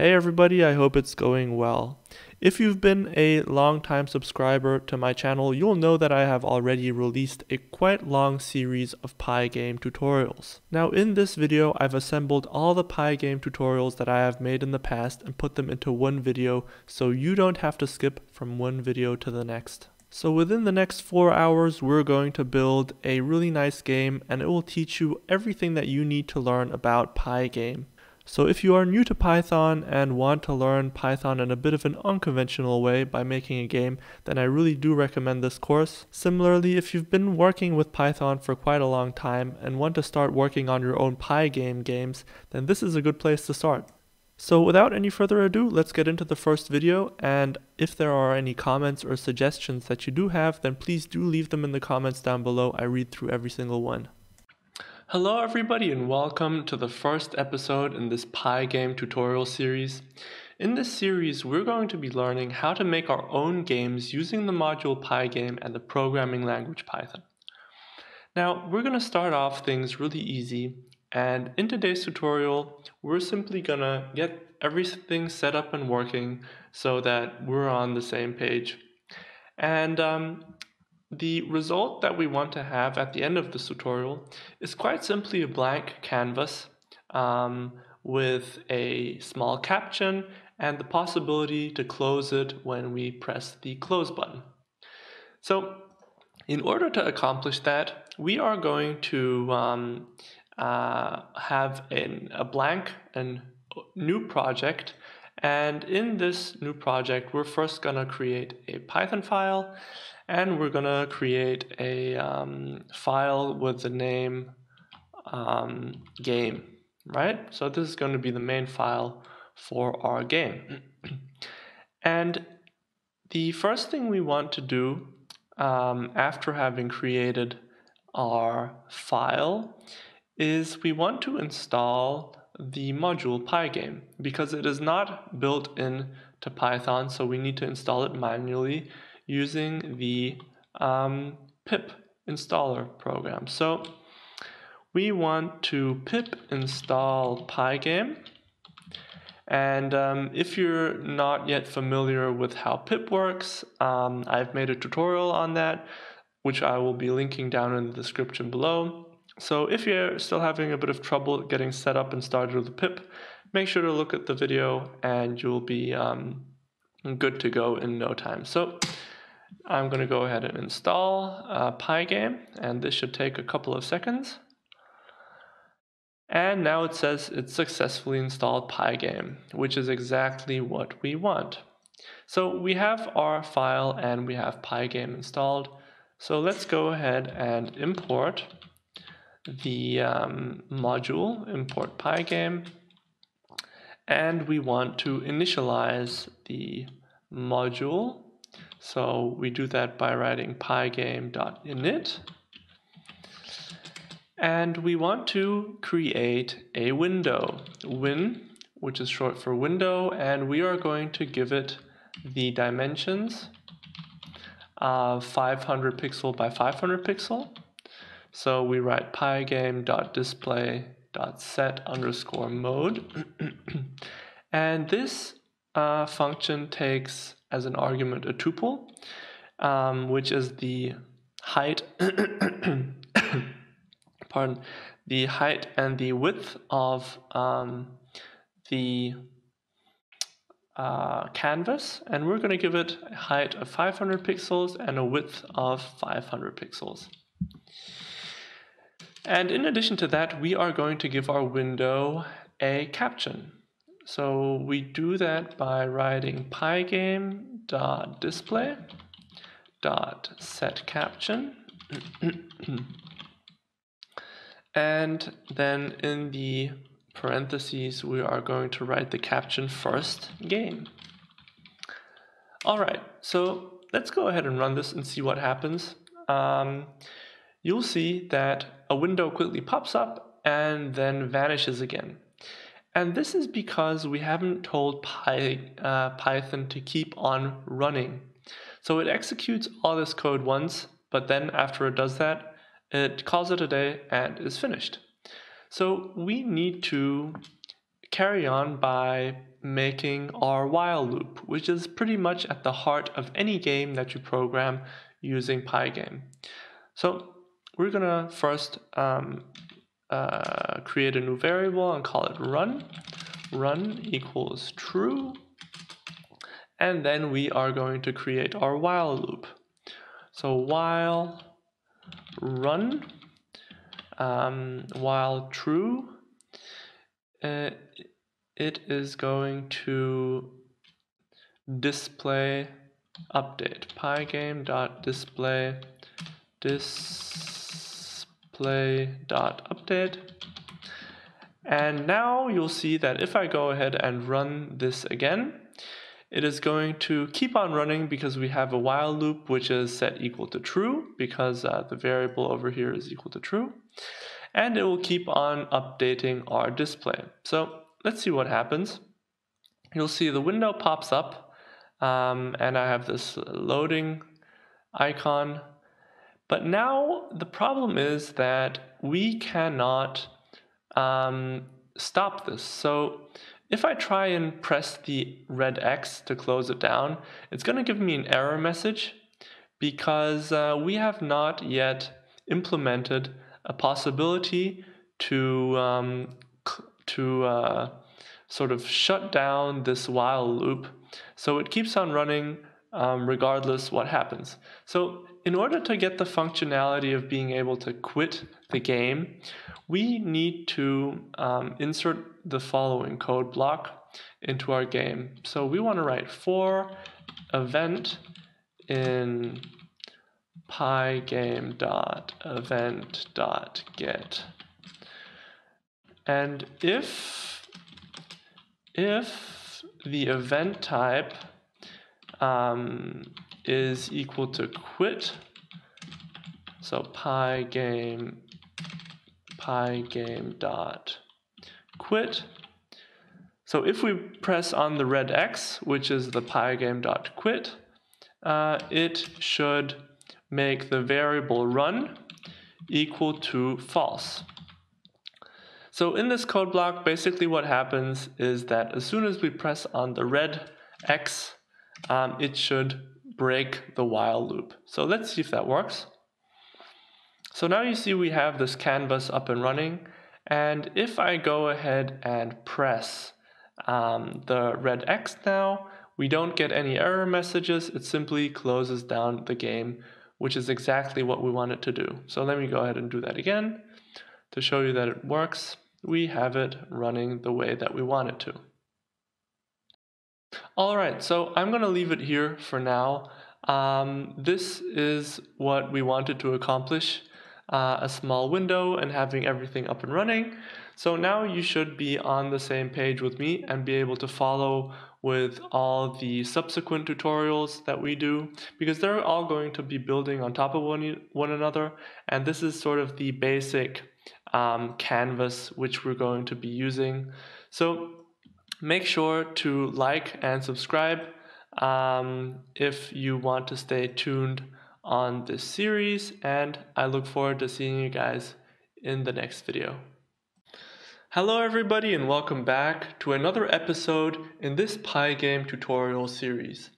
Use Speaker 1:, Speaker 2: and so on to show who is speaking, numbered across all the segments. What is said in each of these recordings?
Speaker 1: Hey everybody, I hope it's going well. If you've been a long-time subscriber to my channel, you'll know that I have already released a quite long series of Pygame tutorials. Now in this video, I've assembled all the Pygame tutorials that I have made in the past and put them into one video so you don't have to skip from one video to the next. So within the next 4 hours, we're going to build a really nice game and it will teach you everything that you need to learn about Pygame. So if you are new to Python and want to learn Python in a bit of an unconventional way by making a game, then I really do recommend this course. Similarly, if you've been working with Python for quite a long time and want to start working on your own Pygame games, then this is a good place to start. So without any further ado, let's get into the first video, and if there are any comments or suggestions that you do have, then please do leave them in the comments down below. I read through every single one. Hello everybody and welcome to the first episode in this Pygame tutorial series. In this series we're going to be learning how to make our own games using the module Pygame and the programming language Python. Now we're going to start off things really easy, and in today's tutorial we're simply going to get everything set up and working so that we're on the same page. And the result that we want to have at the end of this tutorial is quite simply a blank canvas with a small caption and the possibility to close it when we press the close button. So in order to accomplish that, we are going to have a blank and new project. And in this new project, we're first going to create a Python file. And we're going to create a file with the name game, right? So this is going to be the main file for our game. And the first thing we want to do after having created our file is we want to install the module Pygame because it is not built into Python, so we need to install it manually using the pip installer program. So we want to pip install Pygame, and if you're not yet familiar with how pip works, I've made a tutorial on that which I will be linking down in the description below. So if you're still having a bit of trouble getting set up and started with the pip, make sure to look at the video and you'll be good to go in no time. So I'm going to go ahead and install Pygame, and this should take a couple of seconds. And now it says it's successfully installed Pygame, which is exactly what we want. So we have our file and we have Pygame installed. So let's go ahead and import the module, import Pygame, and we want to initialize the module. So we do that by writing pygame.init, and we want to create a window, win, which is short for window, and we are going to give it the dimensions of 500 pixel by 500 pixel. So we write pygame.display.set_mode, and this function takes as an argument a tuple, which is the height, the height and the width of the canvas, and we're going to give it a height of 500 pixels and a width of 500 pixels. And in addition to that, we are going to give our window a caption. So we do that by writing pygame.display.setCaption, and then in the parentheses we are going to write the caption first game. Alright, so let's go ahead and run this and see what happens. You'll see that a window quickly pops up and then vanishes again. And this is because we haven't told Python to keep on running. So it executes all this code once, but then after it does that, it calls it a day and is finished. So we need to carry on by making our while loop, which is pretty much at the heart of any game that you program using Pygame. So we're gonna first create a new variable and call it run. Run equals true. And then we are going to create our while loop. So while run, while true, it is going to display update. Pygame.display display.update. And now you'll see that if I go ahead and run this again, it is going to keep on running because we have a while loop which is set equal to true because the variable over here is equal to true. And it will keep on updating our display. So let's see what happens. You'll see the window pops up and I have this loading icon. But now the problem is that we cannot stop this. So if I try and press the red X to close it down, it's going to give me an error message because we have not yet implemented a possibility to sort of shut down this while loop. So it keeps on running regardless what happens. So in order to get the functionality of being able to quit the game, we need to insert the following code block into our game. So we want to write for event in pygame.event.get. And if the event type is equal to quit, so pygame.quit. So if we press on the red X, which is the pygame.quit, it should make the variable run equal to false. So in this code block, basically what happens is that as soon as we press on the red X, it should break the while loop. So let's see if that works. So now you see we have this canvas up and running, and if I go ahead and press the red X now, we don't get any error messages. It simply closes down the game, which is exactly what we want it to do. So let me go ahead and do that again to show you that it works. We have it running the way that we want it to. Alright, so I'm going to leave it here for now. This is what we wanted to accomplish, a small window and having everything up and running. So now you should be on the same page with me and be able to follow with all the subsequent tutorials that we do, because they're all going to be building on top of one another, and this is sort of the basic canvas which we're going to be using. So make sure to like and subscribe if you want to stay tuned on this series, and I look forward to seeing you guys in the next video. Hello everybody and welcome back to another episode in this Pygame tutorial series.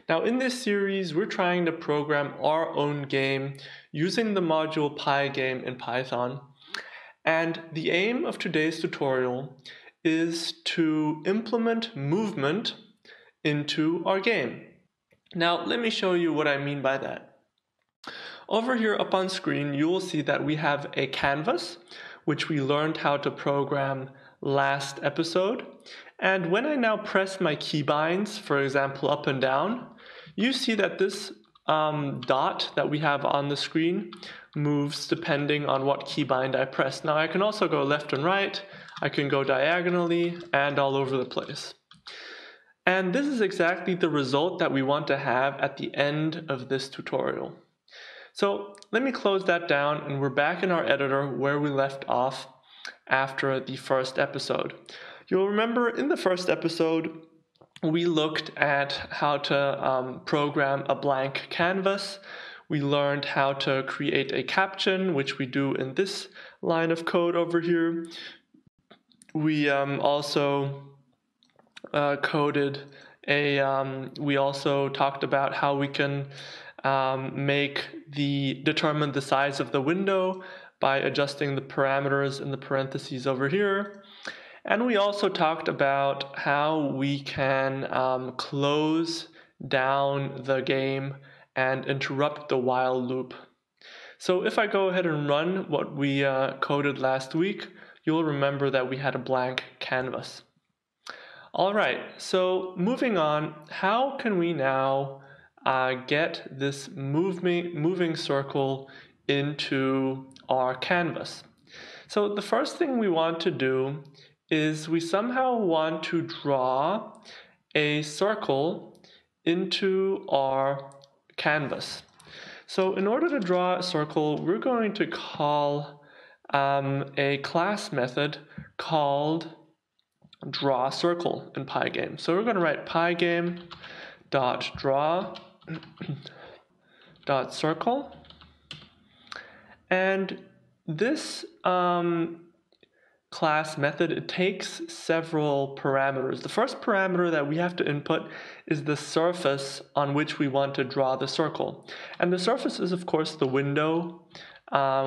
Speaker 1: Now in this series we're trying to program our own game using the module Pygame in Python, and the aim of today's tutorial is to implement movement into our game. Now let me show you what I mean by that. Over here up on screen you will see that we have a canvas which we learned how to program last episode. And when I now press my keybinds, for example up and down, you see that this dot that we have on the screen moves depending on what keybind I press. Now I can also go left and right, I can go diagonally and all over the place. And this is exactly the result that we want to have at the end of this tutorial. So let me close that down and we're back in our editor where we left off after the first episode. You'll remember in the first episode we looked at how to program a blank canvas. We learned how to create a caption, which we do in this line of code over here. We also coded we also talked about how we can determine the size of the window by adjusting the parameters in the parentheses over here. And we also talked about how we can close down the game and interrupt the while loop. So if I go ahead and run what we coded last week, you'll remember that we had a blank canvas. All right, so moving on, how can we now get this moving circle into our canvas? So the first thing we want to do is we somehow want to draw a circle into our canvas. So in order to draw a circle, we're going to call a class method called drawCircle in Pygame. So we're going to write pygame.draw.circle, and this class method, it takes several parameters. The first parameter that we have to input is the surface on which we want to draw the circle. And the surface is, of course, the window,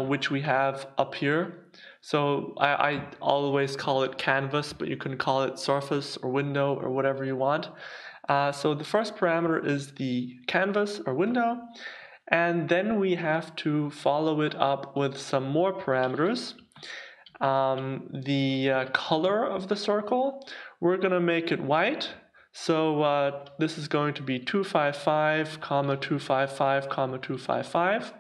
Speaker 1: which we have up here. So I always call it canvas, but you can call it surface or window or whatever you want. So the first parameter is the canvas or window. And then we have to follow it up with some more parameters. The color of the circle, we're going to make it white. So this is going to be 255, 255, 255.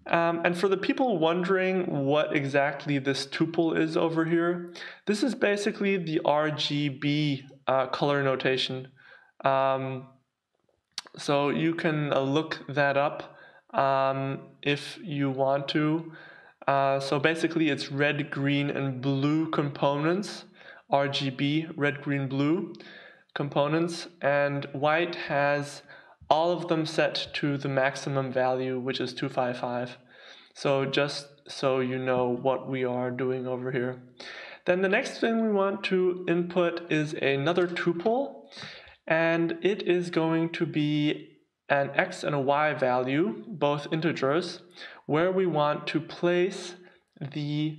Speaker 1: And for the people wondering what exactly this tuple is over here, this is basically the RGB color notation. So you can look that up if you want to. So basically it's red, green, and blue components, RGB, red, green, blue components, and white has all of them set to the maximum value, which is 255. So just so you know what we are doing over here. Then the next thing we want to input is another tuple, and it is going to be an x and a y value, both integers, where we want to place the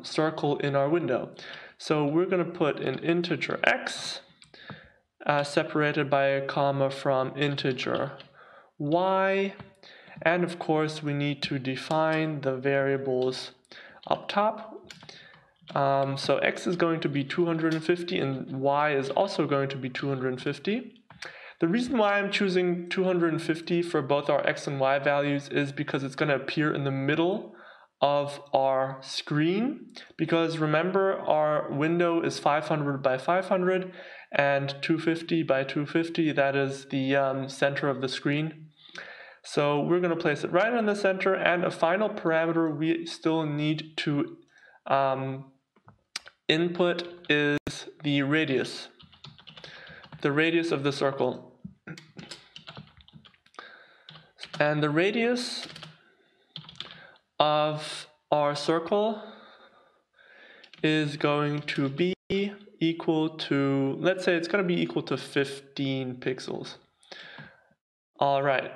Speaker 1: circle in our window. So we're going to put an integer x separated by a comma from integer y, and of course we need to define the variables up top. So x is going to be 250 and y is also going to be 250. The reason why I'm choosing 250 for both our x and y values is because it's going to appear in the middle of our screen, because remember our window is 500 by 500 and 250 by 250, that is the center of the screen. So we're going to place it right in the center, and a final parameter we still need to input is the radius of the circle. And the radius of our circle is going to be equal to, let's say it's going to be equal to 15 pixels. All right.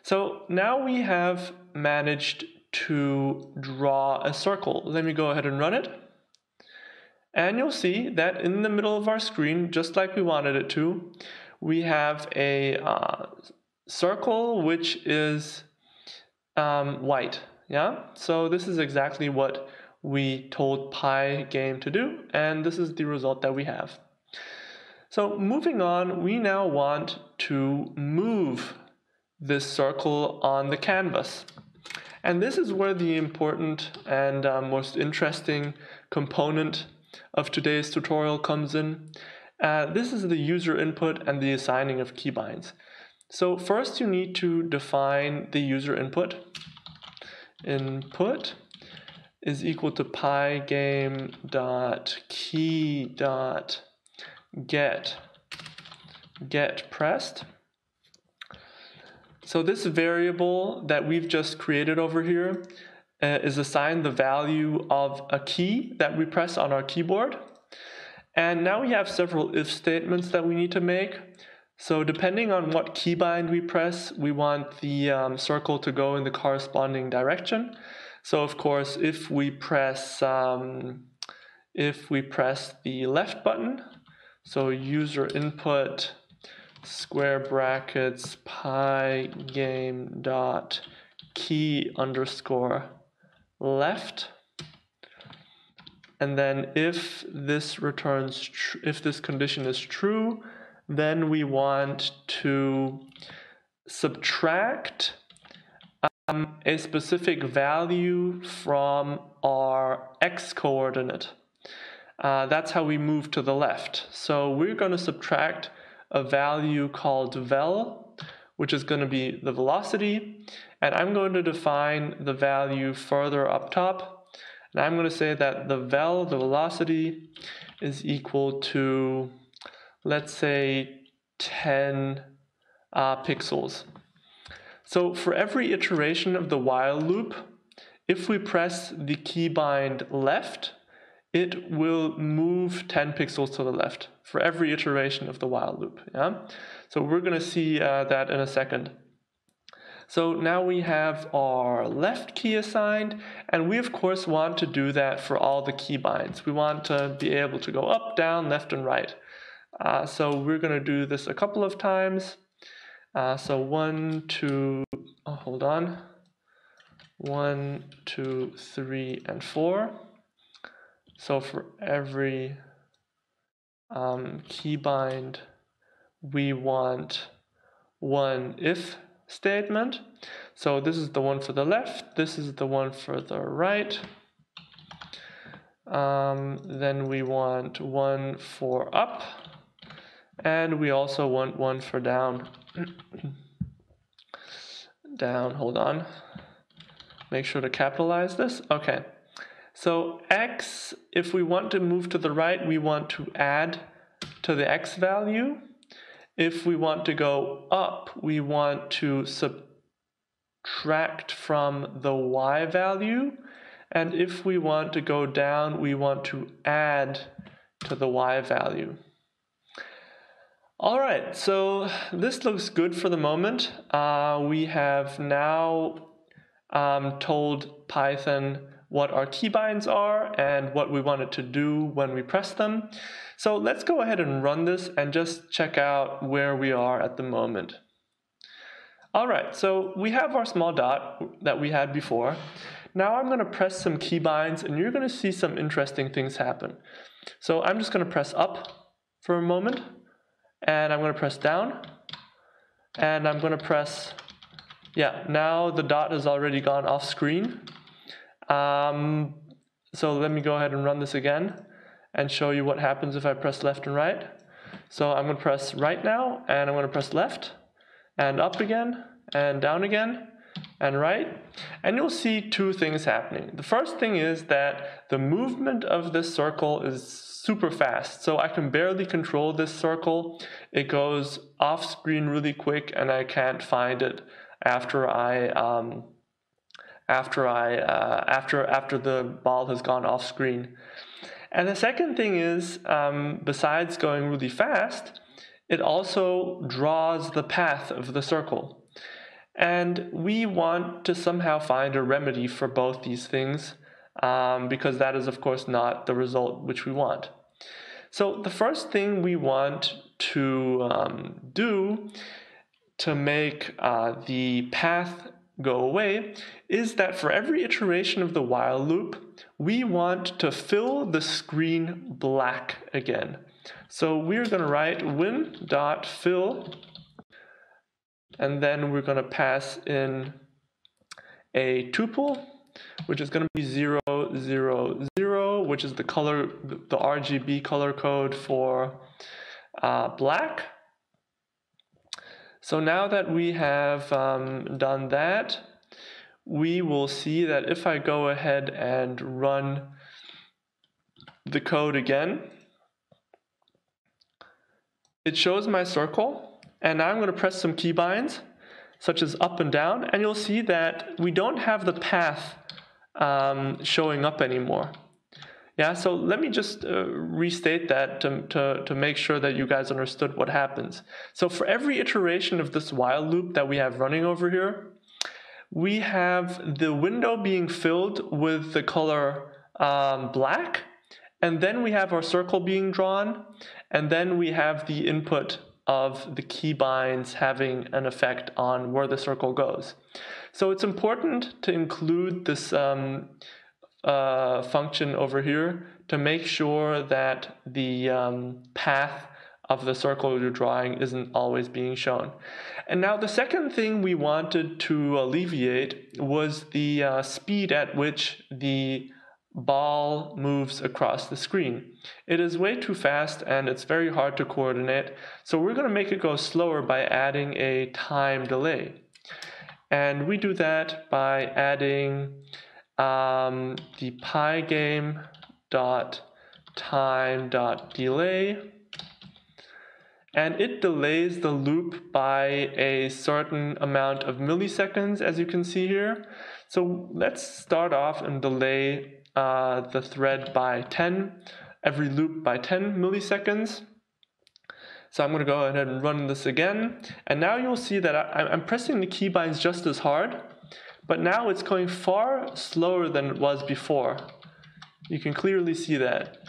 Speaker 1: So now we have managed to draw a circle. Let me go ahead and run it. And you'll see that in the middle of our screen, just like we wanted it to, we have a circle which is white. Yeah, so this is exactly what we told Pygame to do, and this is the result that we have. So moving on, we now want to move this circle on the canvas. And this is where the important and most interesting component of today's tutorial comes in. This is the user input and the assigning of keybinds. So first you need to define the user input. Input is equal to pygame.key.get pressed. So this variable that we've just created over here is assigned the value of a key that we press on our keyboard. And now we have several if statements that we need to make. So depending on what keybind we press, we want the circle to go in the corresponding direction. So of course, if we press the left button, so user input square brackets pygame dot key underscore left, and then if this returns if this condition is true, then we want to subtract a specific value from our x coordinate. That's how we move to the left. So we're going to subtract a value called vel, which is going to be the velocity, and I'm going to define the value further up top, and I'm going to say that the vel, the velocity, is equal to, let's say, 10 pixels. So for every iteration of the while loop, if we press the keybind left, it will move 10 pixels to the left for every iteration of the while loop. Yeah? So we're going to see that in a second. So now we have our left key assigned, and we of course want to do that for all the keybinds. We want to be able to go up, down, left, and right. So we're going to do this a couple of times. So 1, 2, hold on. 1, 2, 3, and 4. So for every keybind, we want one if statement. So this is the one for the left, this is the one for the right. Then we want one for up, and we also want one for down. Down, hold on. Make sure to capitalize this. Okay. So x, if we want to move to the right, we want to add to the x value. If we want to go up, we want to subtract from the y value. And if we want to go down, we want to add to the y value. All right, so this looks good for the moment. We have now told Python what our keybinds are and what we want it to do when we press them. So let's go ahead and run this and just check out where we are at the moment. All right, so we have our small dot that we had before. Now I'm going to press some keybinds, and you're going to see some interesting things happen. So I'm just going to press up for a moment, and I'm going to press down, and I'm going to press, now the dot has already gone off screen. So let me go ahead and run this again and show you what happens if I press left and right. So I'm going to press right now, and I'm going to press left, and up again, and down again, and right. And you'll see two things happening. The first thing is that the movement of this circle is super fast. So I can barely control this circle. It goes off screen really quick, and I can't find it after the ball has gone off screen. And the second thing is, besides going really fast, it also draws the path of the circle. And we want to somehow find a remedy for both these things, because that is of course not the result which we want. So the first thing we want to do to make the path go away is that for every iteration of the while loop, we want to fill the screen black again. So we're going to write win.fill, and then we're going to pass in a tuple, which is going to be 0, 0, 0, which is the color, the RGB color code for black. So now that we have done that, we will see that if I go ahead and run the code again, it shows my circle, and now I'm going to press some keybinds, such as up and down, and you'll see that we don't have the path showing up anymore. Yeah, so let me just restate that to make sure that you guys understood what happens. So for every iteration of this while loop that we have running over here, we have the window being filled with the color black, and then we have our circle being drawn, and then we have the input of the keybinds having an effect on where the circle goes. So it's important to include this function over here to make sure that the path of the circle you're drawing isn't always being shown. And now the second thing we wanted to alleviate was the speed at which the ball moves across the screen. It is way too fast and it's very hard to coordinate, so we're going to make it go slower by adding a time delay. And we do that by adding the pygame.time.delay, and it delays the loop by a certain amount of milliseconds, as you can see here. So let's start off and delay the thread by 10, every loop by 10 milliseconds. So I'm going to go ahead and run this again, and now you'll see that I'm pressing the keybinds just as hard, but now it's going far slower than it was before. You can clearly see that.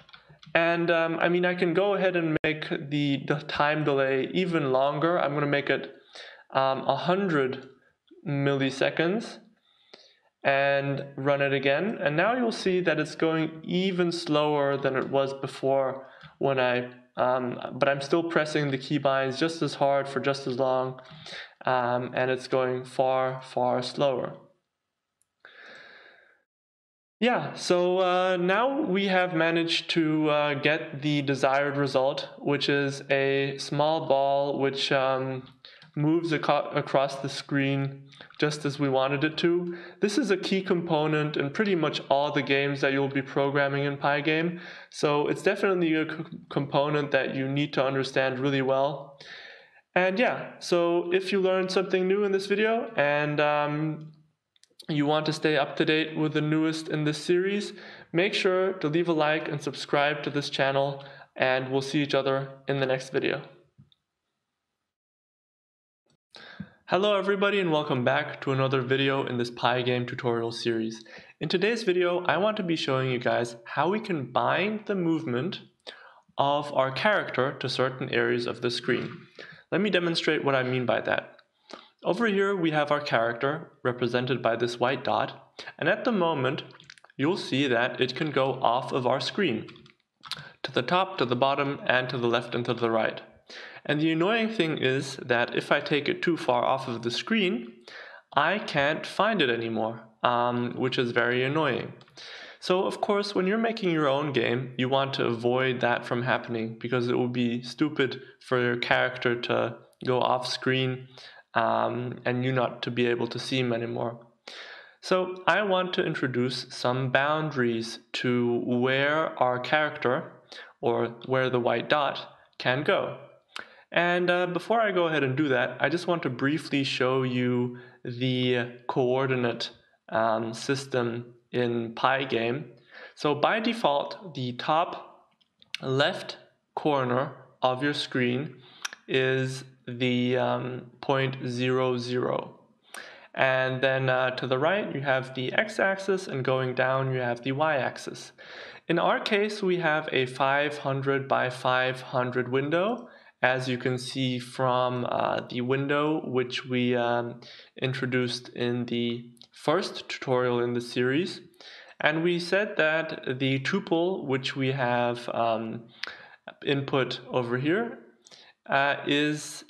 Speaker 1: And I mean, I can go ahead and make the time delay even longer. I'm going to make it 100 milliseconds and run it again. And now you'll see that it's going even slower than it was before when but I'm still pressing the keybinds just as hard for just as long, and it's going far, far slower. Yeah, so now we have managed to get the desired result, which is a small ball which moves across the screen just as we wanted it to. This is a key component in pretty much all the games that you'll be programming in Pygame, so it's definitely a component that you need to understand really well. And yeah, so if you learned something new in this video and you want to stay up to date with the newest in this series, make sure to leave a like and subscribe to this channel, and we'll see each other in the next video. Hello everybody and welcome back to another video in this Pygame tutorial series. In today's video, I want to be showing you guys how we can bind the movement of our character to certain areas of the screen. Let me demonstrate what I mean by that. Over here we have our character represented by this white dot, and at the moment you'll see that it can go off of our screen to the top, to the bottom, and to the left and to the right. And the annoying thing is that if I take it too far off of the screen, I can't find it anymore, which is very annoying. So of course, when you're making your own game, you want to avoid that from happening because it would be stupid for your character to go off screen and you not to be able to see him anymore. So I want to introduce some boundaries to where our character, or where the white dot, can go. And before I go ahead and do that, I just want to briefly show you the coordinate system in Pygame. So by default, the top left corner of your screen is the point 0, 0. And then to the right, you have the x-axis, and going down, you have the y-axis. In our case, we have a 500 by 500 window, as you can see from the window which we introduced in the first tutorial in the series. And we said that the tuple which we have input over here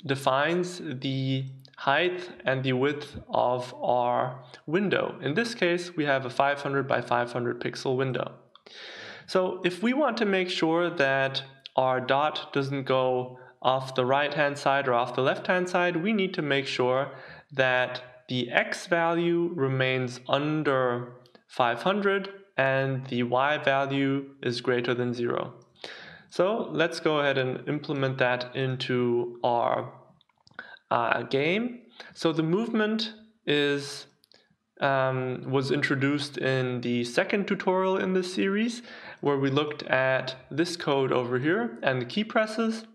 Speaker 1: defines the height and the width of our window. In this case, we have a 500 by 500 pixel window. So if we want to make sure that our dot doesn't go off the right-hand side or off the left-hand side, we need to make sure that the x value remains under 500 and the y value is greater than 0. So let's go ahead and implement that into our game. So the movement was introduced in the second tutorial in this series, where we looked at this code over here and the key presses.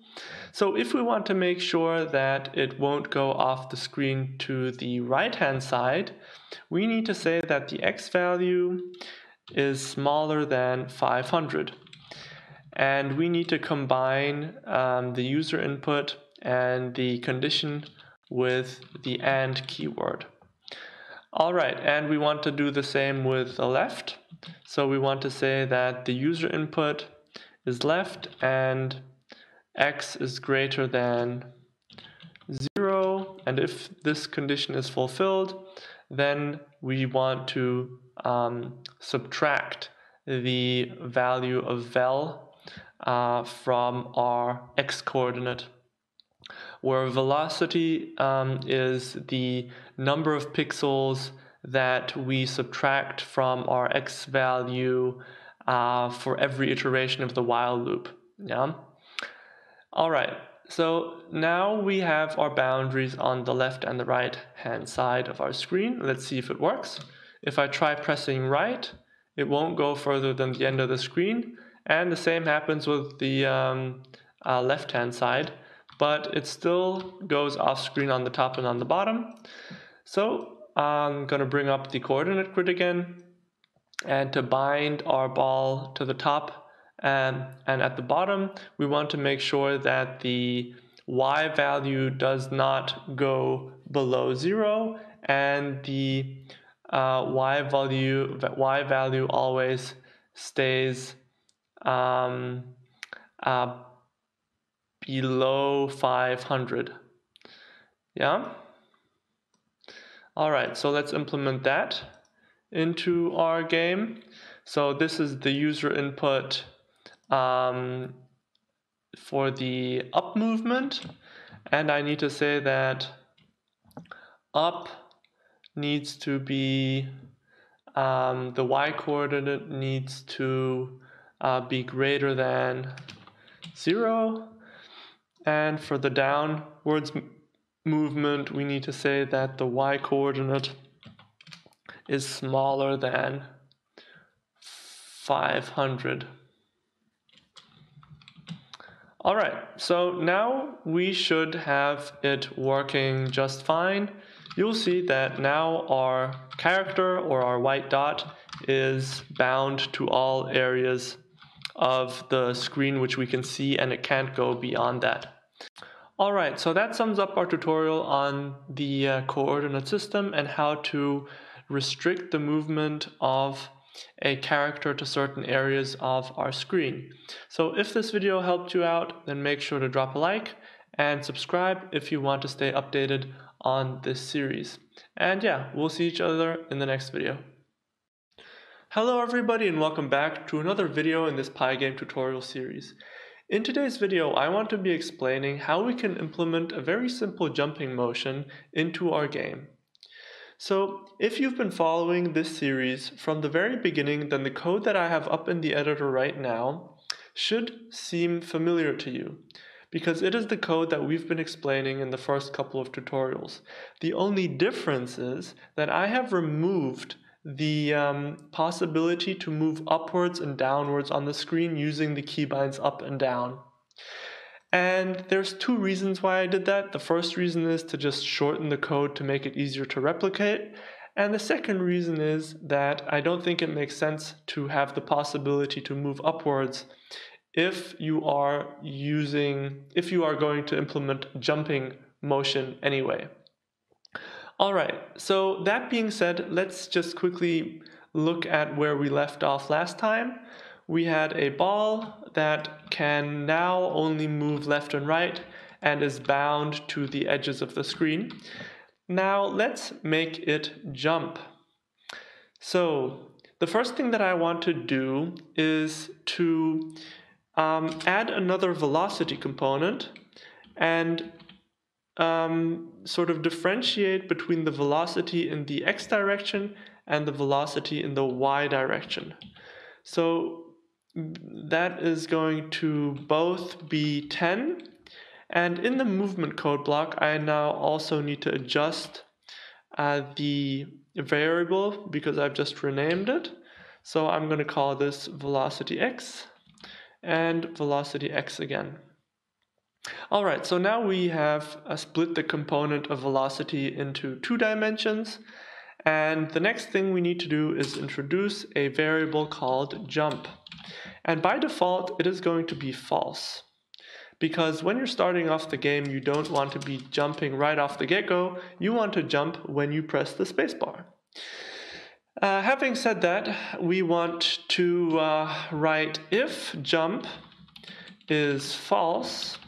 Speaker 1: So if we want to make sure that it won't go off the screen to the right-hand side, we need to say that the x value is smaller than 500. And we need to combine the user input and the condition with the AND keyword. All right, and we want to do the same with the left. So we want to say that the user input is left and x is greater than 0. And if this condition is fulfilled, then we want to subtract the value of vel from our x coordinate, where velocity is the number of pixels that we subtract from our x value for every iteration of the while loop. Yeah. All right. So now we have our boundaries on the left and the right hand side of our screen. Let's see if it works. If I try pressing right, it won't go further than the end of the screen. And the same happens with the left hand side, but it still goes off screen on the top and on the bottom. So I'm going to bring up the coordinate grid again, and to bind our ball to the top and at the bottom, we want to make sure that the y value does not go below 0, and the y value always stays below 500. Yeah. All right, so let's implement that into our game. So this is the user input for the up movement, and I need to say that up needs to be the y coordinate needs to be greater than 0, and for the downwards movement we need to say that the y coordinate is smaller than 500. All right, so now we should have it working just fine. You'll see that now our character, or our white dot, is bound to all areas of the screen which we can see, and it can't go beyond that. All right, so that sums up our tutorial on the coordinate system and how to restrict the movement of a character to certain areas of our screen. So if this video helped you out, then make sure to drop a like and subscribe if you want to stay updated on this series. And yeah, we'll see each other in the next video. Hello everybody, and welcome back to another video in this Pygame tutorial series. In today's video, I want to be explaining how we can implement a very simple jumping motion into our game. So if you've been following this series from the very beginning, then the code that I have up in the editor right now should seem familiar to you, because it is the code that we've been explaining in the first couple of tutorials. The only difference is that I have removed the possibility to move upwards and downwards on the screen using the keybinds up and down. And there's two reasons why I did that. The first reason is to just shorten the code to make it easier to replicate. And the second reason is that I don't think it makes sense to have the possibility to move upwards if you are going to implement jumping motion anyway. All right, so that being said, let's just quickly look at where we left off last time. We had a ball that can now only move left and right and is bound to the edges of the screen. Now let's make it jump. So the first thing that I want to do is to add another velocity component and sort of differentiate between the velocity in the x direction and the velocity in the y direction. So that is going to both be 10, and in the movement code block I now also need to adjust the variable because I've just renamed it. So I'm going to call this velocity x and velocity x again. All right, so now we have split the component of velocity into 2 dimensions. And the next thing we need to do is introduce a variable called jump. And by default, it is going to be false. Because when you're starting off the game, you don't want to be jumping right off the get-go. You want to jump when you press the spacebar. Having said that, we want to write if jump is false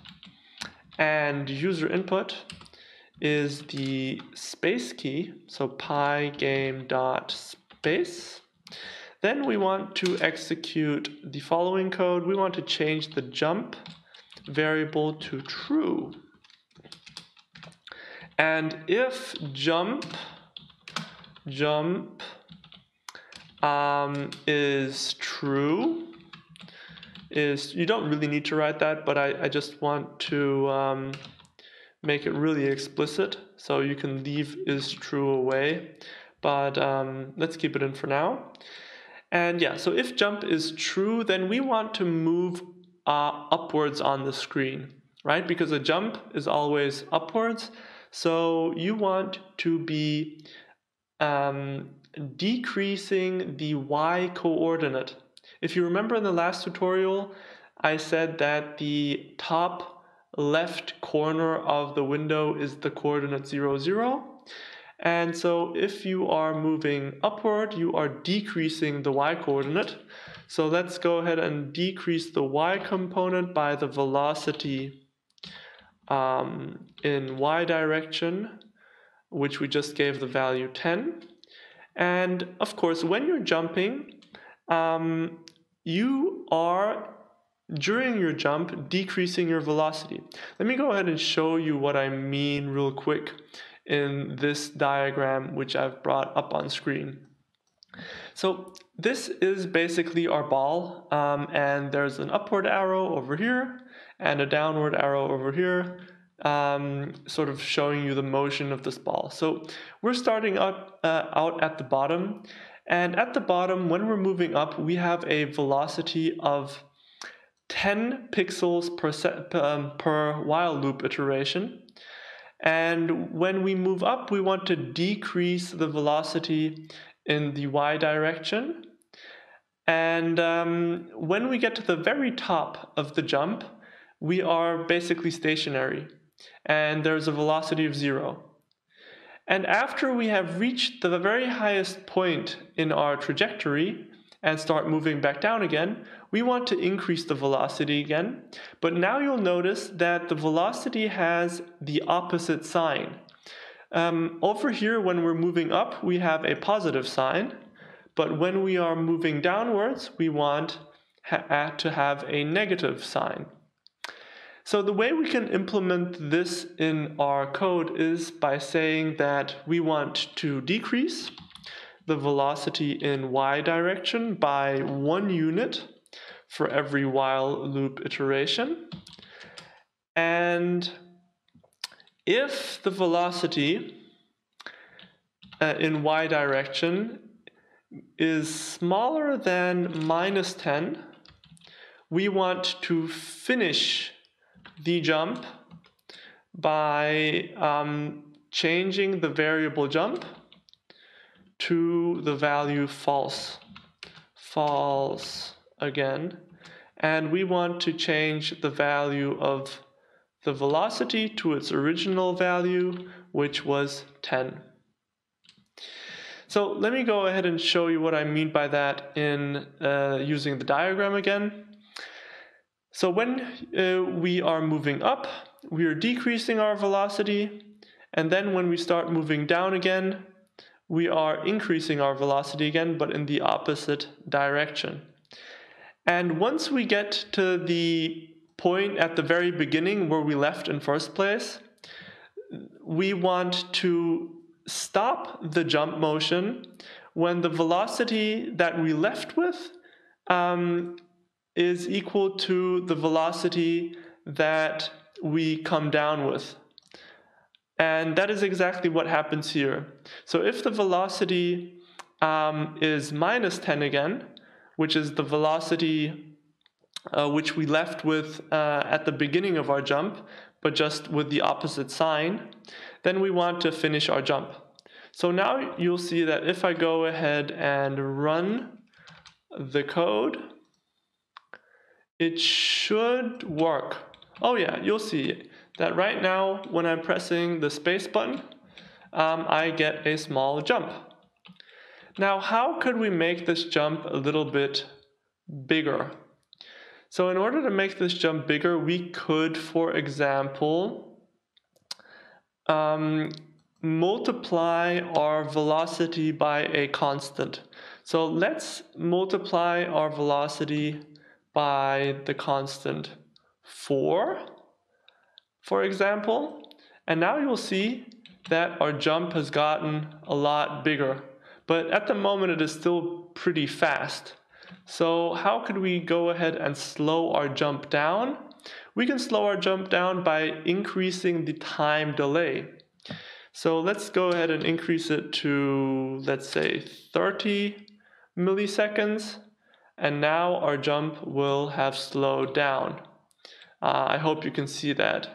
Speaker 1: and user input is the space key, so pygame.space. Then we want to execute the following code. We want to change the jump variable to true. And if jump is true, you don't really need to write that, but I just want to make it really explicit, so you can leave is true away, but let's keep it in for now. And yeah, so if jump is true, then we want to move upwards on the screen, right? Because a jump is always upwards, so you want to be decreasing the y coordinate. If you remember in the last tutorial, I said that the top left corner of the window is the coordinate 0, 0. And so if you are moving upward, you are decreasing the y coordinate. So let's go ahead and decrease the y component by the velocity in y direction, which we just gave the value 10. And of course, when you're jumping, you are, during your jump, decreasing your velocity. Let me go ahead and show you what I mean real quick in this diagram, which I've brought up on screen. So this is basically our ball, and there's an upward arrow over here and a downward arrow over here, sort of showing you the motion of this ball. So we're starting out at the bottom, and at the bottom, when we're moving up, we have a velocity of 10 pixels per while loop iteration. And when we move up, we want to decrease the velocity in the y direction. And when we get to the very top of the jump, we are basically stationary, and there's a velocity of 0. And after we have reached the very highest point in our trajectory and start moving back down again, we want to increase the velocity again. But now you'll notice that the velocity has the opposite sign. Over here, when we're moving up, we have a positive sign. But when we are moving downwards, we want to have a negative sign. So the way we can implement this in our code is by saying that we want to decrease the velocity in y direction by 1 unit for every while loop iteration. And if the velocity in y direction is smaller than -10, we want to finish the jump by changing the variable jump to the value false again, and we want to change the value of the velocity to its original value, which was 10. So let me go ahead and show you what I mean by that in using the diagram again. So when we are moving up, we are decreasing our velocity, and then when we start moving down again, we are increasing our velocity again, but in the opposite direction. And once we get to the point at the very beginning where we left in first place, we want to stop the jump motion when the velocity that we left with is equal to the velocity that we come down with. And that is exactly what happens here. So if the velocity is minus 10 again, which is the velocity which we left with at the beginning of our jump, but just with the opposite sign, then we want to finish our jump. So now you'll see that if I go ahead and run the code, it should work. Oh yeah, you'll see that right now when I'm pressing the space button, I get a small jump. Now, how could we make this jump a little bit bigger? So in order to make this jump bigger, we could, for example, multiply our velocity by a constant. So let's multiply our velocity by the constant 4, for example. And now you'll see that our jump has gotten a lot bigger. But at the moment, it is still pretty fast. So how could we go ahead and slow our jump down? We can slow our jump down by increasing the time delay. So let's go ahead and increase it to, let's say, 30 milliseconds. And now our jump will have slowed down. I hope you can see that.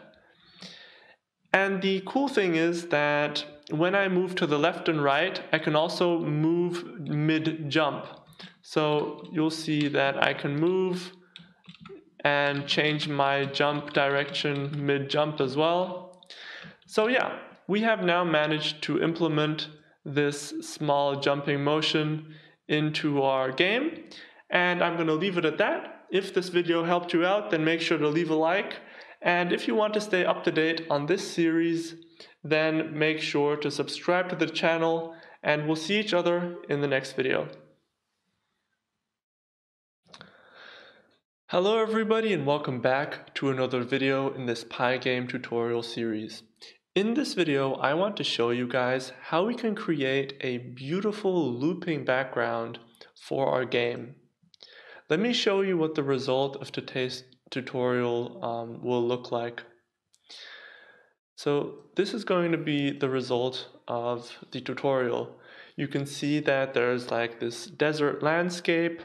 Speaker 1: And the cool thing is that when I move to the left and right, I can also move mid-jump. So you'll see that I can move and change my jump direction mid-jump as well. So yeah, we have now managed to implement this small jumping motion into our game. And I'm going to leave it at that. If this video helped you out, then make sure to leave a like. And if you want to stay up to date on this series, then make sure to subscribe to the channel, and we'll see each other in the next video. Hello everybody, and welcome back to another video in this Pygame tutorial series. In this video, I want to show you guys how we can create a beautiful looping background for our game. Let me show you what the result of today's tutorial will look like. So this is going to be the result of the tutorial. You can see that there's like this desert landscape,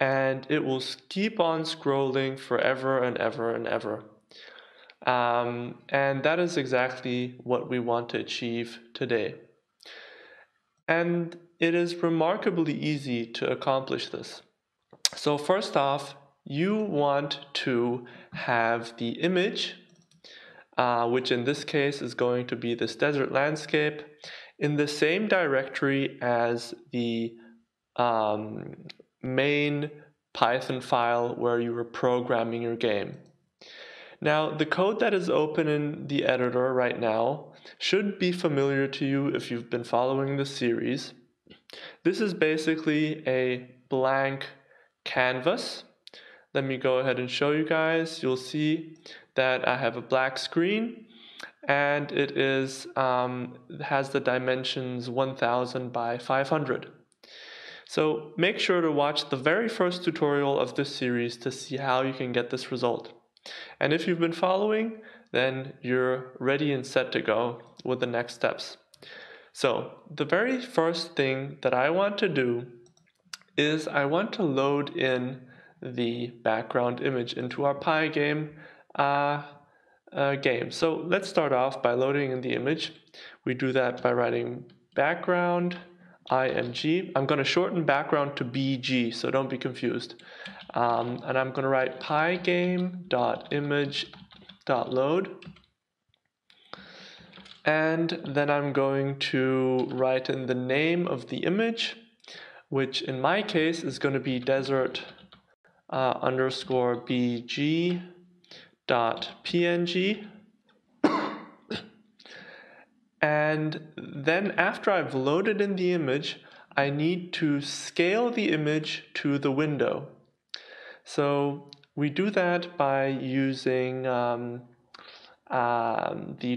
Speaker 1: and it will keep on scrolling forever and ever and ever. And that is exactly what we want to achieve today. And it is remarkably easy to accomplish this. So first off, you want to have the image, which in this case is going to be this desert landscape, in the same directory as the main Python file where you were programming your game. Now, the code that is open in the editor right now should be familiar to you if you've been following the series. This is basically a blank canvas. Let me go ahead and show you guys. You'll see that I have a black screen, and it is has the dimensions 1000 by 500. So make sure to watch the very first tutorial of this series to see how you can get this result. And if you've been following, then you're ready and set to go with the next steps. So the very first thing that I want to do is I want to load in the background image into our Pygame game. So let's start off by loading in the image. We do that by writing background img. I'm going to shorten background to bg, so don't be confused. And I'm going to write pygame.image.load. And then I'm going to write in the name of the image, which in my case is going to be desert underscore bg.png. And then after I've loaded in the image, I need to scale the image to the window. So we do that by using the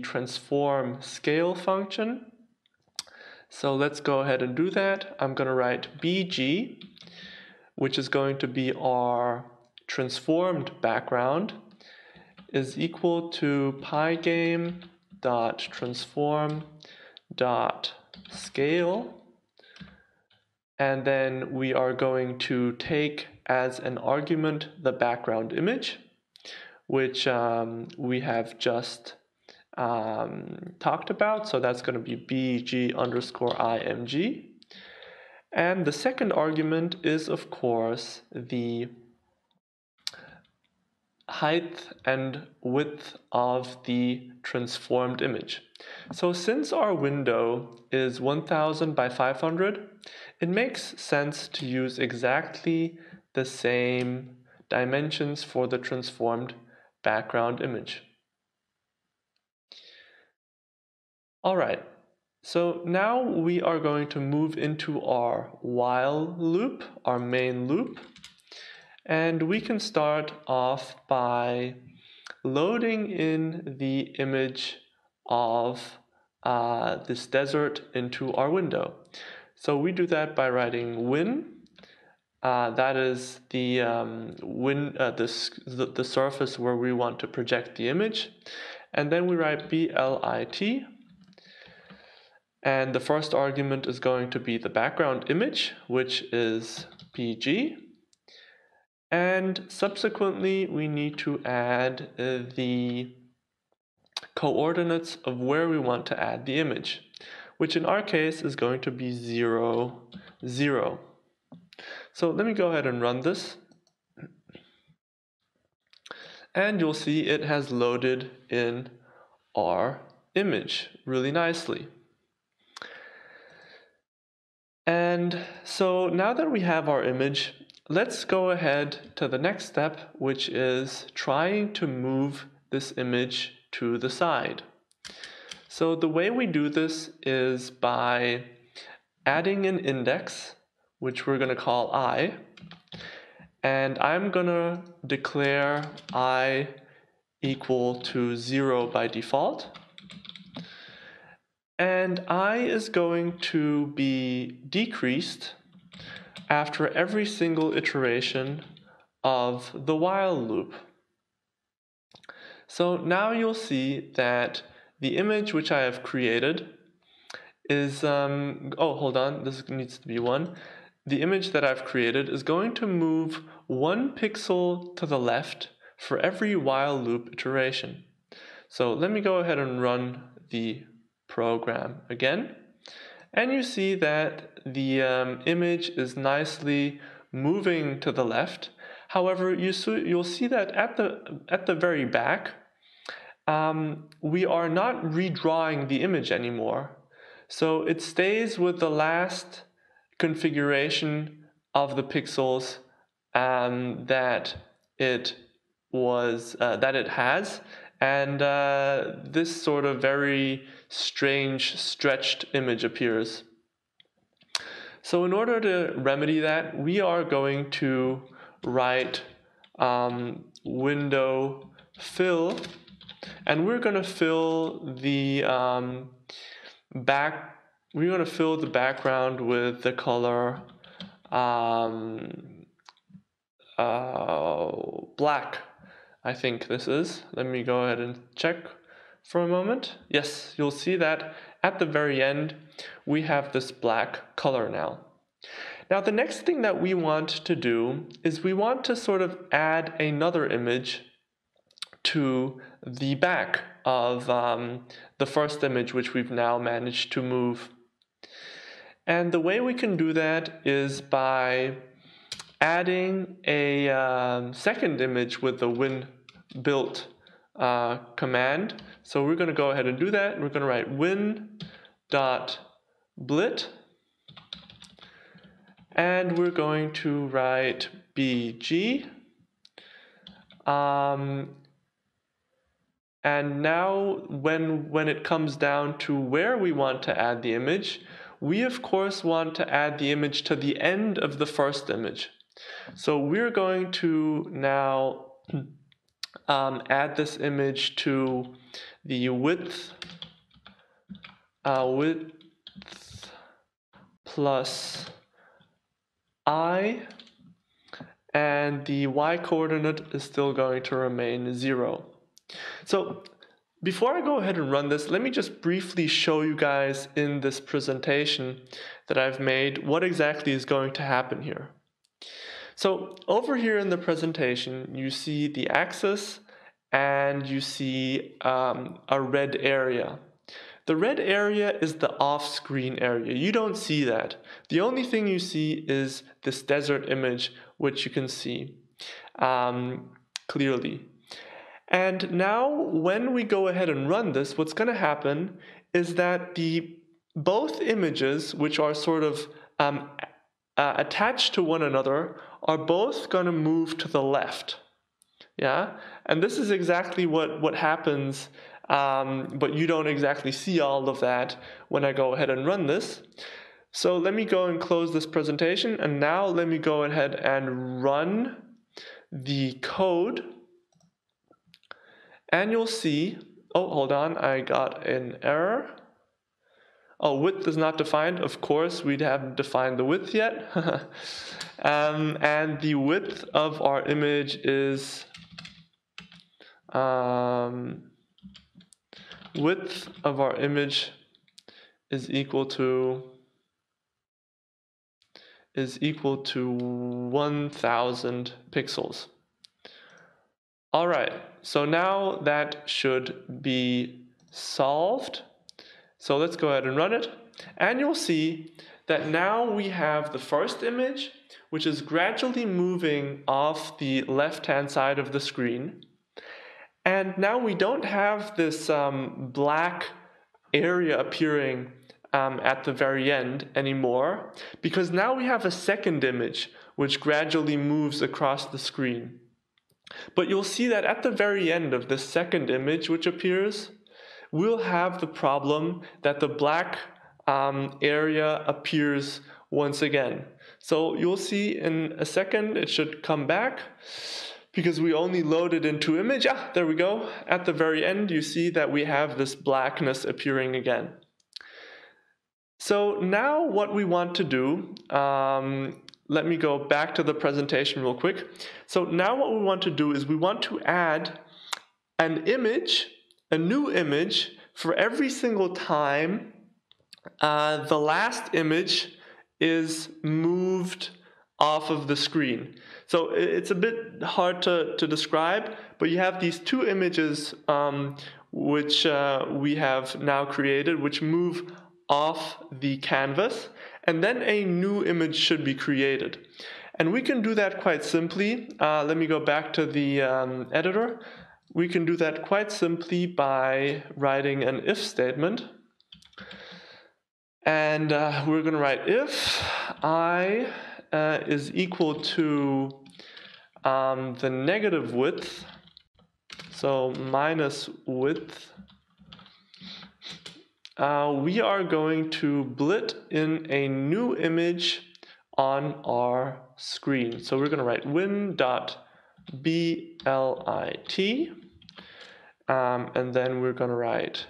Speaker 1: transform scale function. So let's go ahead and do that. I'm going to write bg, which is going to be our transformed background, is equal to pygame.transform.scale, and then we are going to take as an argument the background image, which we have just talked about. So that's going to be bg_img. And the second argument is, of course, the height and width of the transformed image. So since our window is 1000 by 500, it makes sense to use exactly the same dimensions for the transformed background image. All right, so now we are going to move into our while loop, our main loop. And we can start off by loading in the image of this desert into our window. So we do that by writing win. That is the the surface where we want to project the image. And then we write blit. And the first argument is going to be the background image, which is pg. And subsequently, we need to add the coordinates of where we want to add the image, which in our case is going to be 0, 0. So let me go ahead and run this. And you'll see it has loaded in our image really nicely. And so now that we have our image, let's go ahead to the next step, which is trying to move this image to the side. So the way we do this is by adding an index, which we're going to call I, and I'm going to declare I equal to 0 by default. And I is going to be decreased after every single iteration of the while loop. So now you'll see that the image which I have created is, oh, hold on, this needs to be 1. The image that I've created is going to move 1 pixel to the left for every while loop iteration. So let me go ahead and run the program again. And you see that the image is nicely moving to the left. However, you'll see that at the very back, we are not redrawing the image anymore. So it stays with the last configuration of the pixels that it has, and this sort of very strange stretched image appears. So in order to remedy that, we are going to write window fill, and we're going to fill the background with the color black. I think this is. Let me go ahead and check for a moment. Yes, you'll see that at the very end we have this black color now. Now the next thing that we want to do is we want to sort of add another image to the back of the first image, which we've now managed to move. And the way we can do that is by adding a second image with the win_built command. So we're going to go ahead and do that. We're going to write win.blit, and we're going to write bg. And now when it comes down to where we want to add the image, we of course want to add the image to the end of the first image. So we're going to now add this image to the width plus I, and the y coordinate is still going to remain 0. So Before I go ahead and run this, let me just briefly show you guys in this presentation that I've made what exactly is going to happen here. So over here in the presentation, you see the axis and you see a red area. The red area is the off-screen area. You don't see that. The only thing you see is this desert image, which you can see clearly. And now when we go ahead and run this, what's going to happen is that both images, which are sort of attached to one another, are both going to move to the left. Yeah, and this is exactly what happens, but you don't exactly see all of that when I go ahead and run this. So let me go and close this presentation, and now let me go ahead and run the code, and you'll see, oh, hold on, I got an error. Oh, width is not defined. Of course, we haven't defined the width yet. And the width of our image is width of our image is equal to 1000 pixels. All right, so now that should be solved. So let's go ahead and run it. And you'll see that now we have the first image, which is gradually moving off the left-hand side of the screen. And now we don't have this black area appearing at the very end anymore, because now we have a second image, which gradually moves across the screen. But you'll see that at the very end of the second image which appears, we'll have the problem that the black area appears once again. So you'll see in a second it should come back because we only loaded into image. There we go. At the very end you see that we have this blackness appearing again. So now what we want to do, let me go back to the presentation real quick. So now what we want to do is we want to add an image, a new image, for every single time the last image is moved off of the screen. So it's a bit hard to describe, but you have these two images which we have now created, which move off the canvas, and then a new image should be created. And we can do that quite simply. Let me go back to the editor. We can do that quite simply by writing an if statement. And we're going to write if I is equal to the negative width, so minus width, we are going to blit in a new image on our screen. So we're going to write win.blit, and then we're going to write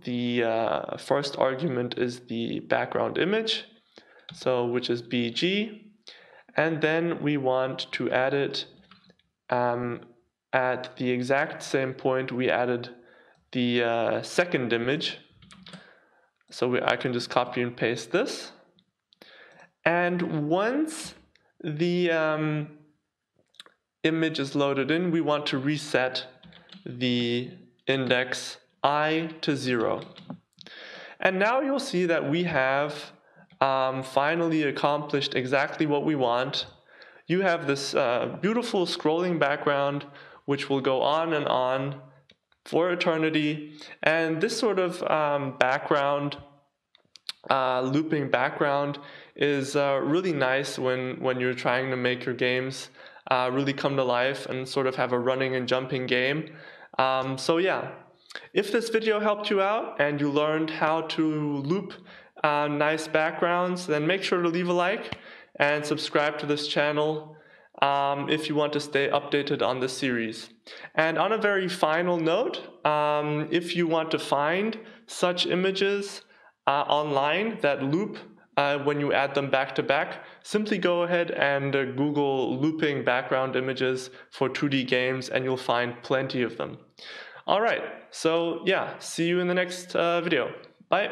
Speaker 1: the first argument is the background image, so which is BG, and then we want to add it at the exact same point we added the second image. So I can just copy and paste this. And once the image is loaded in, we want to reset the index I to 0. And now you'll see that we have finally accomplished exactly what we want. You have this beautiful scrolling background which will go on and on for eternity, and this sort of background, looping background, is really nice when you're trying to make your games really come to life and sort of have a running and jumping game. So yeah, if this video helped you out and you learned how to loop nice backgrounds, then make sure to leave a like and subscribe to this channel if you want to stay updated on this series. And on a very final note, if you want to find such images online that loop when you add them back to back, simply go ahead and Google looping background images for 2D games and you'll find plenty of them. All right, so yeah, see you in the next video. Bye.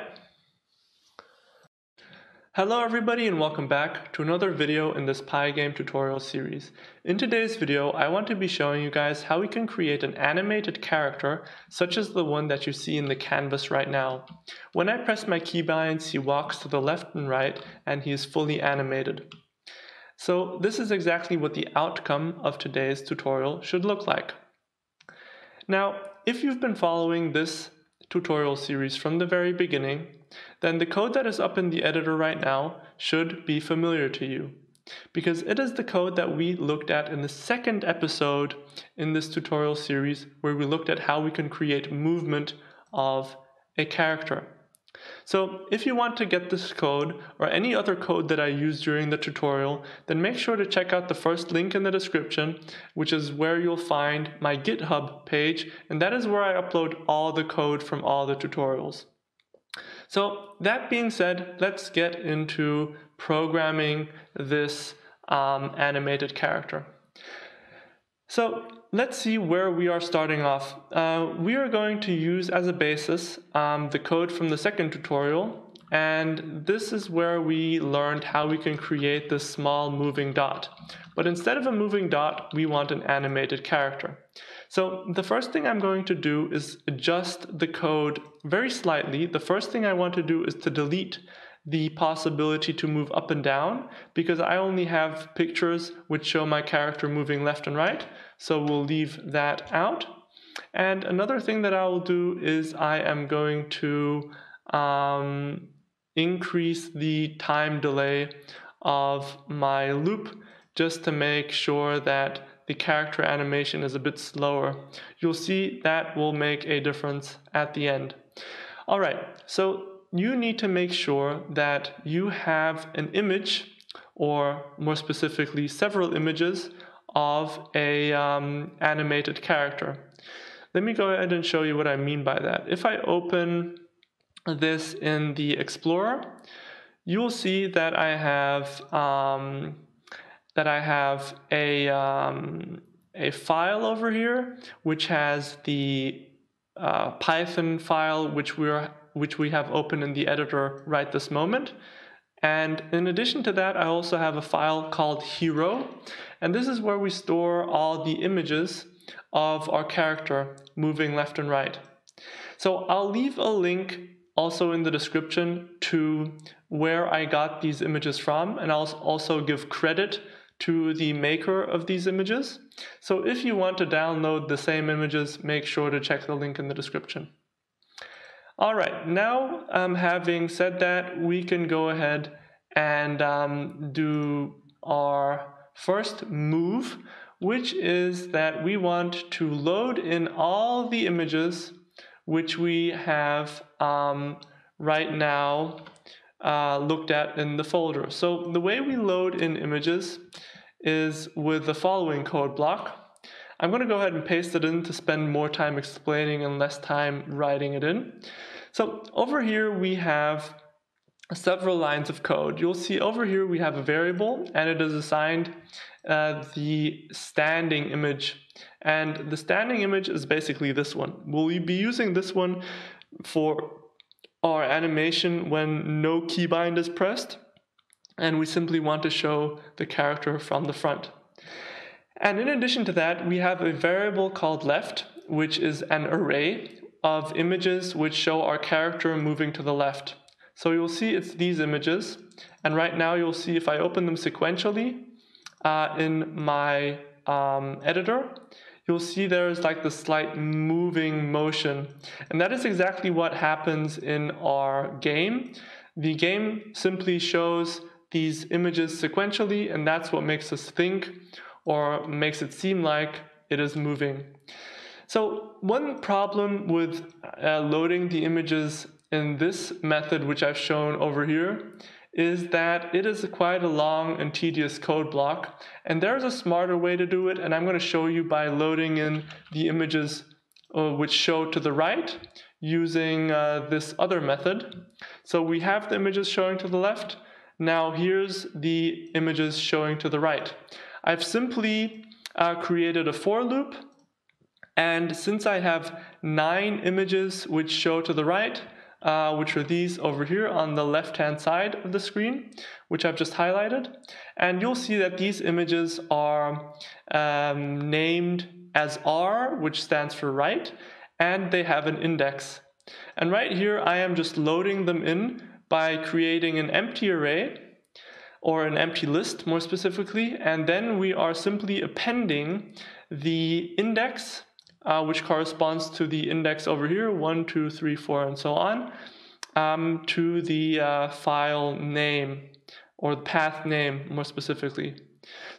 Speaker 1: Hello everybody and welcome back to another video in this Pygame tutorial series. In today's video, I want to be showing you guys how we can create an animated character such as the one that you see in the canvas right now. When I press my keybinds, he walks to the left and right and he is fully animated. So this is exactly what the outcome of today's tutorial should look like. Now, if you've been following this tutorial series from the very beginning, then the code that is up in the editor right now should be familiar to you, because it is the code that we looked at in the second episode in this tutorial series, where we looked at how we can create movement of a character. So if you want to get this code or any other code that I used during the tutorial, then make sure to check out the first link in the description, which is where you'll find my GitHub page, and that is where I upload all the code from all the tutorials. So that being said, let's get into programming this animated character. So let's see where we are starting off. We are going to use as a basis the code from the second tutorial, and this is where we learned how we can create this small moving dot. But instead of a moving dot, we want an animated character. So the first thing I'm going to do is adjust the code very slightly. The first thing I want to do is to delete the possibility to move up and down, because I only have pictures which show my character moving left and right, so we'll leave that out. And another thing that I will do is I am going to increase the time delay of my loop just to make sure that the character animation is a bit slower. You'll see that will make a difference at the end. All right, so you need to make sure that you have an image, or more specifically several images of a animated character. Let me go ahead and show you what I mean by that. If I open this in the Explorer, you'll see that I have a file over here which has the Python file which we have open in the editor right this moment. And in addition to that, I also have a file called hero, and this is where we store all the images of our character moving left and right. So I'll leave a link also in the description to where I got these images from, and I'll also give credit to the maker of these images. So if you want to download the same images, make sure to check the link in the description. All right, now having said that, we can go ahead and do our first move, which is that we want to load in all the images which we have right now looked at in the folder. So the way we load in images is with the following code block. I'm going to go ahead and paste it in to spend more time explaining and less time writing it in. So over here we have several lines of code. You'll see over here we have a variable, and it is assigned the standing image. And the standing image is basically this one. We'll be using this one for our animation when no keybind is pressed, and we simply want to show the character from the front. And in addition to that, we have a variable called left, which is an array of images which show our character moving to the left. So you'll see it's these images, and right now you'll see if I open them sequentially in my editor, you'll see there's like this slight moving motion, and that is exactly what happens in our game. The game simply shows these images sequentially, and that's what makes us think or makes it seem like it is moving. So one problem with loading the images in this method, which I've shown over here, is that it is quite a long and tedious code block, and there's a smarter way to do it, and I'm going to show you by loading in the images which show to the right using this other method. So we have the images showing to the left. Now here's the images showing to the right. I've simply created a for loop, And since I have 9 images which show to the right, which are these over here on the left-hand side of the screen, which I've just highlighted, and you'll see that these images are named as R, which stands for right, and they have an index. And right here I am just loading them in by creating an empty array, or an empty list more specifically, and then we are simply appending the index, which corresponds to the index over here, 1, 2, 3, 4, and so on, to the file name, or the path name more specifically.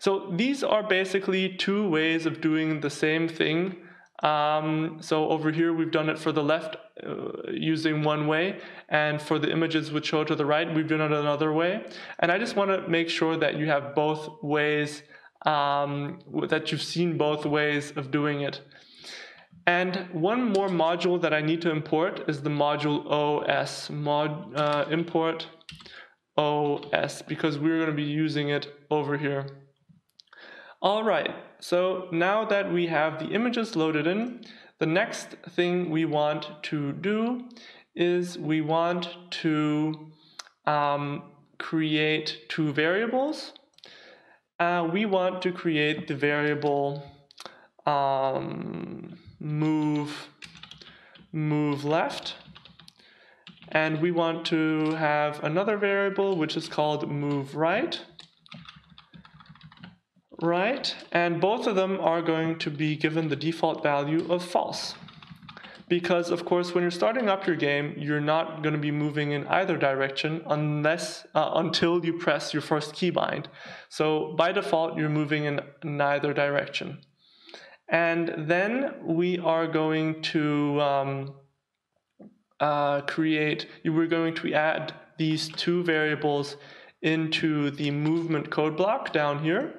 Speaker 1: So these are basically 2 ways of doing the same thing. So over here we've done it for the left using one way, and for the images which show to the right we've done it another way. And I just want to make sure that you have both ways, that you've seen both ways of doing it. And one more module that I need to import is the module OS, import OS, because we're going to be using it over here. Alright, so now that we have the images loaded in, the next thing we want to do is we want to create 2 variables. We want to create the variable move left, and we want to have another variable which is called move right, and both of them are going to be given the default value of false, because of course when you're starting up your game you're not going to be moving in either direction until you press your first keybind. So by default you're moving in neither direction. And then we are going to we're going to add these 2 variables into the movement code block down here.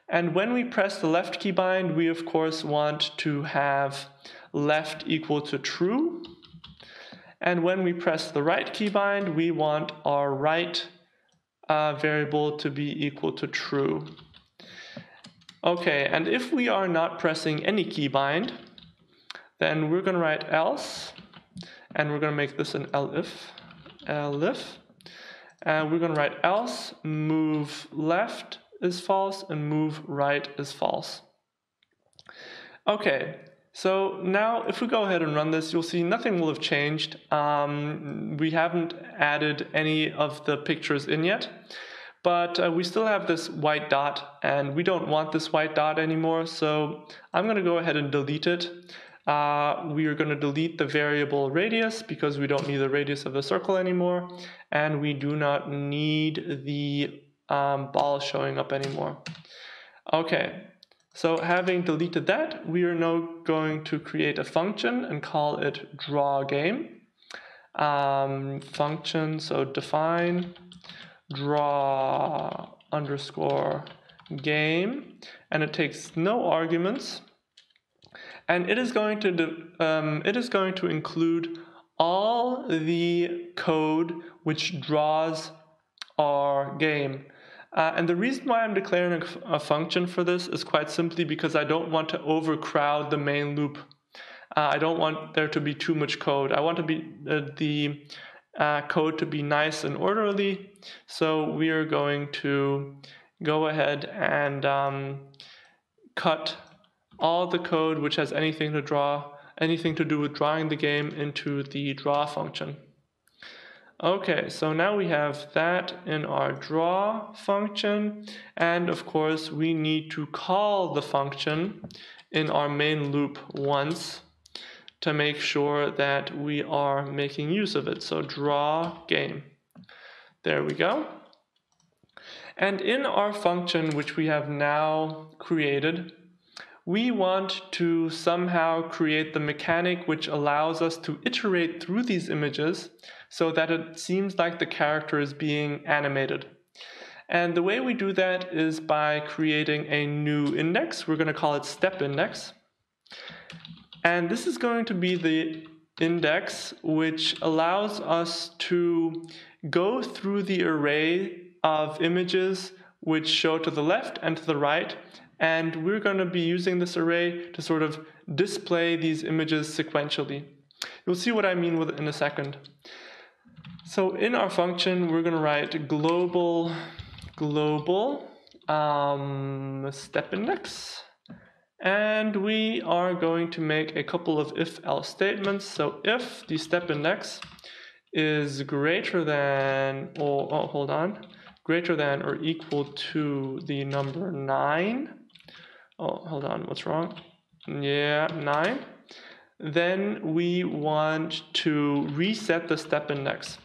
Speaker 1: And when we press the left keybind, we of course want to have left equal to true. And when we press the right keybind, we want our right variable to be equal to true. Okay, and if we are not pressing any keybind, then we're going to write else, and we're going to make this an elif, and we're going to write else move left is false and move right is false. Okay, so now if we go ahead and run this, you'll see nothing will have changed. We haven't added any of the pictures in yet, but we still have this white dot, and we don't want this white dot anymore, so I'm going to go ahead and delete it. We are going to delete the variable radius because we don't need the radius of the circle anymore, and we do not need the ball showing up anymore. Okay, so having deleted that, we are now going to create a function and call it drawGame. Function, so define draw underscore game, and it takes no arguments, and it is going to include all the code which draws our game. And the reason why I'm declaring a function for this is quite simply because I don't want to overcrowd the main loop. I don't want there to be too much code. I want to be the code to be nice and orderly. So we are going to go ahead and cut all the code which has anything to do with drawing the game into the draw function. Okay, so now we have that in our draw function, and of course we need to call the function in our main loop once to make sure that we are making use of it. So draw game. There we go. And in our function, which we have now created, we want to somehow create the mechanic which allows us to iterate through these images so that it seems like the character is being animated. And the way we do that is by creating a new index. We're going to call it step index. And this is going to be the index which allows us to go through the array of images which show to the left and to the right and we're going to be using this array to sort of display these images sequentially. You'll see what I mean with it in a second. So in our function, we're going to write global step index, and we are going to make a couple of if-else statements. So if the step index is greater than or equal to the number 9. Oh, hold on, what's wrong? Yeah, 9. Then we want to reset the step index.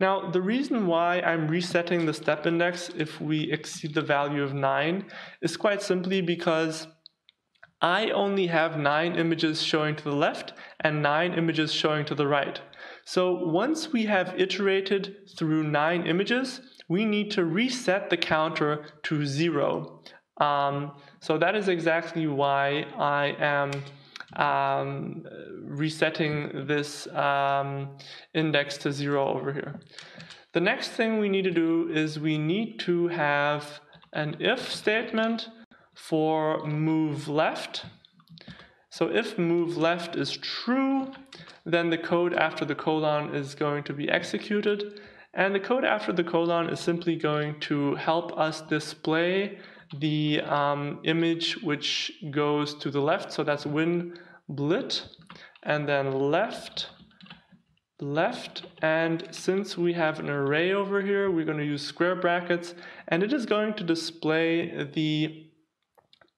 Speaker 1: Now, the reason why I'm resetting the step index if we exceed the value of 9 is quite simply because I only have 9 images showing to the left and 9 images showing to the right. So once we have iterated through 9 images, we need to reset the counter to 0. So that is exactly why I am resetting this index to 0 over here. The next thing we need to do is we need to have an if statement for move left. So if move left is true, then the code after the colon is going to be executed, and the code after the colon is simply going to help us display the image which goes to the left. So that's win blit, and then left, and since we have an array over here, we're going to use square brackets, and it is going to display the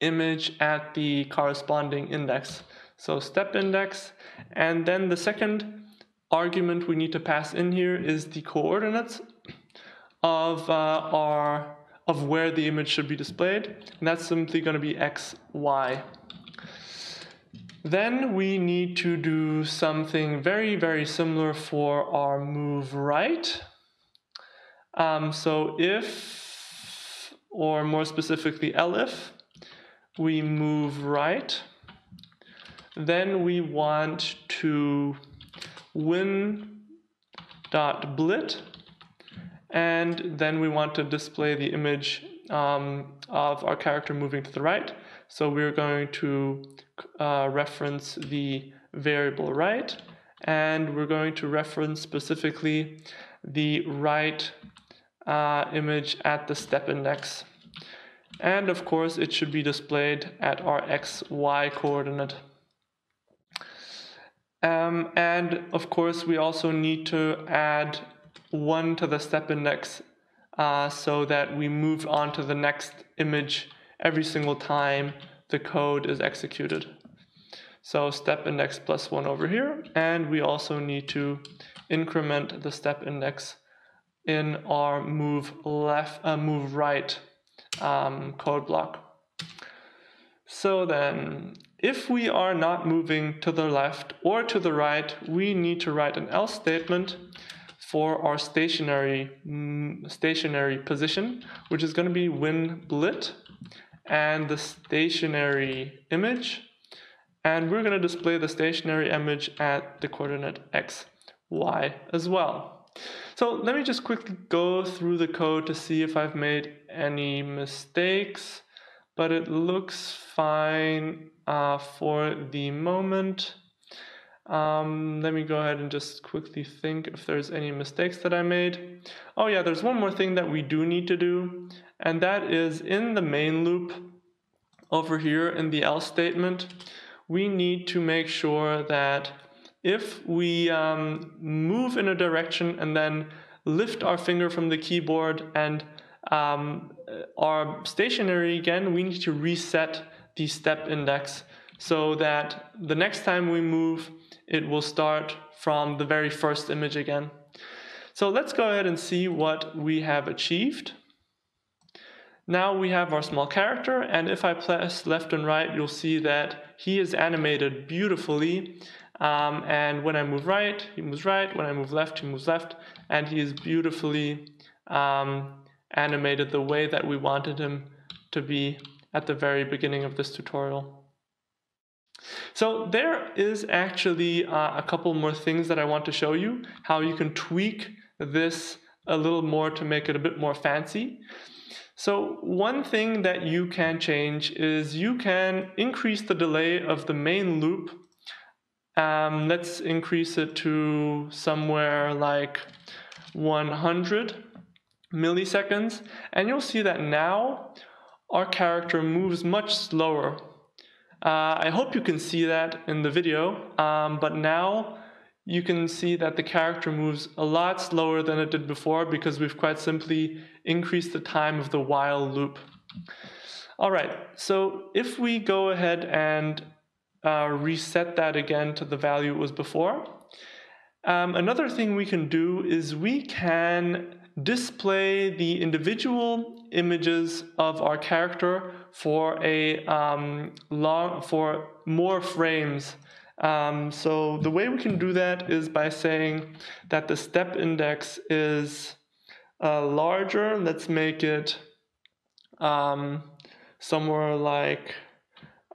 Speaker 1: image at the corresponding index. So step index, and then the second argument we need to pass in here is the coordinates of where the image should be displayed, and that's simply going to be x, y. Then we need to do something very, very similar for our move right. So if, or more specifically elif, we move right, then we want to win.blit, and then we want to display the image of our character moving to the right. So we're going to reference the variable right, and we're going to reference specifically the right image at the step index. And of course, it should be displayed at our x, y coordinate. And of course, we also need to add 1 to the step index so that we move on to the next image every single time the code is executed. So step index plus 1 over here, and we also need to increment the step index in our move right code block. So then, if we are not moving to the left or to the right, we need to write an else statement for our stationary position, which is going to be win blit and the stationary image, and we're going to display the stationary image at the coordinate x, y as well. So let me just quickly go through the code to see if I've made any mistakes, but it looks fine for the moment. Let me go ahead and just quickly think if there's any mistakes that I made. Oh yeah, there's one more thing that we do need to do, and that is in the main loop over here in the else statement, we need to make sure that if we move in a direction and then lift our finger from the keyboard and are stationary again, we need to reset the step index so that the next time we move, it will start from the very first image again. So let's go ahead and see what we have achieved. Now we have our small character, and if I press left and right, you'll see that he is animated beautifully. And when I move right, he moves right. When I move left, he moves left. And he is beautifully animated the way that we wanted him to be at the very beginning of this tutorial. So there is actually a couple more things that I want to show you, how you can tweak this a little more to make it a bit more fancy. So one thing that you can change is you can increase the delay of the main loop. Let's increase it to somewhere like 100 milliseconds, and you'll see that now our character moves much slower. I hope you can see that in the video, but now you can see that the character moves a lot slower than it did before because we've quite simply increased the time of the while loop. Alright, so if we go ahead and reset that again to the value it was before, another thing we can do is we can display the individual images of our character for for more frames. So the way we can do that is by saying that the step index is larger. Let's make it somewhere like,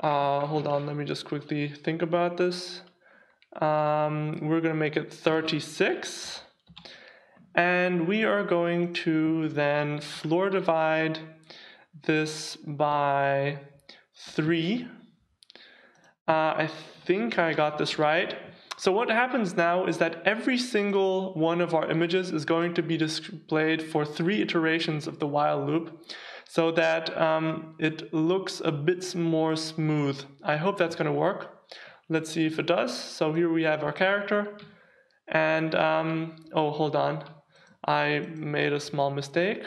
Speaker 1: hold on, let me just quickly think about this. We're going to make it 36. And we are going to then floor divide this by 3. I think I got this right. So what happens now is that every single one of our images is going to be displayed for 3 iterations of the while loop, so that it looks a bit more smooth. I hope that's going to work. Let's see if it does. So here we have our character. And, oh, hold on. I made a small mistake.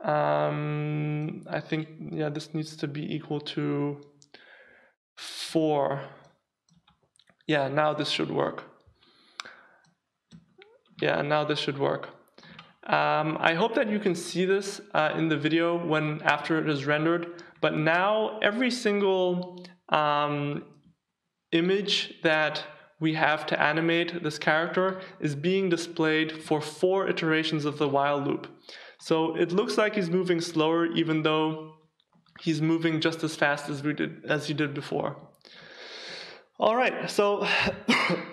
Speaker 1: I think, yeah, this needs to be equal to 4. Yeah, now this should work. Yeah, now this should work. I hope that you can see this in the video after it is rendered, but now every single image that we have to animate this character is being displayed for 4 iterations of the while loop. So it looks like he's moving slower even though he's moving just as fast as he did before. Alright, so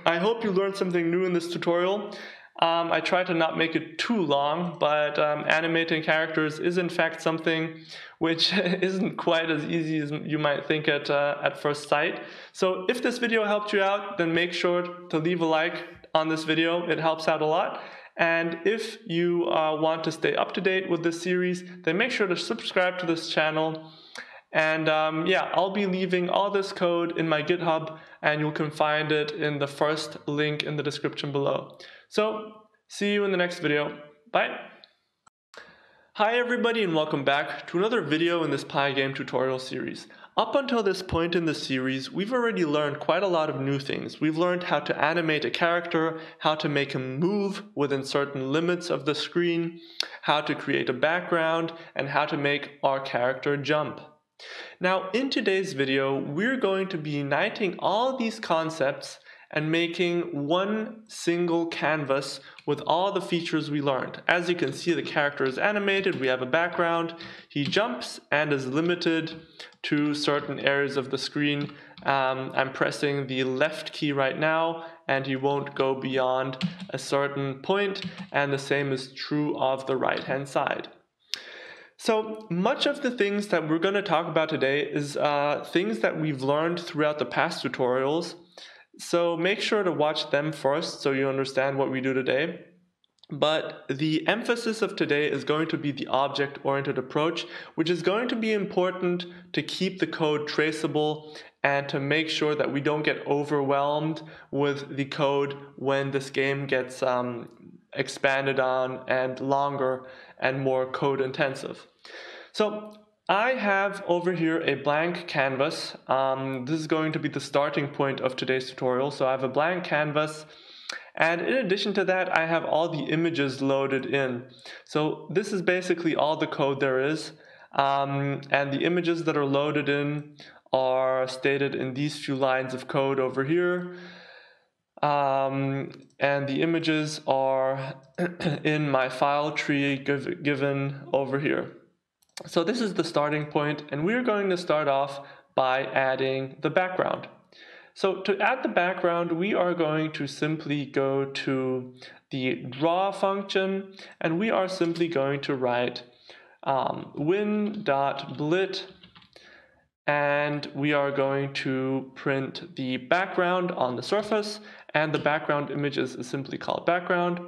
Speaker 1: I hope you learned something new in this tutorial. I tried to not make it too long, but animating characters is in fact something which isn't quite as easy as you might think at first sight. So if this video helped you out, then make sure to leave a like on this video. It helps out a lot. And if you want to stay up to date with this series, then make sure to subscribe to this channel. And yeah, I'll be leaving all this code in my GitHub, and you can find it in the first link in the description below. So, see you in the next video. Bye! Hi everybody, and welcome back to another video in this Pygame tutorial series. Up until this point in the series, we've already learned quite a lot of new things. We've learned how to animate a character, how to make him move within certain limits of the screen, how to create a background, and how to make our character jump. Now, in today's video, we're going to be uniting all these concepts and making one single canvas with all the features we learned. As you can see, the character is animated, we have a background, he jumps and is limited to certain areas of the screen. I'm pressing the left key right now, and he won't go beyond a certain point, and the same is true of the right-hand side. So much of the things that we're going to talk about today is things that we've learned throughout the past tutorials. So make sure to watch them first so you understand what we do today. But the emphasis of today is going to be the object-oriented approach, which is going to be important to keep the code traceable and to make sure that we don't get overwhelmed with the code when this game gets expanded on and longer and more code intensive. So I have over here a blank canvas. This is going to be the starting point of today's tutorial. So I have a blank canvas, and in addition to that, I have all the images loaded in. So this is basically all the code there is, and the images that are loaded in are stated in these few lines of code over here. And the images are in my file tree given over here. So this is the starting point, and we're going to start off by adding the background. So to add the background, we are going to simply go to the draw function, and we are simply going to write win.blit, and we are going to print the background on the surface, and the background image is simply called background.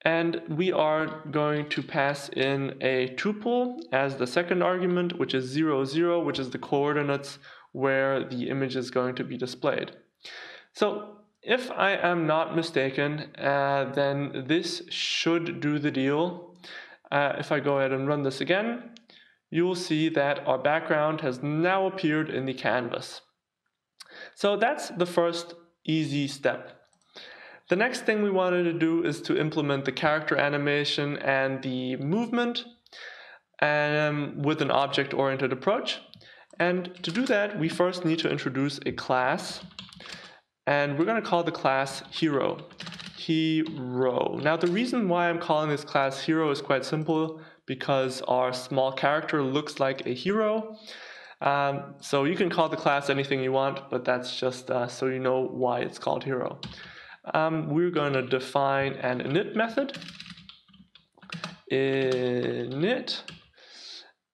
Speaker 1: And we are going to pass in a tuple as the second argument, which is 0, 0, which is the coordinates where the image is going to be displayed. So if I am not mistaken, then this should do the deal. If I go ahead and run this again, you will see that our background has now appeared in the canvas. So that's the first easy step. The next thing we wanted to do is to implement the character animation and the movement with an object-oriented approach. And to do that, we first need to introduce a class, and we're going to call the class Hero. Hero. Now, the reason why I'm calling this class Hero is quite simple, because our small character looks like a hero. So you can call the class anything you want, but that's just so you know why it's called Hero. We're going to define an init method, init,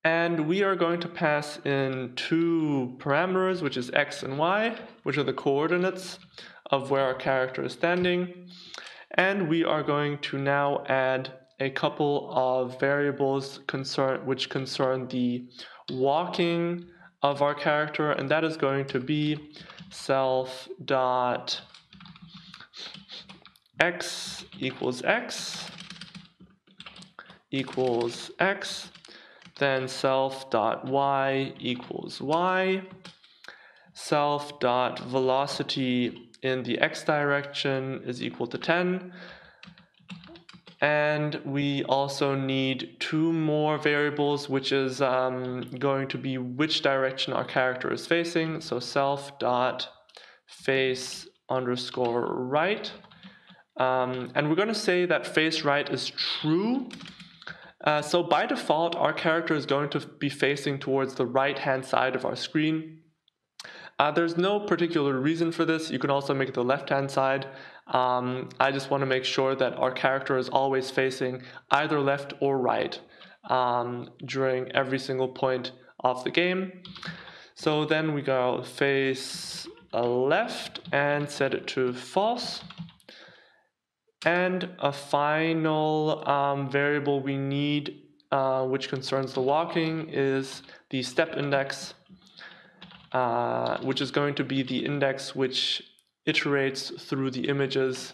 Speaker 1: and we are going to pass in two parameters, which is x and y, which are the coordinates of where our character is standing. And we are going to now add a couple of variables which concern the walking of our character, and that is going to be self.x equals x equals x, then self.y equals y, self.velocity in the x direction is equal to 10, and we also need two more variables, which is going to be which direction our character is facing, so self.face_right. And we're going to say that face right is true. So by default, our character is going to be facing towards the right-hand side of our screen. There's no particular reason for this. You can also make it the left-hand side. I just want to make sure that our character is always facing either left or right during every single point of the game. So then we go face left and set it to false. And a final variable we need, which concerns the walking, is the step index, which is going to be the index which iterates through the images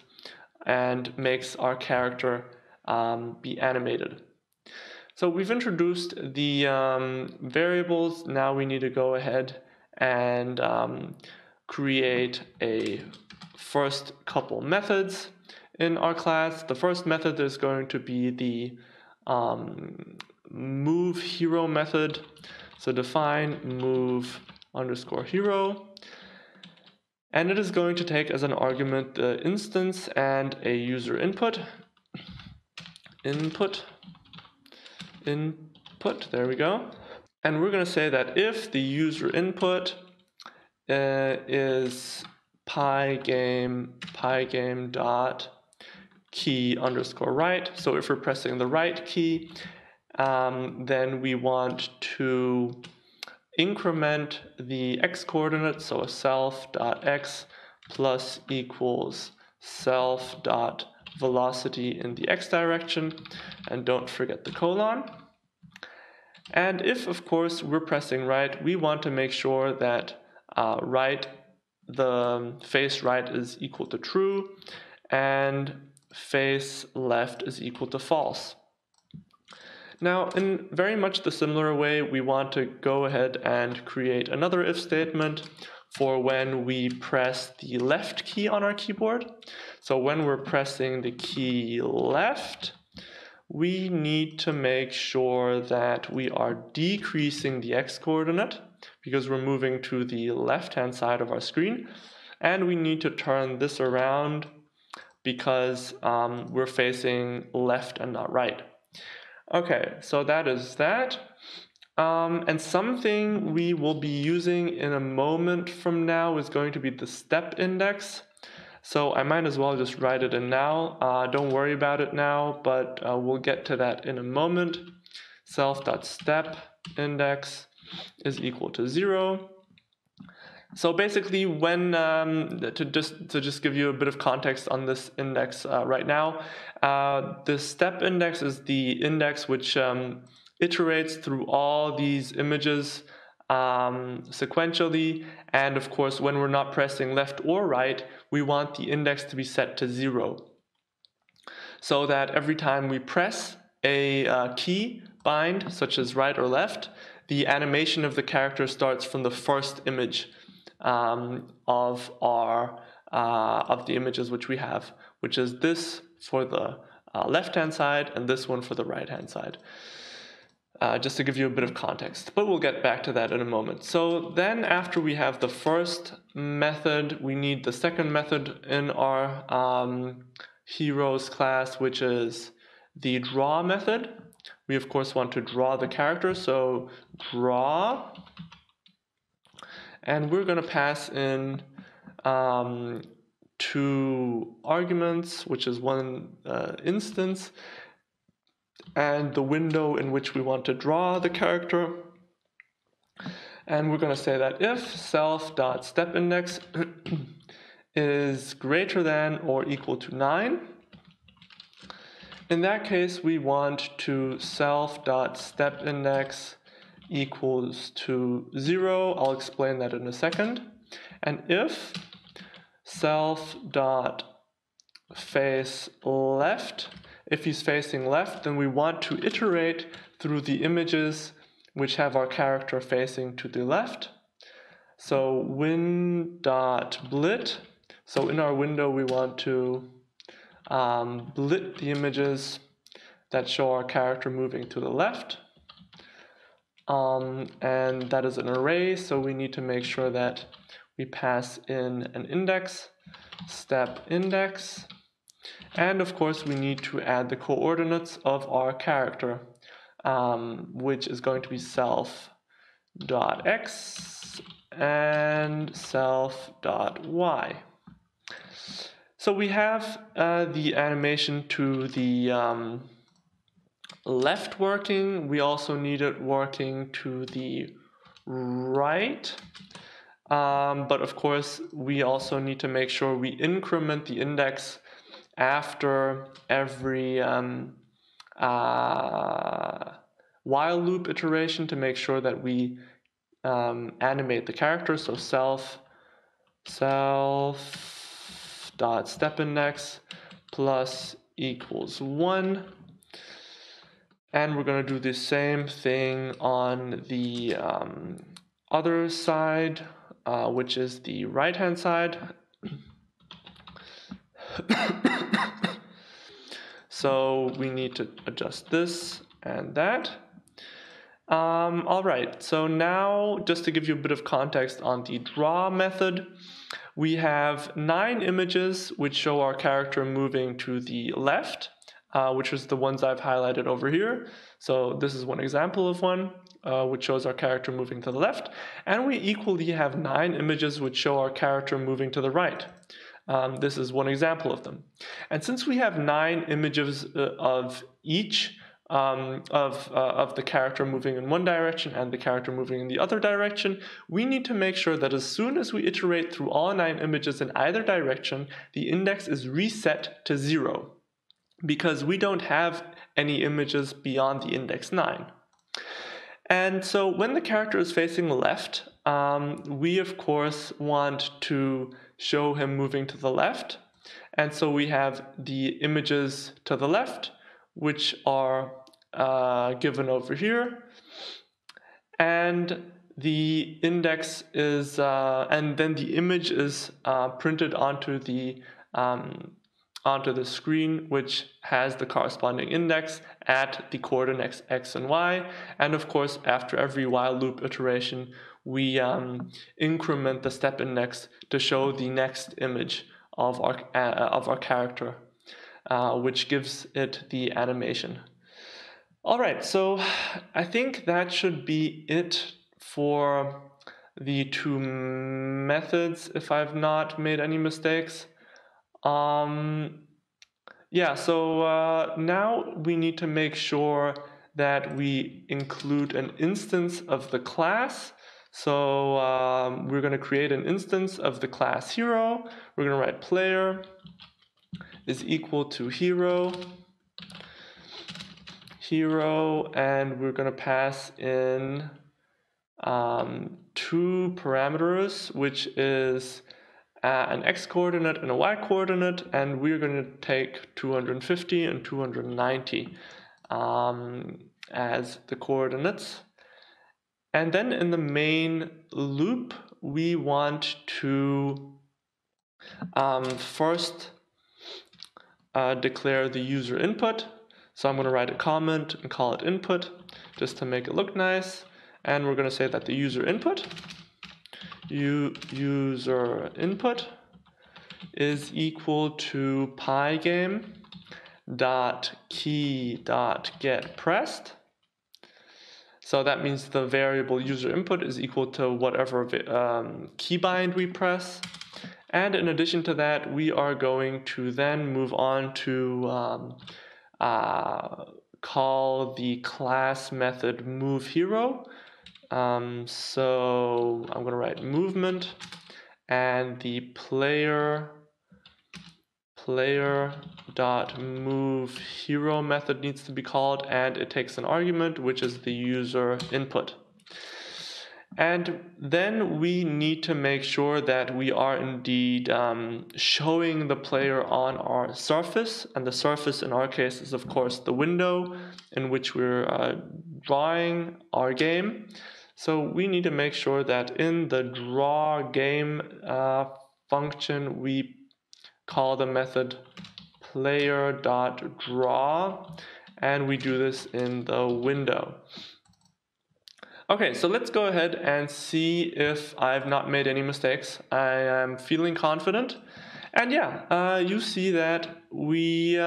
Speaker 1: and makes our character be animated. So we've introduced the variables. Now we need to go ahead and create a first couple methods in our class. The first method is going to be the move hero method. So define move underscore hero, and it is going to take as an argument the instance and a user input. Input, there we go. And we're going to say that if the user input is pygame dot key underscore right, so if we're pressing the right key, then we want to increment the x coordinate, so a self.x plus equals self.velocity in the x direction, and don't forget the colon. And if, of course, we're pressing right, we want to make sure that the face right is equal to true, and face left is equal to false. Now, in very much the similar way, we want to go ahead and create another if statement for when we press the left key on our keyboard. So when we're pressing the key left, we need to make sure that we are decreasing the x coordinate because we're moving to the left-hand side of our screen. And we need to turn this around because we're facing left and not right. Okay, so that is that. And something we will be using in a moment from now is going to be the step index. So I might as well just write it in now. Don't worry about it now, but we'll get to that in a moment. self.step index is equal to 0. So basically, when to just give you a bit of context on this index right now, the step index is the index which iterates through all these images sequentially, and of course, when we're not pressing left or right, we want the index to be set to 0, so that every time we press a key bind, such as right or left, the animation of the character starts from the first image of the images which we have, which is this for the left-hand side and this one for the right-hand side. Just to give you a bit of context, but we'll get back to that in a moment. So then after we have the first method, we need the second method in our heroes class, which is the draw method. We of course want to draw the character, so draw, and we're going to pass in 2 arguments, which is one instance, and the window in which we want to draw the character. And we're going to say that if self.stepIndex is greater than or equal to 9, in that case we want to self.stepIndex equals to 0. I'll explain that in a second. And if self.face left, if he's facing left, then we want to iterate through the images which have our character facing to the left. So win.blit, so in our window we want to blit the images that show our character moving to the left. And that is an array, so we need to make sure that we pass in an index, step index, and of course we need to add the coordinates of our character, which is going to be self.x and self.y. So we have the animation to the left working. We also need it working to the right. But of course, we also need to make sure we increment the index after every while loop iteration to make sure that we animate the character. So self.stepIndex plus equals 1. And we're going to do the same thing on the other side, which is the right-hand side. So we need to adjust this and that. All right, so now just to give you a bit of context on the draw method, we have 9 images which show our character moving to the left, which is the ones I've highlighted over here. So this is one example of one, which shows our character moving to the left. And we equally have 9 images which show our character moving to the right. This is one example of them. And since we have 9 images of each of the character moving in one direction and the character moving in the other direction, we need to make sure that as soon as we iterate through all 9 images in either direction, the index is reset to 0, because we don't have any images beyond the index 9. And so when the character is facing left, we of course want to show him moving to the left. And so we have the images to the left, which are given over here. And the index is, and then the image is printed onto the screen, which has the corresponding index at the coordinates x and y. And of course, after every while loop iteration, we increment the step index to show the next image of our character, which gives it the animation. All right, so I think that should be it for the 2 methods, if I've not made any mistakes. Yeah, so now we need to make sure that we include an instance of the class. So we're going to create an instance of the class hero. We're going to write player is equal to hero, and we're going to pass in two parameters, which is an x coordinate and a y coordinate, and we're going to take 250 and 290 as the coordinates. And then in the main loop, we want to first declare the user input. So I'm going to write a comment and call it input just to make it look nice. And we're going to say that the user input is equal to pygame.key.getPressed. So that means the variable user input is equal to whatever keybind we press. And in addition to that, we are going to then move on to call the class method moveHero. So I'm going to write movement, and the player.moveHero method needs to be called, and it takes an argument, which is the user input. And then we need to make sure that we are indeed showing the player on our surface, and the surface in our case is of course the window in which we're drawing our game. So we need to make sure that in the draw game function we call the method player.draw, and we do this in the window. Okay, so let's go ahead and see if I've not made any mistakes. I am feeling confident. And yeah, you see that we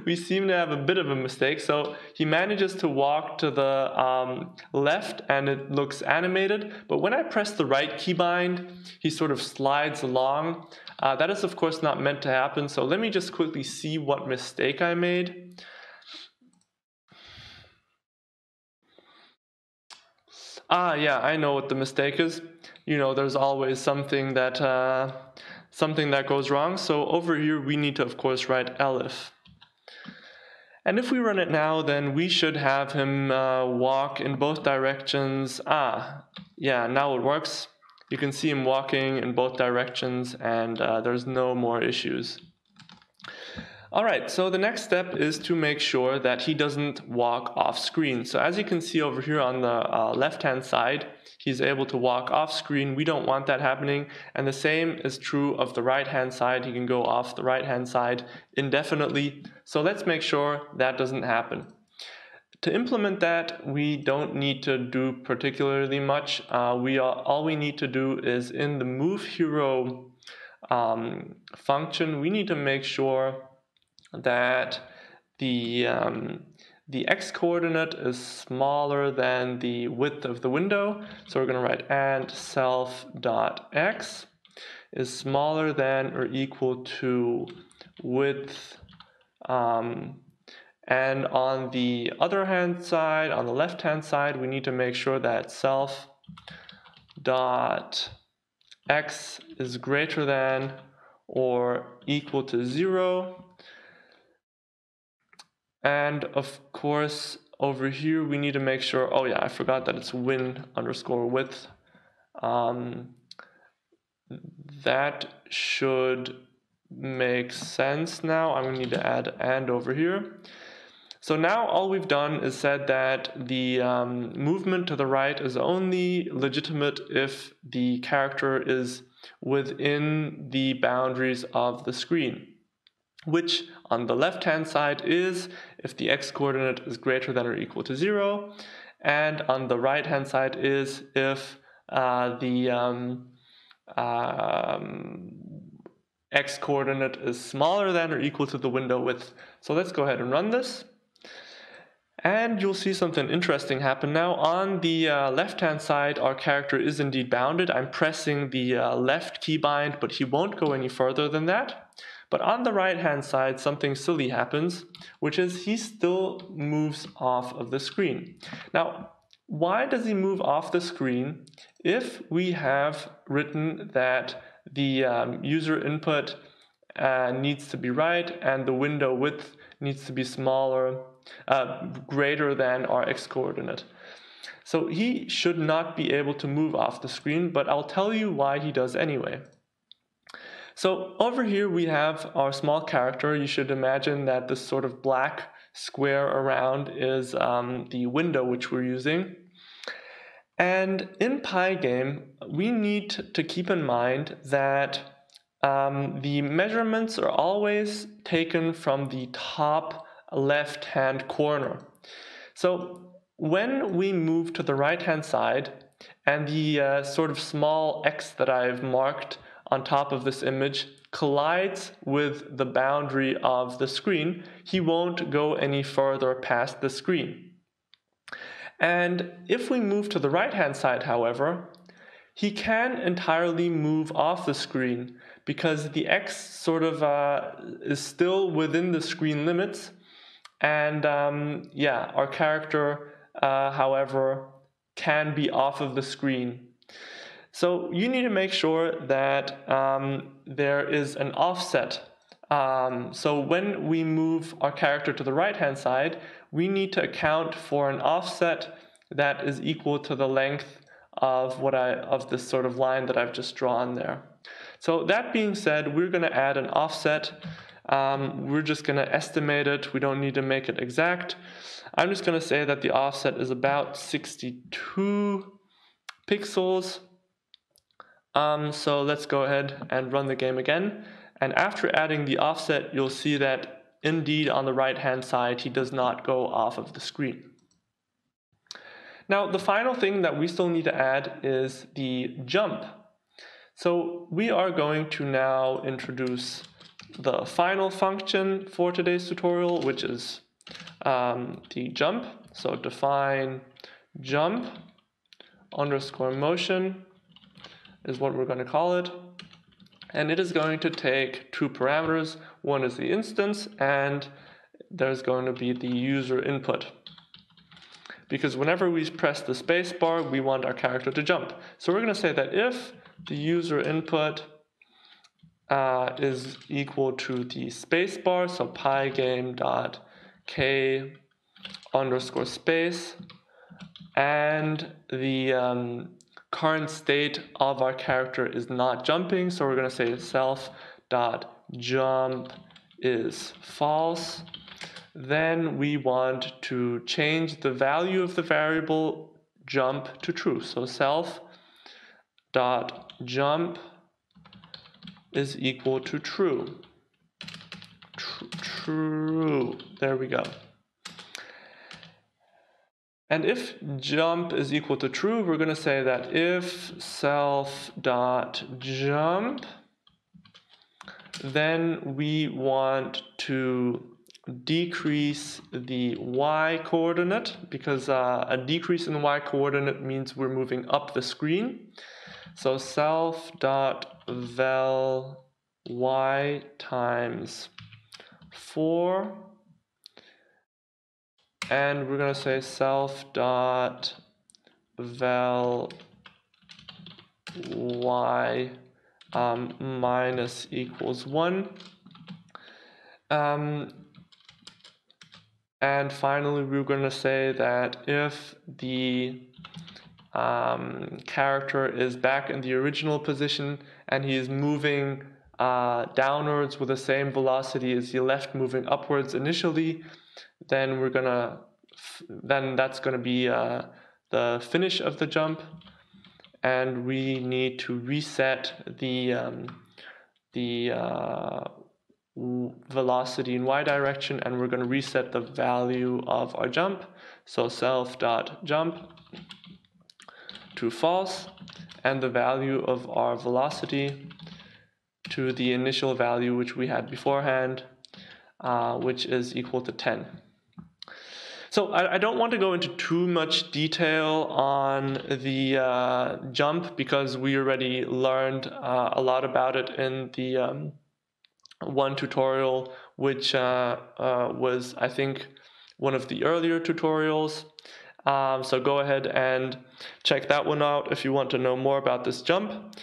Speaker 1: we seem to have a bit of a mistake. So he manages to walk to the left and it looks animated. But when I press the right keybind, he sort of slides along. That is of course not meant to happen. So let me just quickly see what mistake I made. Yeah, I know what the mistake is. You know, there's always something that goes wrong. So over here, we need to, of course, write elif. And if we run it now, then we should have him walk in both directions. Yeah, now it works. You can see him walking in both directions, and there's no more issues. All right, so the next step is to make sure that he doesn't walk off screen. So as you can see over here on the left-hand side, he's able to walk off screen. We don't want that happening. And the same is true of the right-hand side. He can go off the right-hand side indefinitely. So let's make sure that doesn't happen. To implement that, we don't need to do particularly much. All we need to do is in the moveHero function, we need to make sure that the x coordinate is smaller than the width of the window. So we're going to write and self.x is smaller than or equal to width. And on the other hand side, on the left hand side, we need to make sure that self.x is greater than or equal to 0. And of course, over here, we need to make sure, oh yeah, I forgot that it's win_width. That should make sense now. I'm going to need to add and over here. So now all we've done is said that the movement to the right is only legitimate if the character is within the boundaries of the screen, which on the left-hand side is if the x-coordinate is greater than or equal to 0, and on the right-hand side is if the x-coordinate is smaller than or equal to the window width. So let's go ahead and run this. And you'll see something interesting happen now. On the left-hand side, our character is indeed bounded. I'm pressing the left keybind, but he won't go any further than that. But on the right-hand side, something silly happens, which is he still moves off of the screen. Now, why does he move off the screen if we have written that the user input needs to be right and the window width needs to be smaller, greater than our x coordinate? So he should not be able to move off the screen, but I'll tell you why he does anyway. So over here we have our small character. You should imagine that this sort of black square around is the window which we're using. And in Pygame, we need to keep in mind that the measurements are always taken from the top left-hand corner. So when we move to the right-hand side and the sort of small x that I've marked on top of this image collides with the boundary of the screen, he won't go any further past the screen. And if we move to the right-hand side, however, he can entirely move off the screen because the x sort of is still within the screen limits. And yeah, our character, however, can be off of the screen. So you need to make sure that there is an offset. So when we move our character to the right-hand side, we need to account for an offset that is equal to the length of this sort of line that I've just drawn there. So that being said, we're going to add an offset. We're just going to estimate it. We don't need to make it exact. I'm just going to say that the offset is about 62 pixels. So let's go ahead and run the game again. And after adding the offset, you'll see that indeed on the right-hand side, he does not go off of the screen. Now, the final thing that we still need to add is the jump. So we are going to now introduce the final function for today's tutorial, which is the jump. So define jump underscore motion is what we're going to call it. And it is going to take two parameters. One is the instance, and there's going to be the user input. Because whenever we press the space bar, we want our character to jump. So we're going to say that if the user input is equal to the space bar, so pygame.k underscore space, and the current state of our character is not jumping, so we're going to say self.jump is false. Then we want to change the value of the variable jump to true. So self.jump is equal to true. True. There we go. And if jump is equal to true, we're going to say that if self.jump, then we want to decrease the y coordinate, because a decrease in the y coordinate means we're moving up the screen. So self.val y times 4, and we're going to say self.val y minus equals 1. And finally, we're going to say that if the character is back in the original position and he is moving downwards with the same velocity as he left moving upwards initially, then that's going to be the finish of the jump, and we need to reset the velocity in y direction, and we're going to reset the value of our jump. So self.jump to false, and the value of our velocity to the initial value which we had beforehand, which is equal to 10. So I don't want to go into too much detail on the jump because we already learned a lot about it in the one tutorial, which was, I think, one of the earlier tutorials. So go ahead and check that one out if you want to know more about this jump.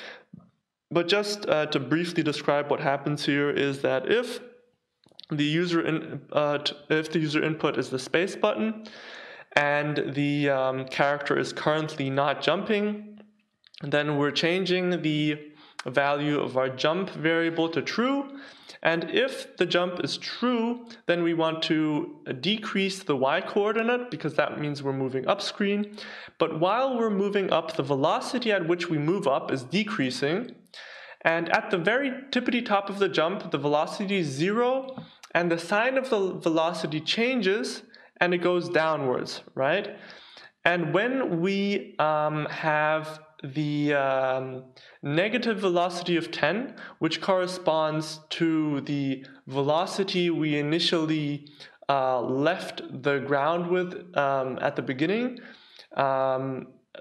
Speaker 1: But just to briefly describe what happens here is that if the user input is the space button and the character is currently not jumping, then we're changing the value of our jump variable to true. And if the jump is true, then we want to decrease the y coordinate because that means we're moving up screen. But while we're moving up, the velocity at which we move up is decreasing. And at the very tippity top of the jump, the velocity is 0, and the sign of the velocity changes and it goes downwards, right? And when we have the negative velocity of 10, which corresponds to the velocity we initially left the ground with at the beginning.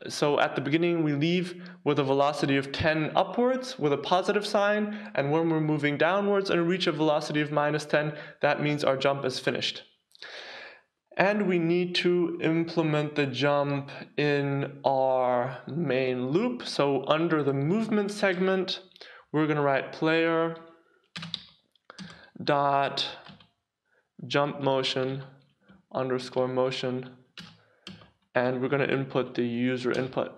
Speaker 1: So at the beginning we leave with a velocity of 10 upwards with a positive sign, and when we're moving downwards and reach a velocity of -10, that means our jump is finished. And we need to implement the jump in our main loop. So under the movement segment, we're going to write player dot jump motion underscore motion, and we're going to input the user input.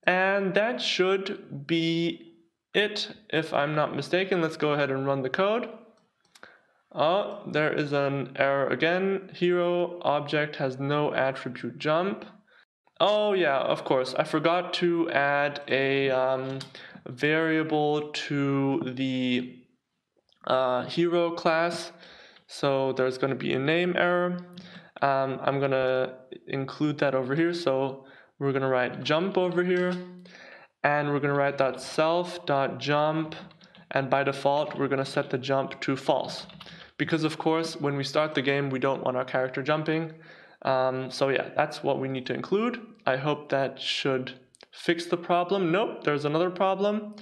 Speaker 1: And that should be it, if I'm not mistaken. Let's go ahead and run the code. Oh, there is an error again. Hero object has no attribute jump. Oh yeah, of course. I forgot to add a variable to the hero class. So there's going to be a name error. I'm going to include that over here. So we're going to write jump over here. And we're going to write .self.jump. And by default, we're going to set the jump to false. Because of course, when we start the game, we don't want our character jumping. So yeah, that's what we need to include. I hope that should fix the problem. Nope, there's another problem.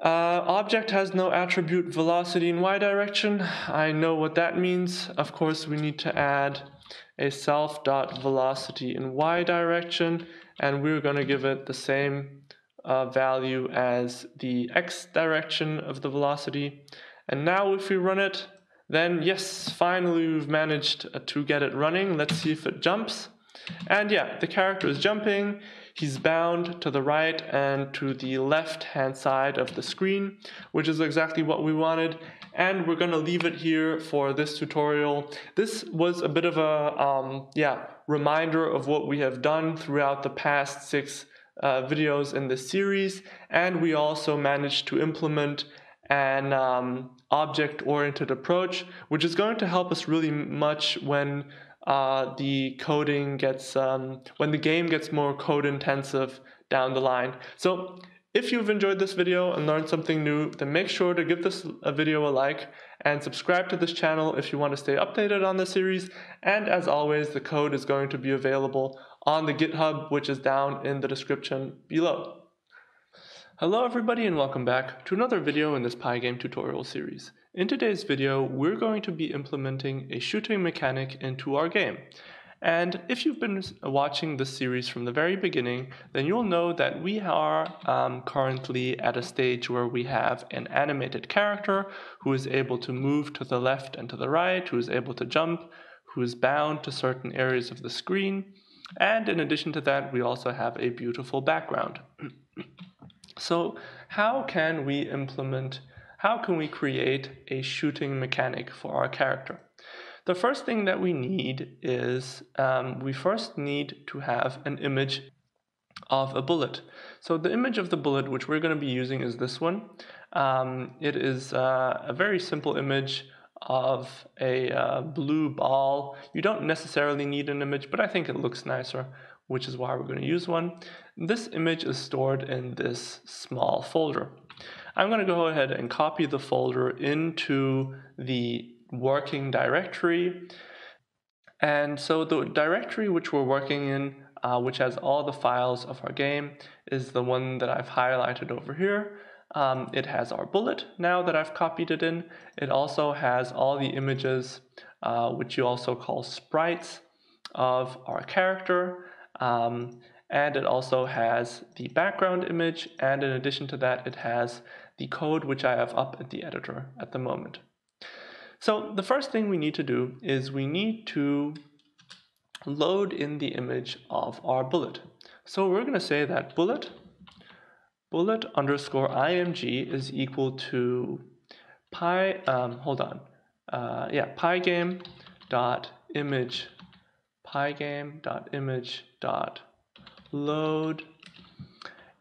Speaker 1: Object has no attribute velocity in y direction. I know what that means. Of course, we need to add a self.velocity in y direction, and we're going to give it the same value as the x direction of the velocity. And now if we run it, then yes, finally we've managed to get it running. Let's see if it jumps. And yeah, the character is jumping. He's bound to the right and to the left hand side of the screen, which is exactly what we wanted. And we're going to leave it here for this tutorial. This was a bit of a reminder of what we have done throughout the past 6 videos in this series. And we also managed to implement an object-oriented approach, which is going to help us really much when the coding gets when the game gets more code intensive down the line. So if you've enjoyed this video and learned something new, then make sure to give this video a like and subscribe to this channel if you want to stay updated on the series. And as always, the code is going to be available on the GitHub, which is down in the description below. Hello everybody and welcome back to another video in this Pygame tutorial series. In today's video, we're going to be implementing a shooting mechanic into our game. And if you've been watching this series from the very beginning, then you'll know that we are currently at a stage where we have an animated character who is able to move to the left and to the right, who is able to jump, who is bound to certain areas of the screen. And in addition to that, we also have a beautiful background. So how can we create a shooting mechanic for our character? The first thing that we need is we first need to have an image of a bullet. So the image of the bullet which we're going to be using is this one. It is a very simple image of a blue ball. You don't necessarily need an image, but I think it looks nicer, which is why we're going to use one. This image is stored in this small folder. I'm going to go ahead and copy the folder into the working directory. And so the directory which we're working in, which has all the files of our game, is the one that I've highlighted over here. It has our bullet now that I've copied it in. It also has all the images, which you also call sprites, of our character. And it also has the background image, and in addition to that, it has the code which I have up at the editor at the moment. So the first thing we need to do is we need to load in the image of our bullet. So we're going to say that bullet underscore img is equal to pygame dot image dot load,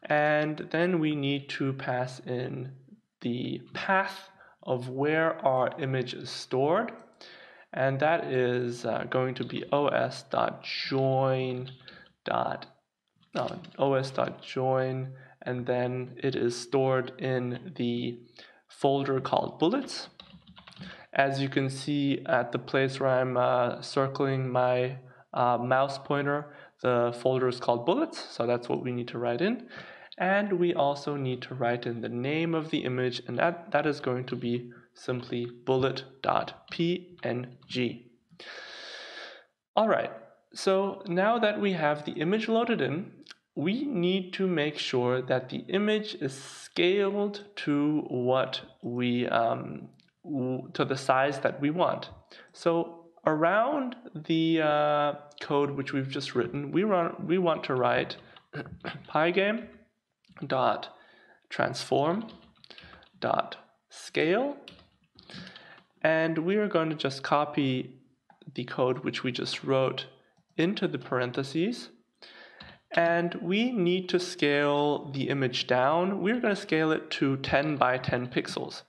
Speaker 1: and then we need to pass in the path of where our image is stored, and that is going to be os.join, and then it is stored in the folder called bullets. As you can see at the place where I'm circling my mouse pointer, the folder is called bullets, so that's what we need to write in. And we also need to write in the name of the image, and that is going to be simply bullet.png. All right, so now that we have the image loaded in, we need to make sure that the image is scaled to what we to the size that we want. So around the code which we've just written, we want to write pygame dot transform dot scale, and we are going to just copy the code which we just wrote into the parentheses, and we need to scale the image down. We're going to scale it to 10 by 10 pixels.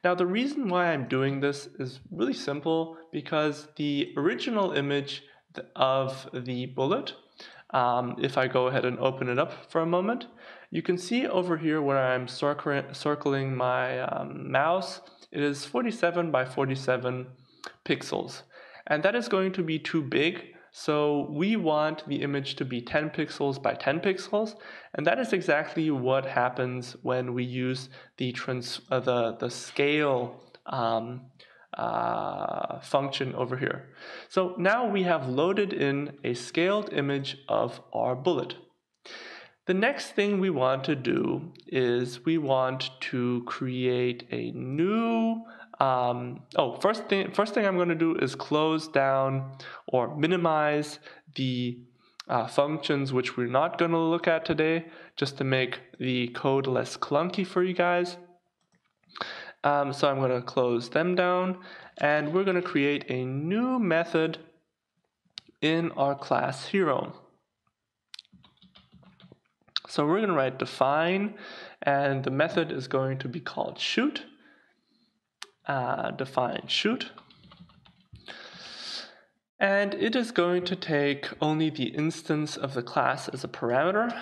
Speaker 1: Now the reason why I'm doing this is really simple, because the original image of the bullet, if I go ahead and open it up for a moment, you can see over here where I'm circling my mouse, it is 47 by 47 pixels. And that is going to be too big, so we want the image to be 10 pixels by 10 pixels, and that is exactly what happens when we use the scale function over here. So now we have loaded in a scaled image of our bullet. The next thing we want to do is we want to create a new first thing I'm going to do is close down or minimize the functions which we're not going to look at today, just to make the code less clunky for you guys. So I'm going to close them down, and we're going to create a new method in our class hero. So we're going to write define, and the method is going to be called shoot. Define shoot, and it is going to take only the instance of the class as a parameter,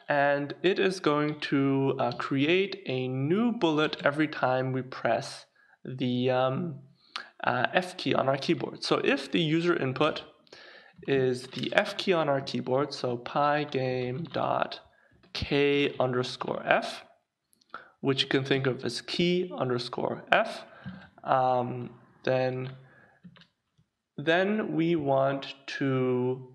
Speaker 1: and it is going to create a new bullet every time we press the F key on our keyboard. So if the user input is the F key on our keyboard, so pygame.k_f, which you can think of as key_f, then we want to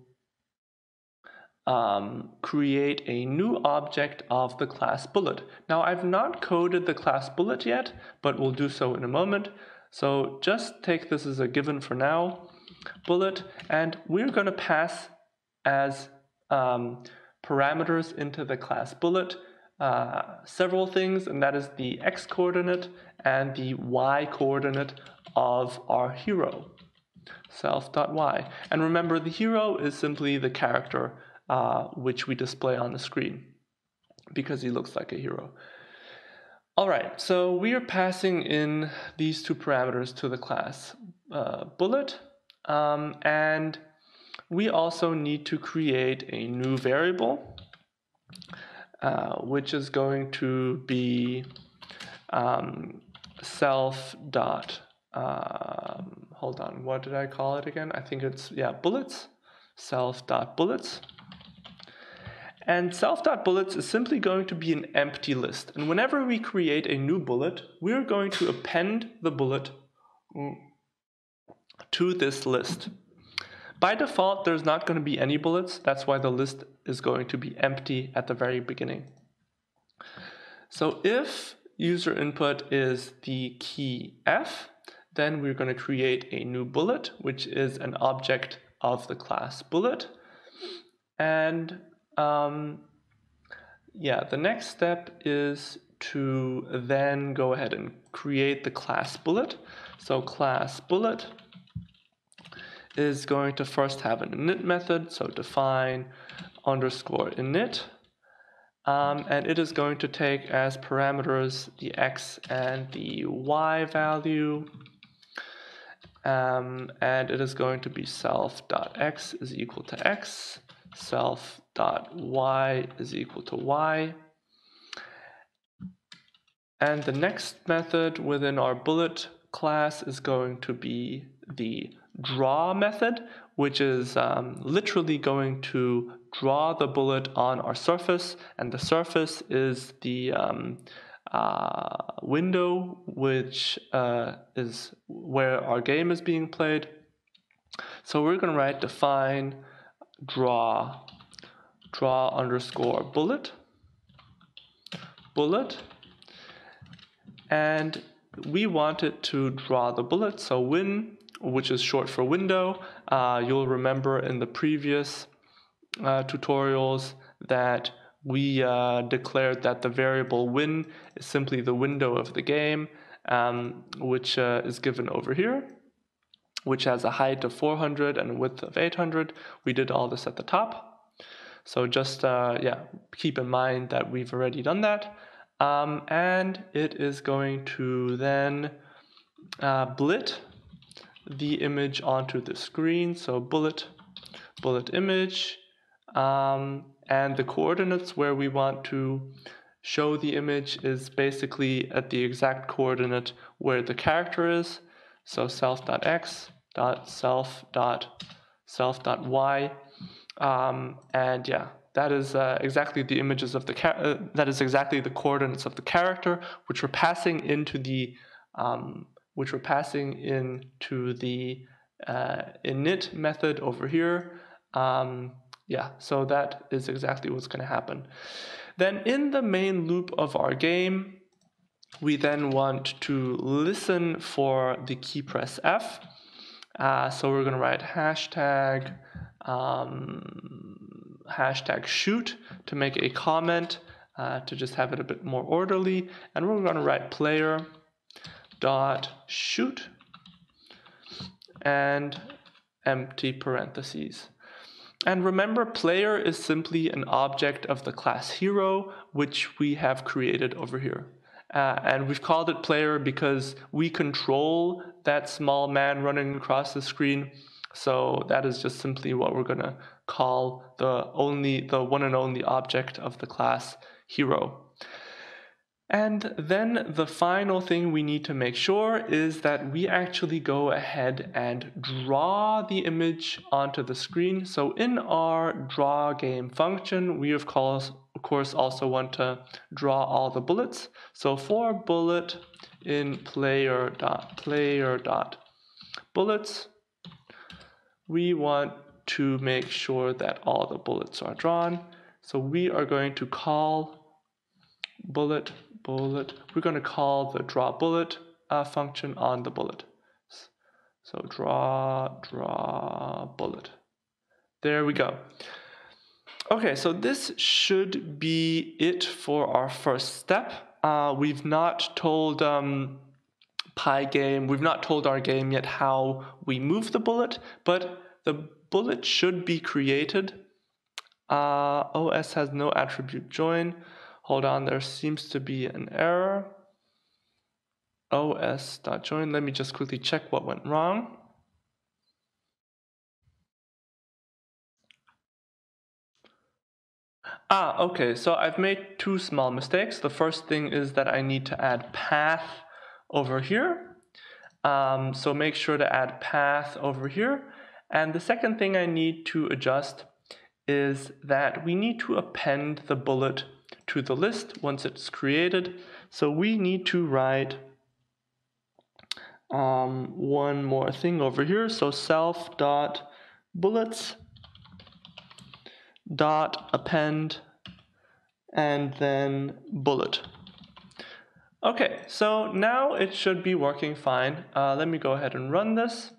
Speaker 1: create a new object of the class bullet. Now I've not coded the class bullet yet, but we'll do so in a moment. So just take this as a given for now, bullet, and we're going to pass as parameters into the class bullet several things, and that is the x coordinate and the y coordinate of our hero, self.y. And remember, the hero is simply the character which we display on the screen because he looks like a hero. All right, so we are passing in these two parameters to the class bullet, and we also need to create a new variable which is going to be self dot hold on, what did I call it again? I think it's, yeah, bullets, self.bullets. And self.bullets is simply going to be an empty list. And whenever we create a new bullet, we're going to append the bullet to this list. By default, there's not going to be any bullets. That's why the list is going to be empty at the very beginning. So if user input is the key F, then we're going to create a new bullet, which is an object of the class bullet. And yeah, the next step is to then go ahead and create the class bullet. So class bullet is going to first have an init method, so define underscore init. And it is going to take as parameters the x and the y value. And it is going to be self.x is equal to x, self.y is equal to y. And the next method within our bullet class is going to be the draw method, which is literally going to draw the bullet on our surface, and the surface is the window, which is where our game is being played. So we're going to write define draw underscore bullet, and we want it to draw the bullet. So win, which is short for window. You'll remember in the previous tutorials that we declared that the variable win is simply the window of the game, which is given over here, which has a height of 400 and a width of 800. We did all this at the top. So just yeah, keep in mind that we've already done that. And it is going to then blit the image onto the screen. So bullet image, and the coordinates where we want to show the image is basically at the exact coordinate where the character is. So self.x self.y, and yeah, that is exactly the images of the that is exactly the coordinates of the character, which we're passing into the init method over here. Yeah, so that is exactly what's going to happen. Then in the main loop of our game, we then want to listen for the key press F. So we're going to write hashtag shoot to make a comment, to just have it a bit more orderly. And we're going to write player dot shoot and empty parentheses. And remember, player is simply an object of the class hero, which we have created over here. And we've called it player because we control that small man running across the screen. So that is just simply what we're going to call the one and only object of the class hero. And then the final thing we need to make sure is that we actually go ahead and draw the image onto the screen. So in our draw game function, we of course also want to draw all the bullets. So for bullet in player.bullets, we want to make sure that all the bullets are drawn. So we are going to call bullet, we're going to call the draw bullet function on the bullet. So draw bullet. There we go. Okay, so this should be it for our first step. We've not told Pygame, we've not told our game yet how we move the bullet, but the bullet should be created. OS has no attribute join. Hold on, there seems to be an error. os.join. Let me just quickly check what went wrong. Okay, so I've made two small mistakes. The first thing is that I need to add path over here. So make sure to add path over here. And the second thing I need to adjust is that we need to append the bullet to the list once it's created. So we need to write one more thing over here. So self.bullets.append and then bullet. Okay, so now it should be working fine. Let me go ahead and run this.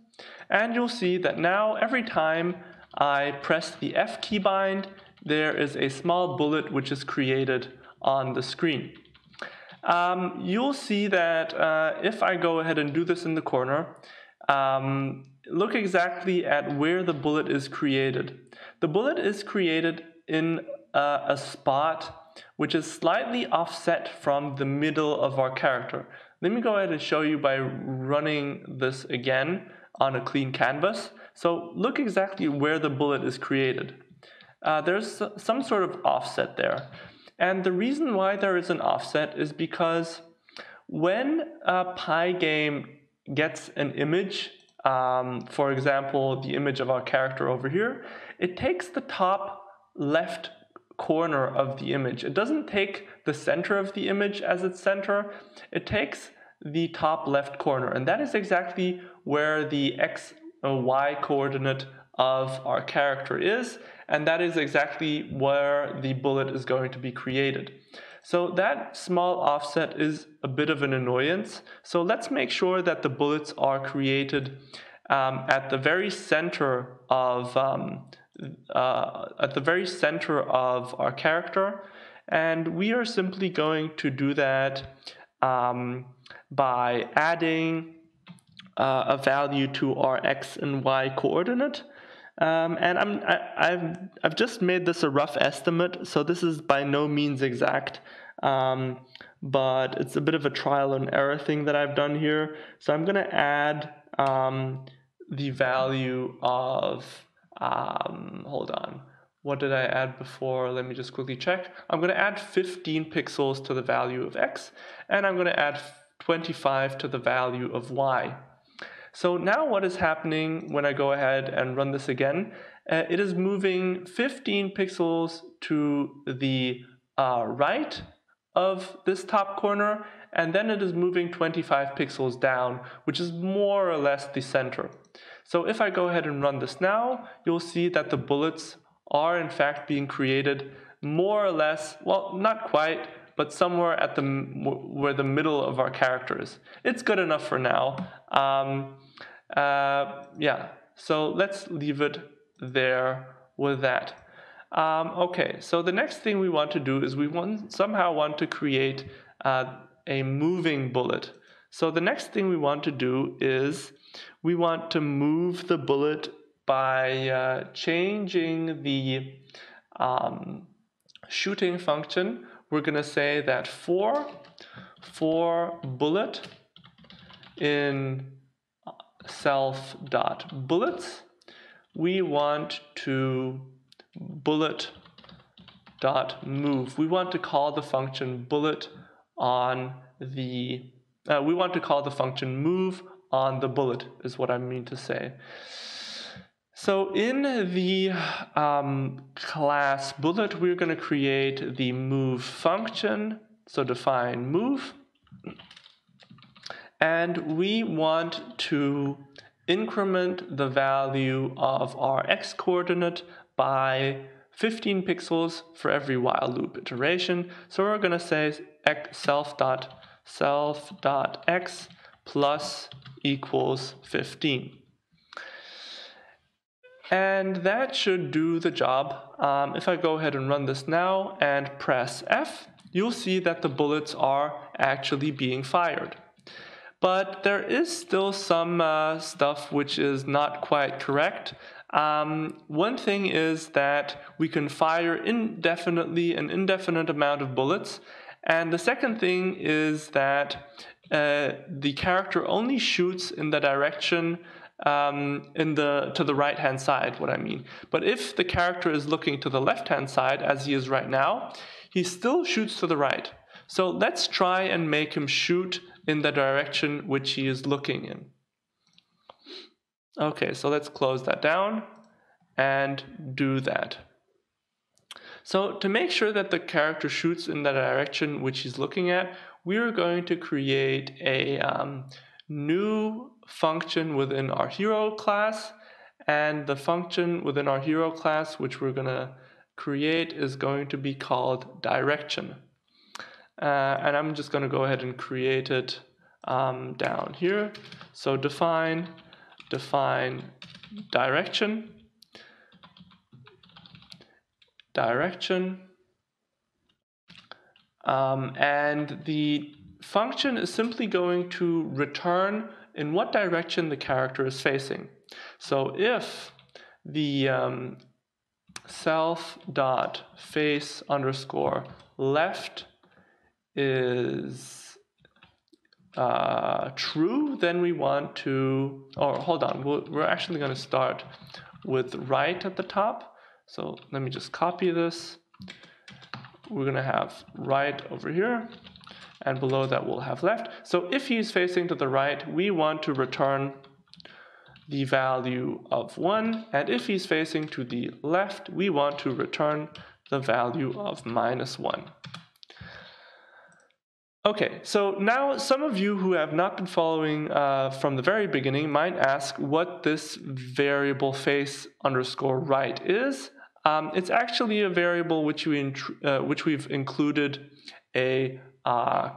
Speaker 1: And you'll see that now every time I press the F keybind, there is a small bullet which is created on the screen. You'll see that if I go ahead and do this in the corner, look exactly at where the bullet is created. The bullet is created in a spot which is slightly offset from the middle of our character. Let me go ahead and show you by running this again on a clean canvas. So look exactly where the bullet is created. There's some sort of offset there. And the reason why there is an offset is because when Pygame gets an image, for example, the image of our character over here, it takes the top left corner of the image. It doesn't take the center of the image as its center. It takes the top left corner, and that is exactly where the X and Y coordinate of our character is, and that is exactly where the bullet is going to be created. So that small offset is a bit of an annoyance. So let's make sure that the bullets are created at the very center of our character, and we are simply going to do that by adding a value to our X and Y coordinate. And I've just made this a rough estimate, so this is by no means exact, but it's a bit of a trial and error thing that I've done here. So I'm going to add the value of, hold on, what did I add before? Let me just quickly check. I'm going to add 15 pixels to the value of X, and I'm going to add 25 to the value of Y. So now what is happening when I go ahead and run this again? It is moving 15 pixels to the right of this top corner, and then it is moving 25 pixels down, which is more or less the center. So if I go ahead and run this now, you'll see that the bullets are in fact being created more or less, well, not quite, but somewhere at where the middle of our character is. It's good enough for now. Yeah, so let's leave it there with that. Okay, so the next thing we want to do is we somehow want to create a moving bullet. So the next thing we want to do is we want to move the bullet by changing the shooting function. We're going to say that for bullet in self.bullets, we want to bullet.move. We want to call the function bullet on the we want to call the function move on the bullet is what I mean to say. So in the class bullet, we're going to create the move function. So define move. And we want to increment the value of our X coordinate by 15 pixels for every while loop iteration. So we're going to say self.x plus equals 15. And that should do the job. If I go ahead and run this now and press F, you'll see that the bullets are actually being fired. But there is still some stuff which is not quite correct. One thing is that we can fire indefinitely an indefinite amount of bullets. And the second thing is that the character only shoots in the direction to the right hand side, what I mean. But if the character is looking to the left hand side, as he is right now, he still shoots to the right. So let's try and make him shoot in the direction which he is looking in. Okay, so let's close that down and do that. So to make sure that the character shoots in the direction which he's looking at, we're going to create a new function within our hero class, and the function within our hero class which we're going to create is going to be called direction. And I'm just going to go ahead and create it down here. So define direction, and the function is simply going to return in what direction the character is facing. So if the self.face underscore left is true, then we want to, or hold on, we're actually going to start with right at the top. So let me just copy this. We're going to have right over here, and below that we'll have left. So if he's facing to the right, we want to return the value of 1, and if he's facing to the left, we want to return the value of -1. Okay, so now some of you who have not been following from the very beginning might ask what this variable face underscore right is. It's actually a variable which we've included a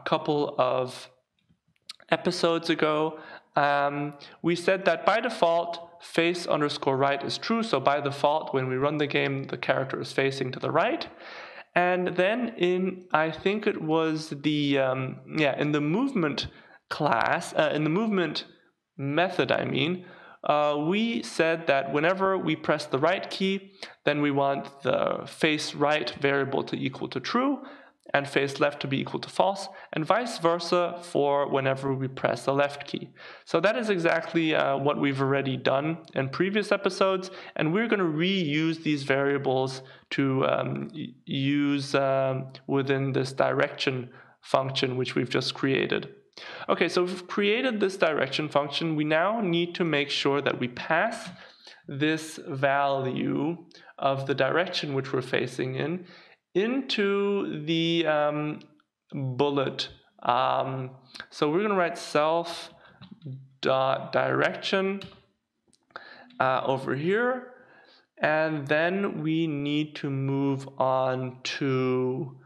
Speaker 1: couple of episodes ago. We said that by default face underscore right is true, so by default when we run the game the character is facing to the right. And then in, I think it was the in the movement class, in the movement method, I mean, we said that whenever we press the right key, then we want the face right variable to equal to true and face left to be equal to false, and vice versa for whenever we press the left key. So that is exactly what we've already done in previous episodes, and we're going to reuse these variables to use within this direction function which we've just created. Okay, so we've created this direction function. We now need to make sure that we pass this value of the direction which we're facing in into the bullet. So we're going to write self.direction over here, and then we need to move on to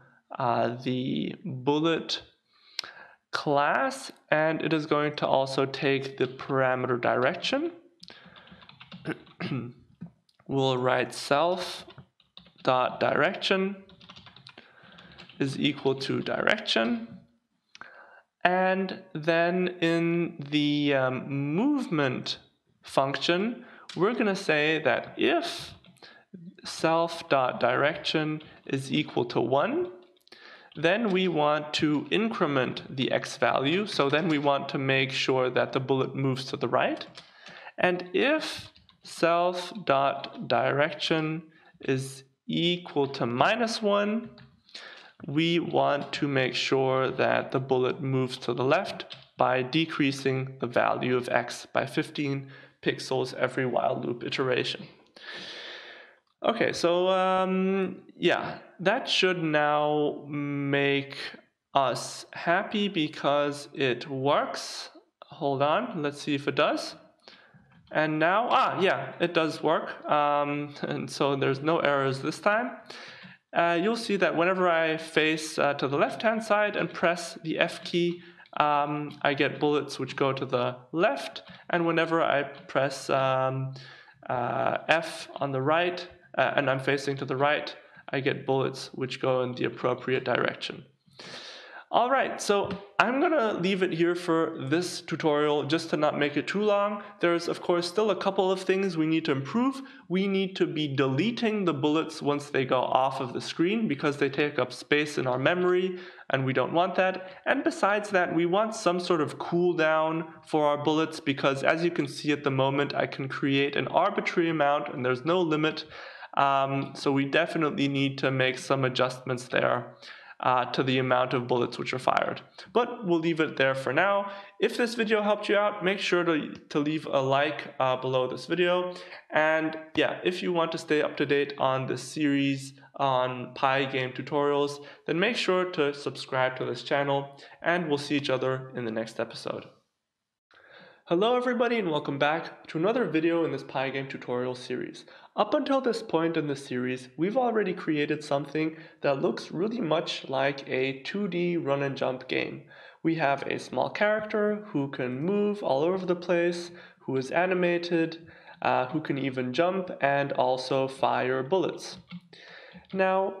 Speaker 1: the bullet class, and it is going to also take the parameter direction. We'll write self.direction is equal to direction, and then in the movement function we're going to say that if self.direction is equal to 1, then we want to increment the x value, so then we want to make sure that the bullet moves to the right. And if self.direction is equal to -1, we want to make sure that the bullet moves to the left by decreasing the value of x by 15 pixels every while loop iteration. Okay, so yeah, that should now make us happy because it works. Hold on, let's see if it does. And now, yeah, it does work. And so there's no errors this time. You'll see that whenever I face to the left-hand side and press the F key, I get bullets which go to the left. And whenever I press F on the right, and I'm facing to the right, I get bullets which go in the appropriate direction. All right, so I'm gonna leave it here for this tutorial just to not make it too long. There's of course still a couple of things we need to improve. We need to be deleting the bullets once they go off of the screen because they take up space in our memory and we don't want that. And besides that, we want some sort of cooldown for our bullets because as you can see at the moment, I can create an arbitrary amount and there's no limit. So we definitely need to make some adjustments there. to the amount of bullets which are fired. But we'll leave it there for now. If this video helped you out, make sure to leave a like below this video. And yeah, if you want to stay up to date on this series on Pygame tutorials, then make sure to subscribe to this channel, and we'll see each other in the next episode. Hello everybody, and welcome back to another video in this Pygame tutorial series. Up until this point in the series, we've already created something that looks really much like a 2D run and jump game. We have a small character who can move all over the place, who is animated, who can even jump and also fire bullets. Now,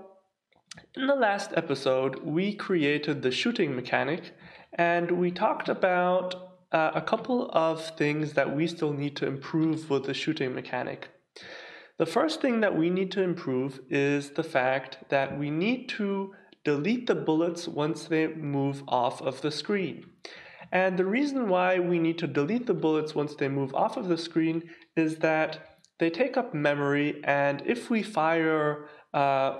Speaker 1: in the last episode, we created the shooting mechanic, and we talked about a couple of things that we still need to improve with the shooting mechanic. The first thing that we need to improve is the fact that we need to delete the bullets once they move off of the screen. And the reason why we need to delete the bullets once they move off of the screen is that they take up memory, and if we fire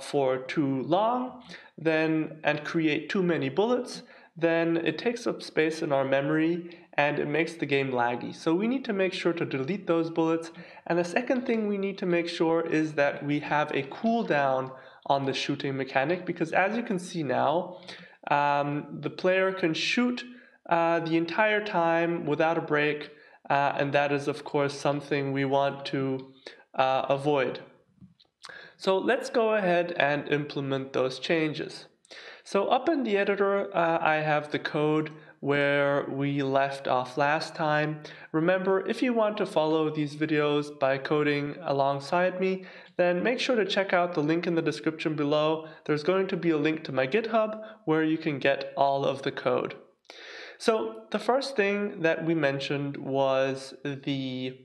Speaker 1: for too long and create too many bullets, then it takes up space in our memory and it makes the game laggy. So we need to make sure to delete those bullets. And the second thing we need to make sure is that we have a cooldown on the shooting mechanic, because as you can see now, the player can shoot the entire time without a break, and that is of course something we want to avoid. So let's go ahead and implement those changes. So up in the editor, I have the code where we left off last time. Remember, if you want to follow these videos by coding alongside me, then make sure to check out the link in the description below. There's going to be a link to my GitHub where you can get all of the code. So the first thing that we mentioned was the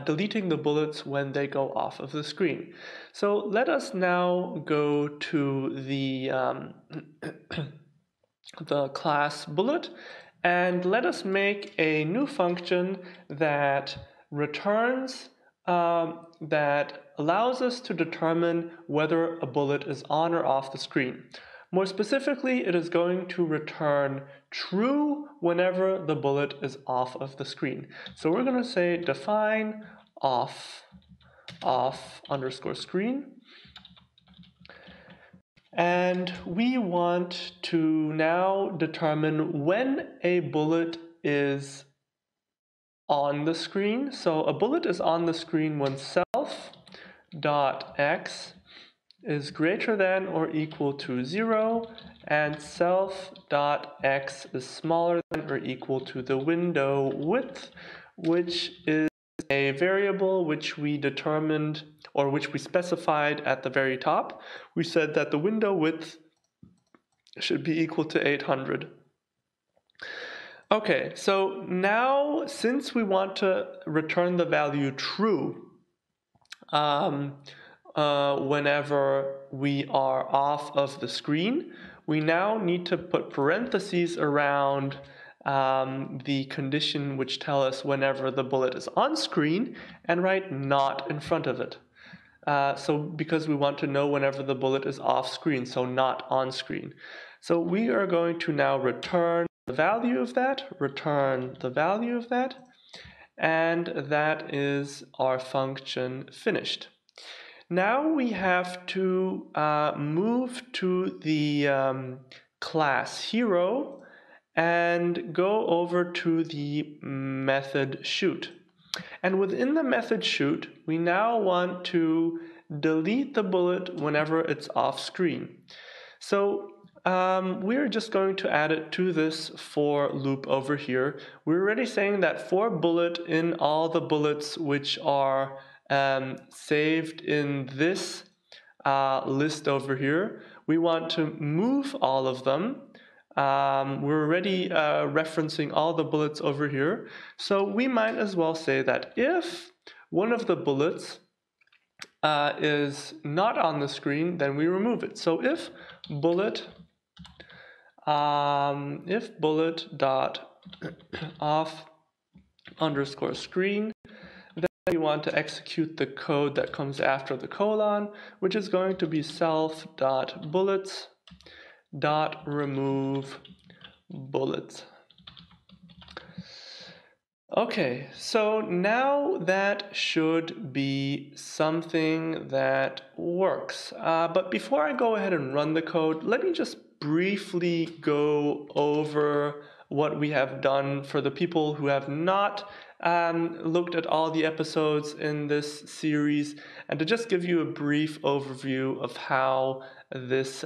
Speaker 1: deleting the bullets when they go off of the screen. So let us now go to the the class bullet, and let us make a new function that returns that allows us to determine whether a bullet is on or off the screen. More specifically, it is going to return true whenever the bullet is off of the screen. So we're going to say define off underscore screen. And we want to now determine when a bullet is on the screen. So a bullet is on the screen when self.x is greater than or equal to 0, and self.x is smaller than or equal to the window width, which is a variable which we determined, or which we specified at the very top. We said that the window width should be equal to 800. Okay, so now since we want to return the value true whenever we are off of the screen, we now need to put parentheses around the condition which tell us whenever the bullet is on screen, and write not in front of it. So because we want to know whenever the bullet is off screen, so not on screen. So we are going to now return the value of that, and that is our function finished. Now we have to move to the class hero and go over to the method shoot. And within the method shoot, we now want to delete the bullet whenever it's off screen. So we're just going to add it to this for loop over here. We're already saying that for bullet in all the bullets which are saved in this list over here, we want to move all of them. We're already referencing all the bullets over here, so we might as well say that if one of the bullets is not on the screen, then we remove it. So if bullet dot off underscore screen, then we want to execute the code that comes after the colon, which is going to be self dot bullets dot remove bullets. Okay, so now that should be something that works. But before I go ahead and run the code, let me just briefly go over what we have done for the people who have not looked at all the episodes in this series, and to just give you a brief overview of how this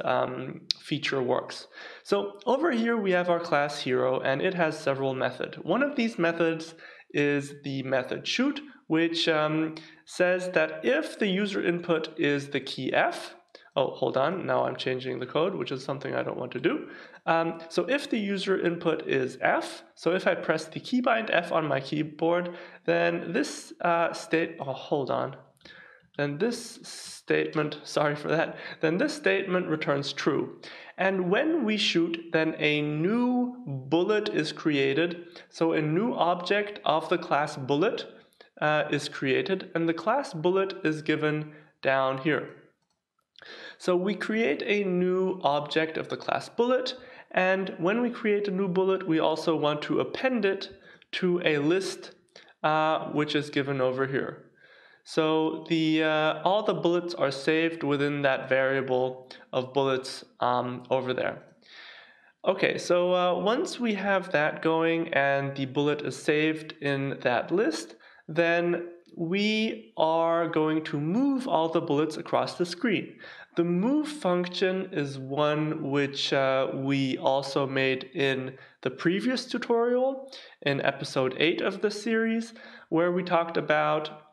Speaker 1: feature works. So over here we have our class hero, and it has several methods. One of these methods is the method shoot, which says that if the user input is the key F, oh, hold on, now I'm changing the code, which is something I don't want to do. So if the user input is F, so if I press the keybind F on my keyboard, then this then this statement, sorry for that, then this statement returns true. And when we shoot, then a new bullet is created. So a new object of the class bullet is created, and the class bullet is given down here. So we create a new object of the class bullet, and when we create a new bullet, we also want to append it to a list which is given over here. So all the bullets are saved within that variable of bullets over there. Okay, so once we have that going and the bullet is saved in that list, then we are going to move all the bullets across the screen. The move function is one which we also made in the previous tutorial in episode 8 of the series, where we talked about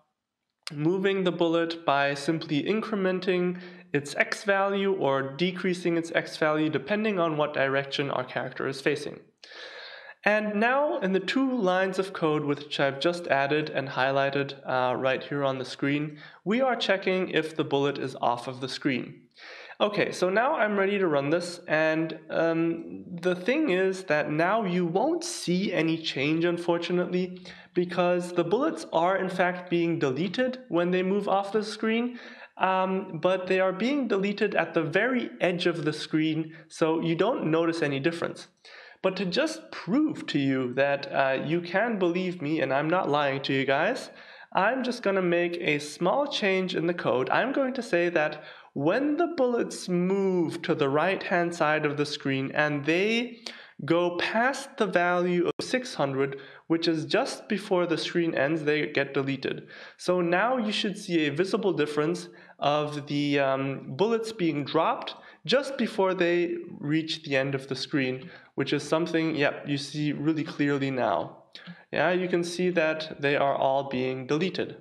Speaker 1: moving the bullet by simply incrementing its x value or decreasing its x value depending on what direction our character is facing. And now in the 2 lines of code which I've just added and highlighted right here on the screen, we are checking if the bullet is off of the screen. Okay, so now I'm ready to run this, and the thing is that now you won't see any change, unfortunately, because the bullets are in fact being deleted when they move off the screen, but they are being deleted at the very edge of the screen, so you don't notice any difference. But to just prove to you that you can believe me and I'm not lying to you guys, I'm just going to make a small change in the code. I'm going to say that when the bullets move to the right-hand side of the screen and they go past the value of 600, which is just before the screen ends, they get deleted. So now you should see a visible difference of the bullets being dropped just before they reach the end of the screen, which is something, you see really clearly now. Yeah, you can see that they are all being deleted.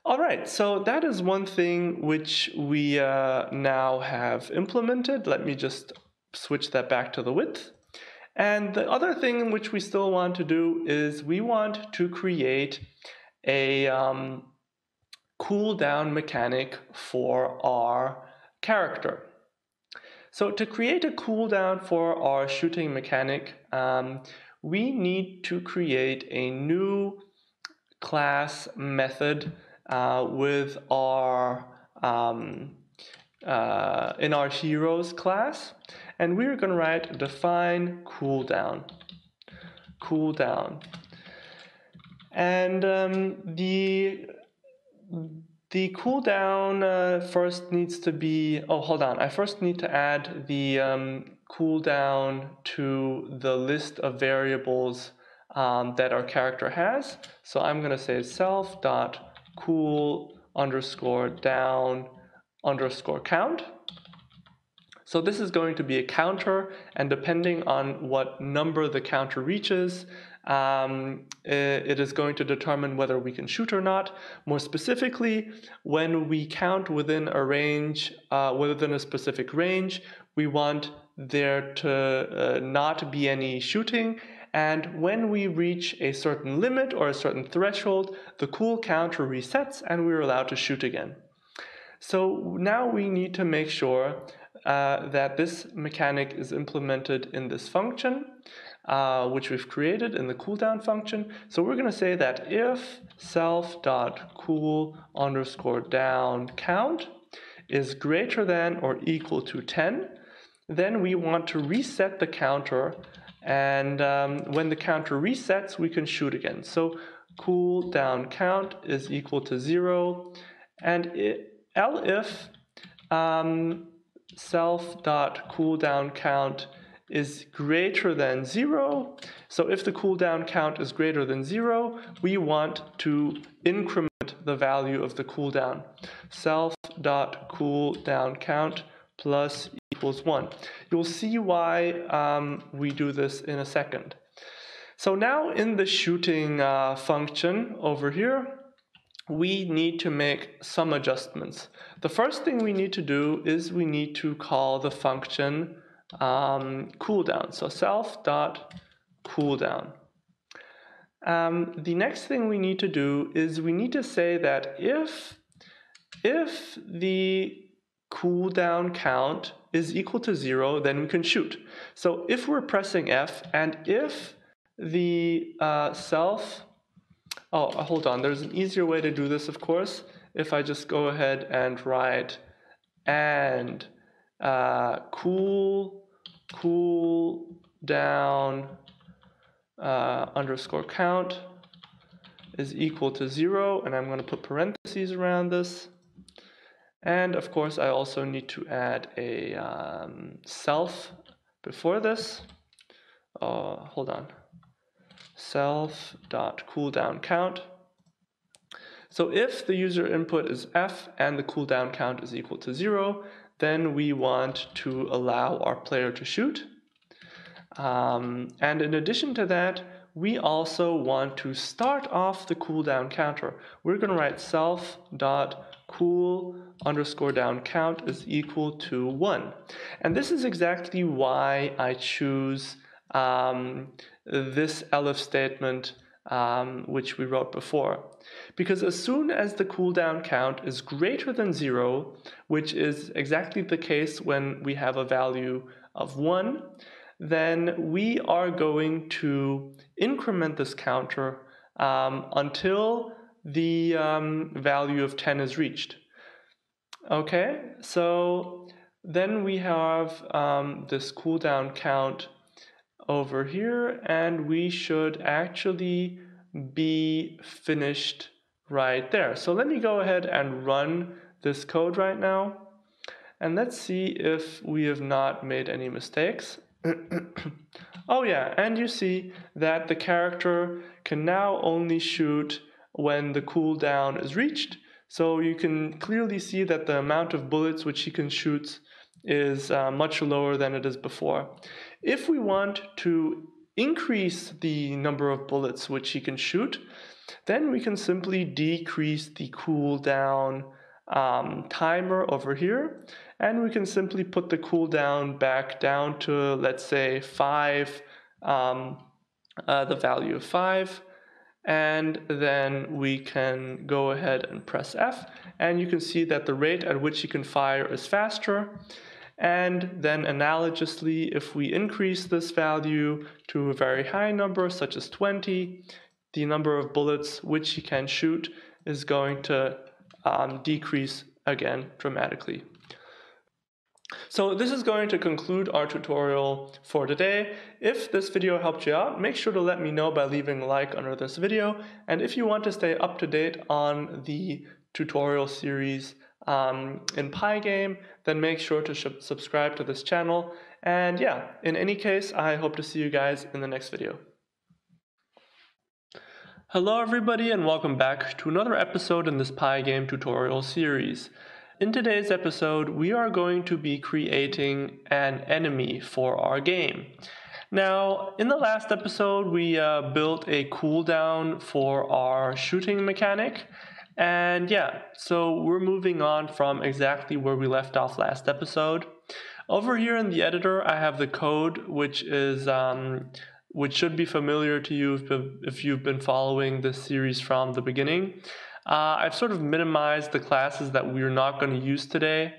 Speaker 1: All right, so that is one thing which we now have implemented. Let me just switch that back to the width. And the other thing which we still want to do is we want to create a cooldown mechanic for our character. So to create a cooldown for our shooting mechanic, we need to create a new class method with our in our heroes class, and we're going to write define cooldown, and the cooldown first needs to be, I first need to add the cooldown to the list of variables that our character has. So I'm going to say self.cool_down_count. So this is going to be a counter, and depending on what number the counter reaches, it is going to determine whether we can shoot or not. More specifically, when we count within a range, within a specific range, we want there to not be any shooting. And when we reach a certain limit or a certain threshold, the cool counter resets and we're allowed to shoot again. So now we need to make sure that this mechanic is implemented in this function, which we've created in the cooldown function. So we're going to say that if self.cool_down count is greater than or equal to 10, then we want to reset the counter, and when the counter resets, we can shoot again. So cooldown count is equal to 0, and elif self.cooldown count is greater than 0. So if the cooldown count is greater than 0, we want to increment the value of the cooldown. Self.cooldown count plus equals 1. You'll see why we do this in a second. So now in the shooting function over here, we need to make some adjustments. The first thing we need to do is we need to call the function cooldown. So self.cooldown. The next thing we need to do is we need to say that if the cooldown count is equal to 0, then we can shoot. So if we're pressing F, and if the hold on, there's an easier way to do this, of course. If I just go ahead and write and cooldown underscore count is equal to 0, and I'm going to put parentheses around this. And of course, I also need to add a self before this. Hold on. Self.cooldown count. So if the user input is F and the cooldown count is equal to 0, then we want to allow our player to shoot. And in addition to that, we also want to start off the cooldown counter. We're going to write self.cool_down count is equal to 1. And this is exactly why I choose this elif statement, which we wrote before. Because as soon as the cooldown count is greater than 0, which is exactly the case when we have a value of 1, then we are going to increment this counter until the value of 10 is reached. Okay, so then we have this cooldown count over here, and we should actually be finished right there. So let me go ahead and run this code right now, and let's see if we have not made any mistakes. Oh yeah, and you see that the character can now only shoot when the cooldown is reached. So you can clearly see that the amount of bullets which he can shoot is much lower than it is before. If we want to increase the number of bullets which he can shoot, then we can simply decrease the cooldown timer over here, and we can simply put the cooldown back down to, let's say, 5, the value of 5, and then we can go ahead and press F, and you can see that the rate at which you can fire is faster. And then analogously, if we increase this value to a very high number, such as 20, the number of bullets which he can shoot is going to decrease again dramatically. So this is going to conclude our tutorial for today. If this video helped you out, make sure to let me know by leaving a like under this video. And if you want to stay up to date on the tutorial series in Pygame, then make sure to subscribe to this channel. And yeah, in any case, I hope to see you guys in the next video. Hello everybody, and welcome back to another episode in this Pygame tutorial series. In today's episode, we are going to be creating an enemy for our game. Now, in the last episode, we built a cooldown for our shooting mechanic. And yeah, so we're moving on from exactly where we left off last episode. Over here in the editor, I have the code, which is which should be familiar to you if you've been following this series from the beginning. I've sort of minimized the classes that we're not going to use today,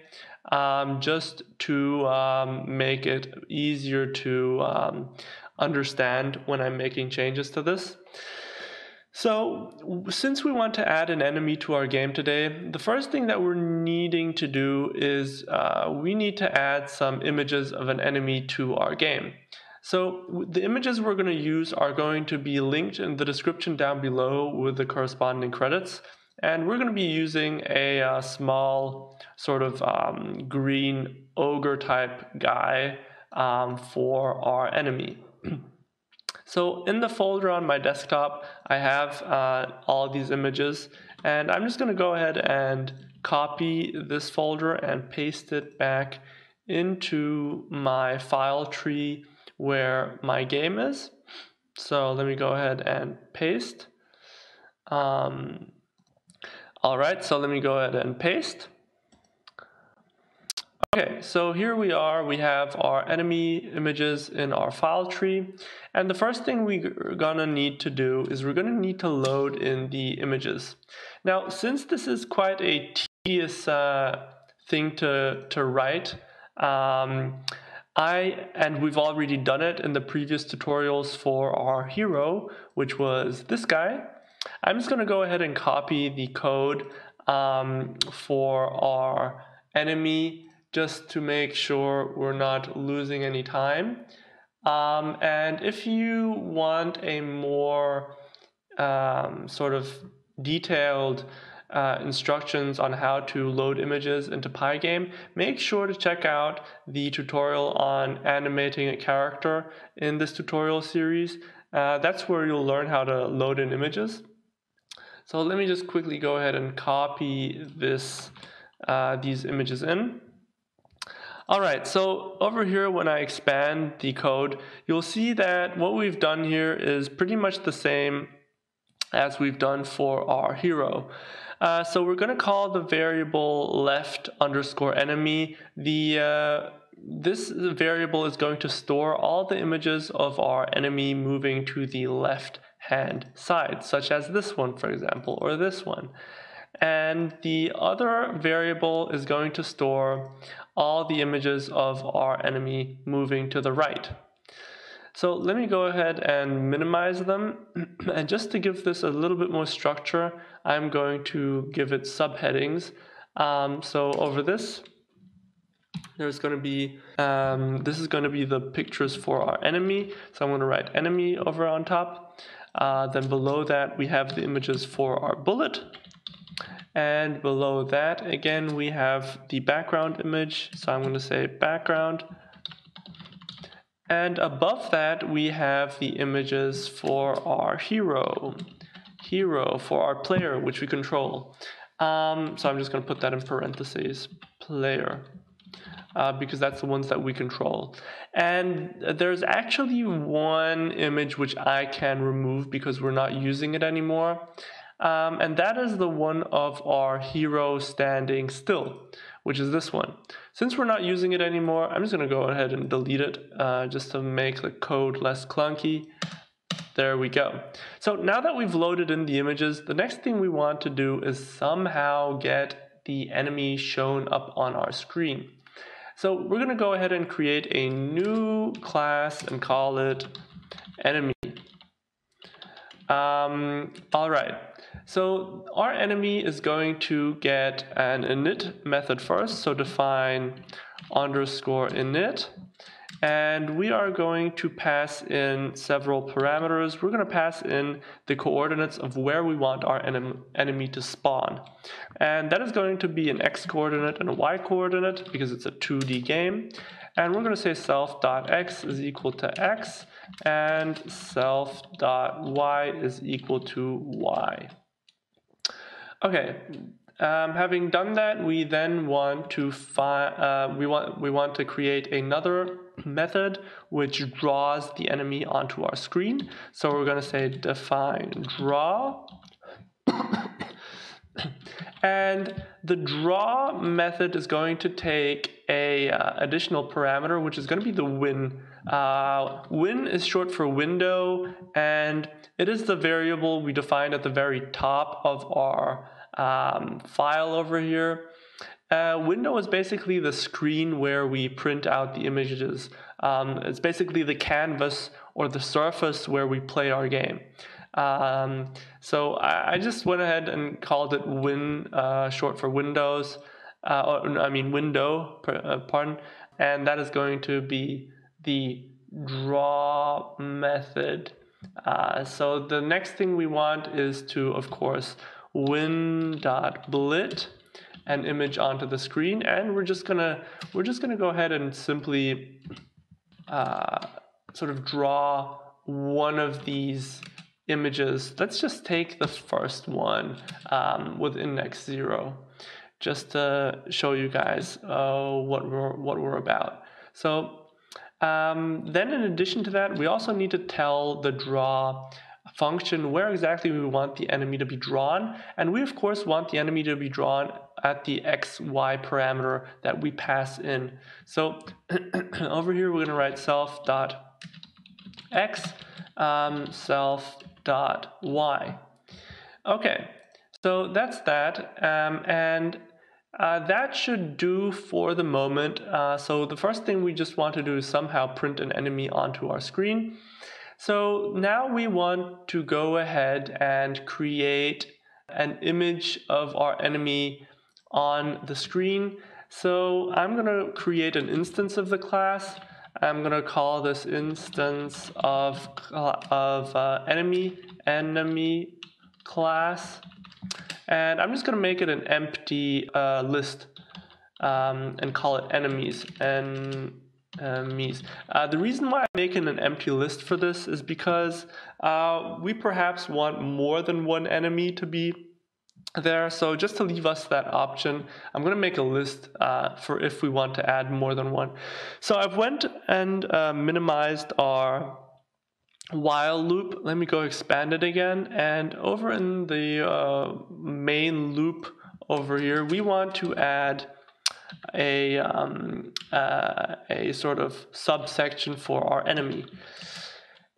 Speaker 1: just to make it easier to understand when I'm making changes to this. So since we want to add an enemy to our game today, the first thing that we're needing to do is we need to add some images of an enemy to our game. So the images we're going to use are going to be linked in the description down below with the corresponding credits. And we're going to be using a small sort of green ogre type guy for our enemy. So in the folder on my desktop, I have all these images, and I'm just going to go ahead and copy this folder and paste it back into my file tree where my game is. So let me go ahead and paste. Alright, so let me go ahead and paste. Okay, so here we are, we have our enemy images in our file tree, and the first thing we're gonna need to do is we're gonna need to load in the images. Now, since this is quite a tedious thing to write, and we've already done it in the previous tutorials for our hero, which was this guy, I'm just gonna go ahead and copy the code for our enemy, just to make sure we're not losing any time. And if you want a more sort of detailed instructions on how to load images into Pygame, make sure to check out the tutorial on animating a character in this tutorial series. That's where you'll learn how to load in images. So let me just quickly go ahead and copy these images in. Alright, so over here when I expand the code, you'll see that what we've done here is pretty much the same as we've done for our hero. So we're going to call the variable left underscore enemy. This variable is going to store all the images of our enemy moving to the left hand side, such as this one, for example, or this one. And the other variable is going to store all the images of our enemy moving to the right. So let me go ahead and minimize them. And just to give this a little bit more structure, I'm going to give it subheadings. So over this, there's going to be, this is going to be the pictures for our enemy. So I'm going to write enemy over on top. Then below that, we have the images for our bullet. And below that, again, we have the background image. So I'm going to say background. And above that, we have the images for our hero for our player, which we control. So I'm just going to put that in parentheses, player, because that's the ones that we control. And there's actually one image which I can remove because we're not using it anymore. And that is the one of our hero standing still, which is this one. Since we're not using it anymore, I'm just going to go ahead and delete it just to make the code less clunky. There we go. So now that we've loaded in the images, the next thing we want to do is somehow get the enemy shown up on our screen. So we're going to go ahead and create a new class and call it enemy. All right. So our enemy is going to get an init method first, so define underscore init, and we are going to pass in several parameters. We're going to pass in the coordinates of where we want our enemy to spawn, and that is going to be an x coordinate and a y coordinate because it's a 2D game. And we're going to say self.x is equal to x and self.y is equal to y. Okay, having done that, we then want to we want to create another method which draws the enemy onto our screen. So we're going to say define draw. And the draw method is going to take a additional parameter, which is going to be the win. Win is short for window, and it is the variable we defined at the very top of our file over here. Window is basically the screen where we print out the images. It's basically the canvas or the surface where we play our game. So I just went ahead and called it win, short for Windows, window, pardon, and that is going to be the draw method. So the next thing we want is to, of course, win.blit an image onto the screen, and we're just gonna go ahead and simply sort of draw one of these images. Let's just take the first one with index 0, just to show you guys what we're about. So then in addition to that, we also need to tell the draw function where exactly we want the enemy to be drawn, and we of course want the enemy to be drawn at the xy parameter that we pass in. So over here we're going to write self.x, self.y. Okay, so that's that, and that should do for the moment. So the first thing we just want to do is somehow print an enemy onto our screen. So now we want to go ahead and create an image of our enemy on the screen. So I'm going to create an instance of the class. I'm going to call this instance of enemy class. And I'm just going to make it an empty list and call it enemies. The reason why I'm making an empty list for this is because we perhaps want more than one enemy to be there. So just to leave us that option, I'm going to make a list for if we want to add more than one. So I've went and minimized our while loop. Let me go expand it again, and over in the main loop over here, we want to add a sort of subsection for our enemy,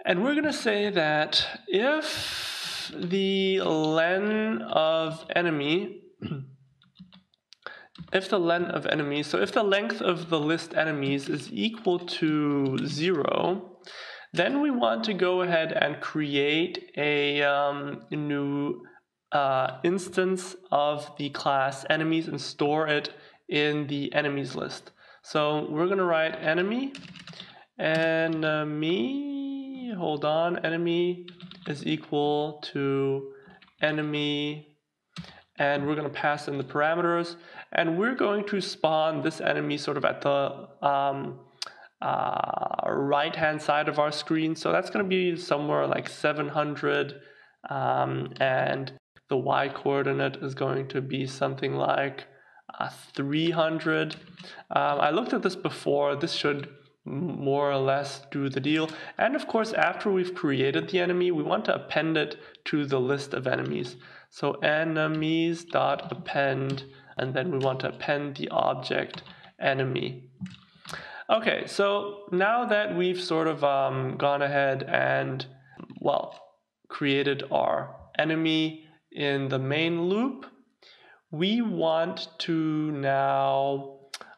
Speaker 1: and we're going to say that if the len of enemy if the length of the list enemies is equal to 0, then we want to go ahead and create a new instance of the class enemies and store it in the enemies list. So we're going to write enemy is equal to enemy, and we're going to pass in the parameters, and we're going to spawn this enemy sort of at the right hand side of our screen. So that's going to be somewhere like 700, and the y coordinate is going to be something like 300. I looked at this before. This should more or less do the deal. And of course, after we've created the enemy, we want to append it to the list of enemies. So enemies.append, and then we want to append the object enemy. Okay, so now that we've sort of gone ahead and, well, created our enemy in the main loop, we want to now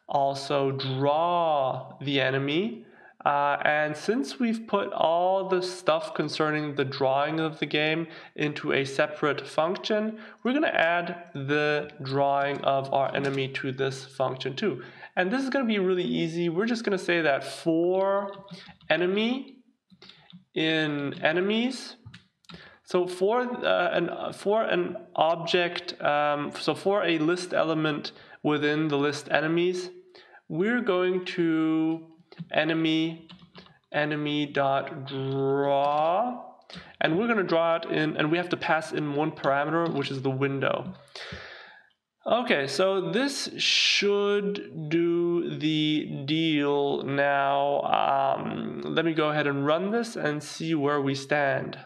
Speaker 1: also draw the enemy. And since we've put all the stuff concerning the drawing of the game into a separate function, we're going to add the drawing of our enemy to this function too. And this is going to be really easy. We're just going to say that for enemy in enemies, so for an object, so for a list element within the list enemies, we're going to enemy.draw, and we're going to draw it in, and we have to pass in one parameter, which is the window. Okay, so this should do the deal now. Let me go ahead and run this and see where we stand.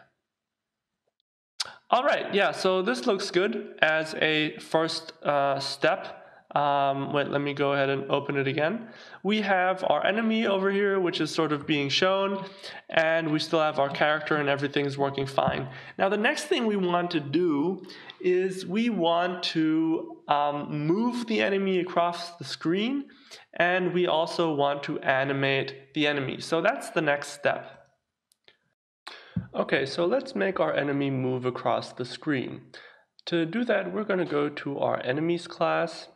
Speaker 1: All right, yeah, so this looks good as a first step. Wait, let me go ahead and open it again. We have our enemy over here, which is sort of being shown, and we still have our character and everything's working fine. Now, the next thing we want to do is we want to move the enemy across the screen, and we also want to animate the enemy. So that's the next step. Okay, so let's make our enemy move across the screen. To do that, we're going to go to our enemies class,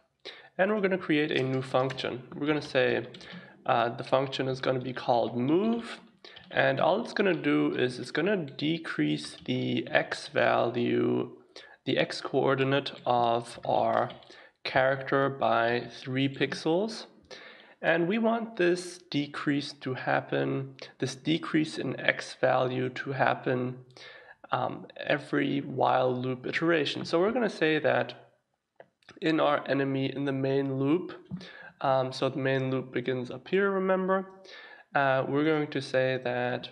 Speaker 1: and we're going to create a new function. We're going to say the function is going to be called move, and all it's going to do is it's going to decrease the x value, the x coordinate of our character by 3 pixels. And we want this decrease to happen, this decrease in x value to happen every while loop iteration. So we're going to say that in our enemy in the main loop, so the main loop begins up here, remember, we're going to say that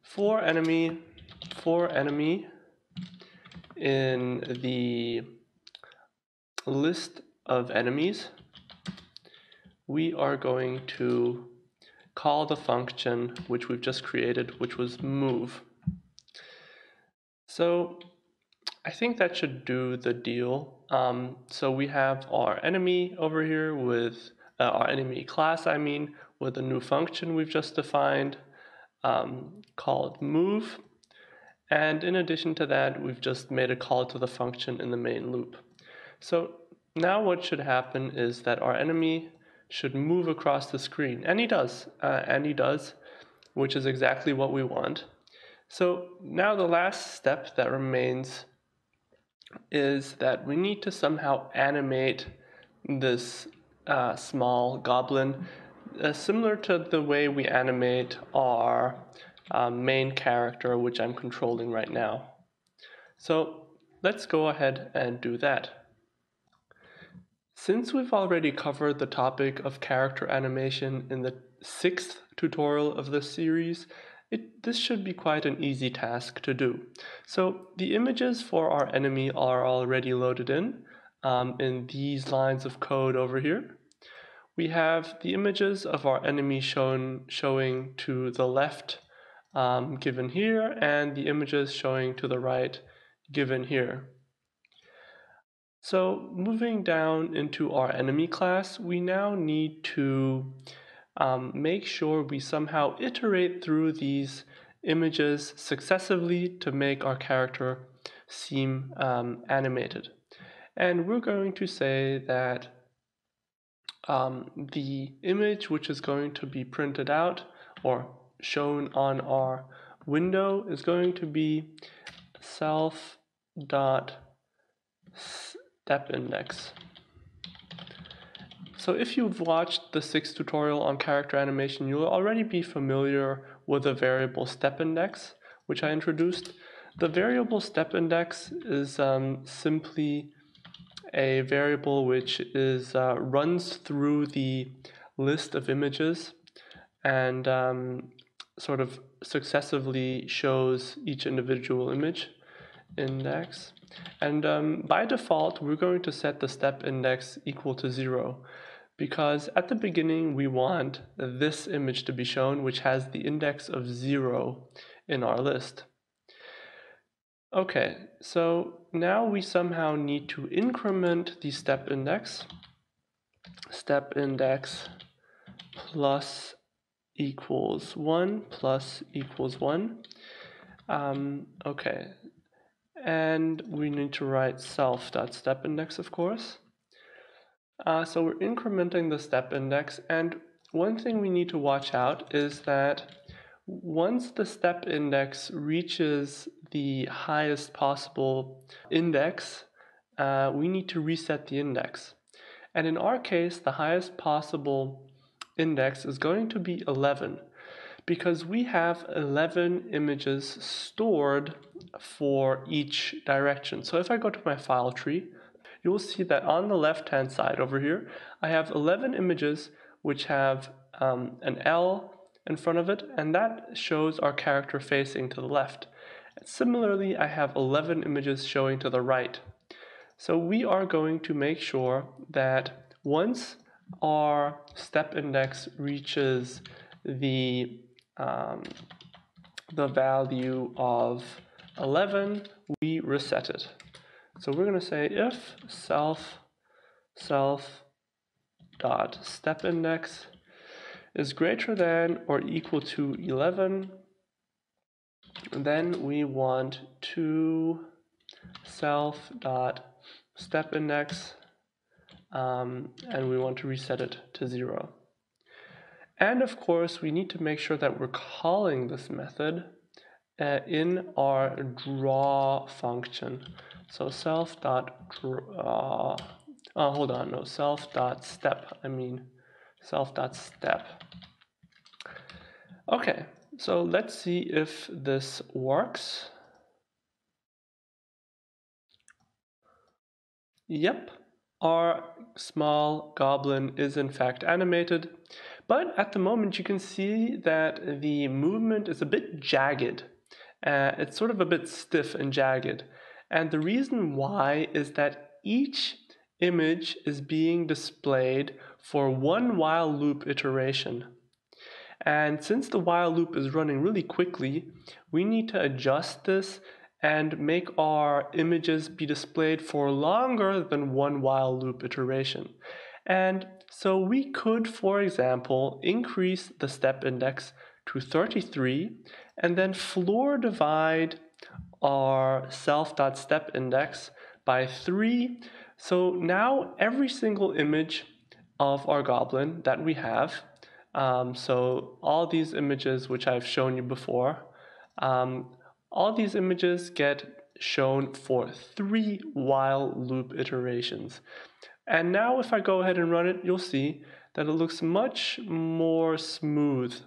Speaker 1: for enemy in the list of enemies, we are going to call the function which we've just created, which was move. So I think that should do the deal. So we have our enemy over here with our enemy class, with a new function we've just defined called move. And in addition to that, we've just made a call to the function in the main loop. So now what should happen is that our enemy should move across the screen. And he does, which is exactly what we want. So now the last step that remains is that we need to somehow animate this small goblin, similar to the way we animate our main character, which I'm controlling right now. So let's go ahead and do that. Since we've already covered the topic of character animation in the 6th tutorial of this series, this should be quite an easy task to do. So the images for our enemy are already loaded in these lines of code over here. We have the images of our enemy showing to the left given here, and the images showing to the right given here. So moving down into our enemy class, we now need to make sure we somehow iterate through these images successively to make our character seem animated. And we're going to say that the image which is going to be printed out or shown on our window is going to be self.stepIndex. So if you've watched the 6th tutorial on character animation, you'll already be familiar with the variable stepIndex, which I introduced. The variable stepIndex is simply a variable which is runs through the list of images and sort of successively shows each individual image index. And by default, we're going to set the step index equal to 0, because at the beginning we want this image to be shown, which has the index of 0 in our list. Okay, so now we somehow need to increment the step index plus equals 1 plus equals 1. Okay, and we need to write self.stepIndex, of course. So we're incrementing the step index, and one thing we need to watch out is that once the step index reaches the highest possible index, we need to reset the index. And in our case, the highest possible index is going to be 11, because we have 11 images stored for each direction. So if I go to my file tree, you'll see that on the left-hand side over here, I have 11 images which have an L in front of it, and that shows our character facing to the left. And similarly, I have 11 images showing to the right. So we are going to make sure that once our step index reaches the value of 11, we reset it. So we're going to say if self.stepIndex is greater than or equal to 11, then we want to self.stepIndex, and we want to reset it to 0. And of course, we need to make sure that we're calling this method in our draw function. So self.step, self.step. Okay, so let's see if this works. Yep, our small goblin is in fact animated, but at the moment you can see that the movement is a bit jagged. It's sort of a bit stiff and jagged. And the reason why is that each image is being displayed for one while loop iteration. And since the while loop is running really quickly, we need to adjust this and make our images be displayed for longer than one while loop iteration. And so we could, for example, increase the step index to 33 and then floor divide our self.step index by 3. So now every single image of our goblin that we have, so all these images which I've shown you before, all these images get shown for 3 while loop iterations. And now if I go ahead and run it, you'll see that it looks much more smooth.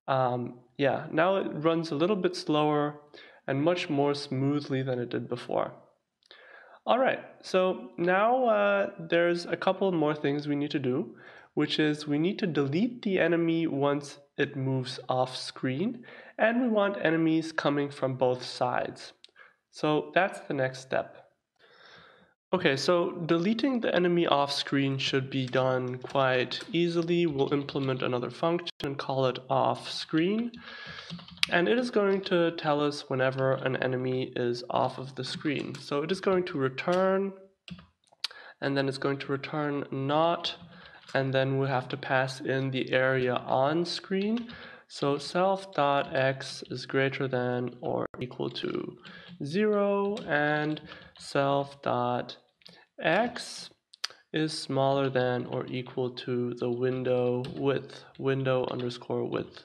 Speaker 1: Now it runs a little bit slower and much more smoothly than it did before. Alright, so now there's a couple more things we need to do, which is we need to delete the enemy once it moves off screen, and we want enemies coming from both sides. So that's the next step. Okay, so deleting the enemy off screen should be done quite easily. We'll implement another function and call it off screen. And it is going to tell us whenever an enemy is off of the screen. So it is going to return, and then it's going to return not, and then we have to pass in the area on screen. So self.x is greater than or equal to 0, and self.x is smaller than or equal to the window width, window_width.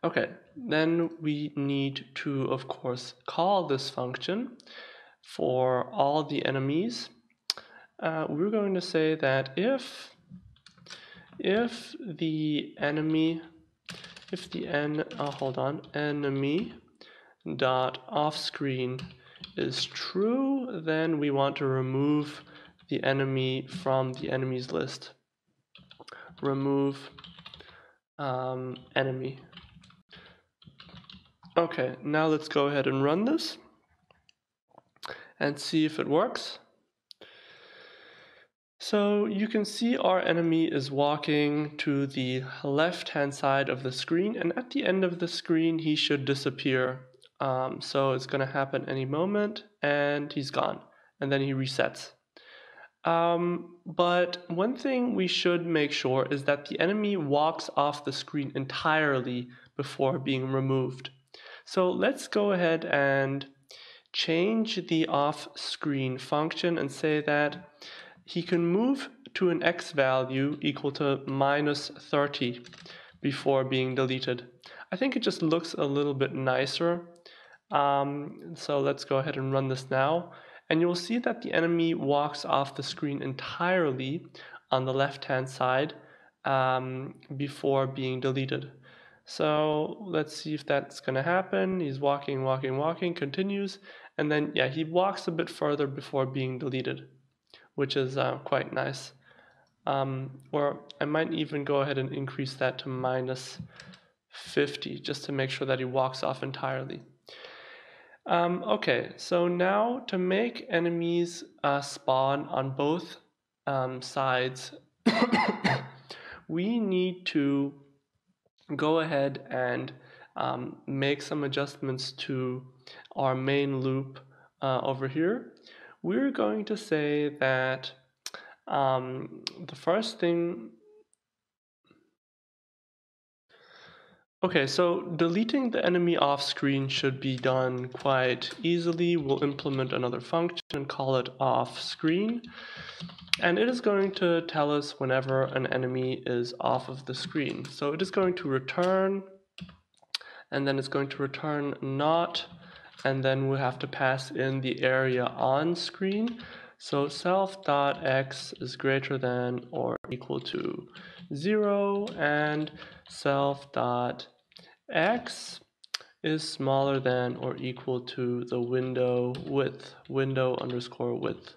Speaker 1: Okay, then we need to, of course, call this function for all the enemies. We're going to say that if the enemy dot off screen is true, then we want to remove the enemy from the enemies list. Remove enemy. Okay, now let's go ahead and run this and see if it works. So you can see our enemy is walking to the left hand side of the screen, and at the end of the screen he should disappear. So it's going to happen any moment, and he's gone, and then he resets. But one thing we should make sure is that the enemy walks off the screen entirely before being removed. So let's go ahead and change the off-screen function and say that he can move to an x value equal to -30 before being deleted. I think it just looks a little bit nicer. So let's go ahead and run this now. And you'll see that the enemy walks off the screen entirely on the left-hand side before being deleted. So let's see if that's going to happen. He's walking, continues, and then he walks a bit further before being deleted, which is quite nice. Or I might even go ahead and increase that to -50 just to make sure that he walks off entirely. Okay, so now to make enemies spawn on both sides, we need to go ahead and make some adjustments to our main loop over here. We're going to say that the first thing Okay, so deleting the enemy off screen should be done quite easily. We'll implement another function and call it off screen. And it is going to tell us whenever an enemy is off of the screen. So it is going to return, and then it's going to return not, and then we have to pass in the area on screen. So self.x is greater than or equal to 0, and self.x is smaller than or equal to the window width, window underscore width.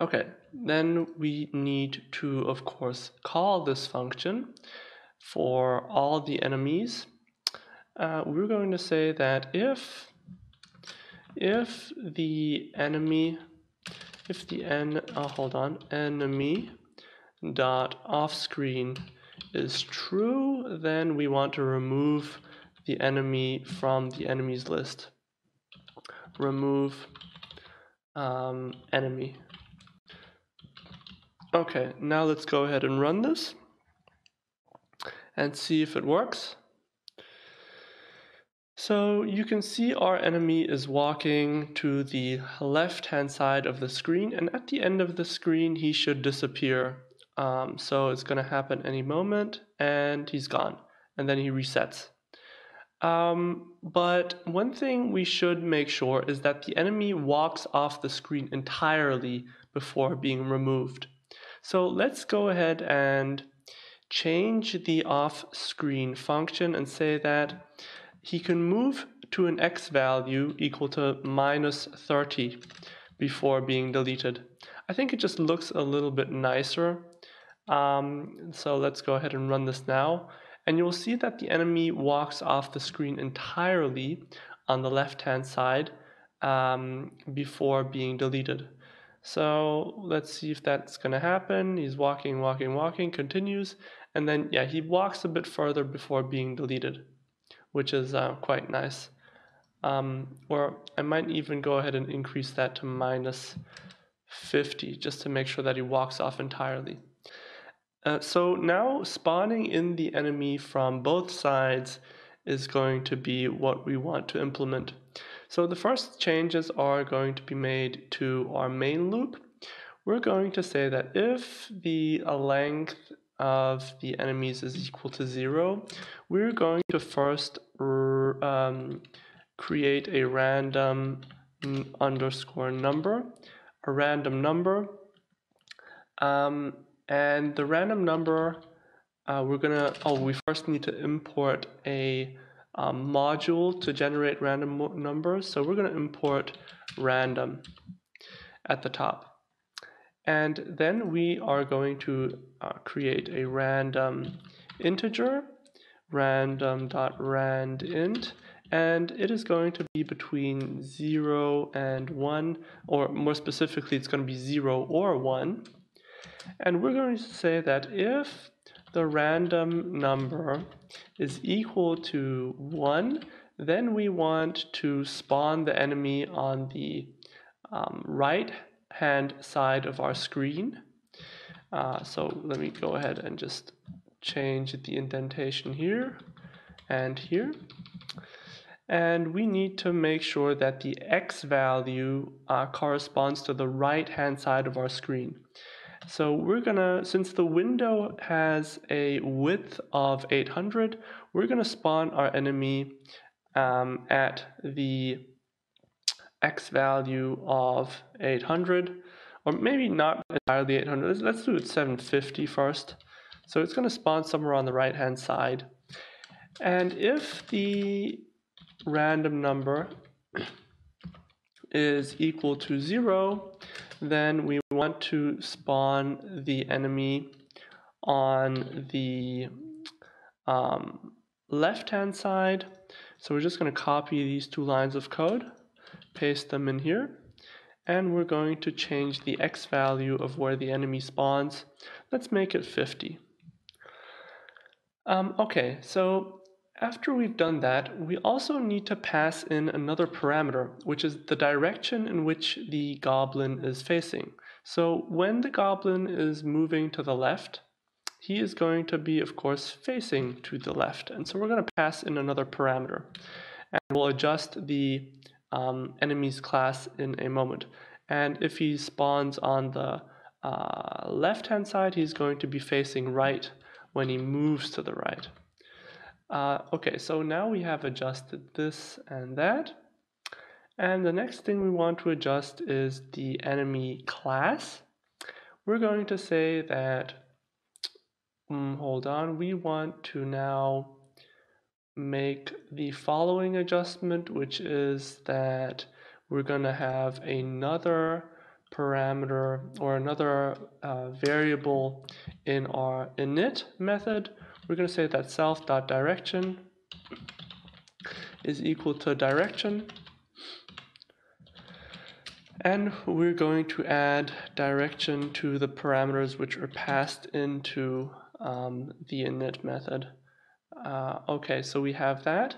Speaker 1: Okay, then we need to, of course, call this function for all the enemies. We're going to say that if the enemy dot off screen is true, then we want to remove the enemy from the enemies list. Remove enemy. Okay, now let's go ahead and run this and see if it works. So you can see our enemy is walking to the left hand side of the screen, and at the end of the screen he should disappear. So it's going to happen any moment, and he's gone, and then he resets. But one thing we should make sure is that the enemy walks off the screen entirely before being removed. So let's go ahead and change the off-screen function and say that he can move to an x value equal to -30 before being deleted. I think it just looks a little bit nicer. So let's go ahead and run this now. And you'll see that the enemy walks off the screen entirely on the left-hand side before being deleted. So let's see if that's going to happen. He's walking, continues, and then yeah, he walks a bit further before being deleted, which is quite nice. Or I might even go ahead and increase that to -50 just to make sure that he walks off entirely. So now spawning in the enemy from both sides is going to be what we want to implement. So the first changes are going to be made to our main loop. We're going to say that if the length of the enemies is equal to 0, we're going to first create a random underscore number, a random number, and the random number we first need to import a module to generate random numbers. So we're going to import random at the top. And then we are going to create a random integer, random.randint, and it is going to be between 0 and 1, or more specifically, it's going to be 0 or 1. And we're going to say that if the random number is equal to 1, then we want to spawn the enemy on the right hand side of our screen. So let me go ahead and just change the indentation here and here. And we need to make sure that the x value corresponds to the right hand side of our screen. So we're gonna, since the window has a width of 800, we're gonna spawn our enemy at the x value of 800, or maybe not entirely 800. Let's do it 750 first. So it's gonna spawn somewhere on the right hand side. And if the random number is equal to 0, then we want to spawn the enemy on the left-hand side. So we're just going to copy these two lines of code, paste them in here, and we're going to change the x value of where the enemy spawns. Let's make it 50. Okay, so after we've done that, we also need to pass in another parameter, which is the direction in which the goblin is facing. So when the goblin is moving to the left, he is going to be, of course, facing to the left. And so we're going to pass in another parameter. And we'll adjust the enemy's class in a moment. And if he spawns on the left-hand side, he's going to be facing right when he moves to the right. Okay, so now we have adjusted this and that. And the next thing we want to adjust is the enemy class. We're going to say that, hold on, we want to now make the following adjustment, which is that we're going to have another parameter or another variable in our init method. We're going to say that self.direction is equal to direction. And we're going to add direction to the parameters which are passed into the init method. Okay, so we have that.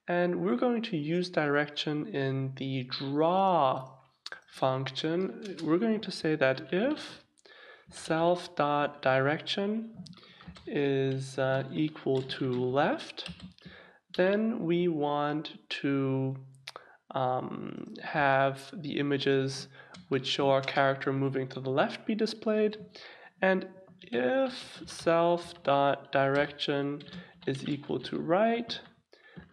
Speaker 1: And we're going to use direction in the draw function. We're going to say that if self.direction is equal to left, then we want to have the images which show our character moving to the left be displayed. And if self.direction is equal to right,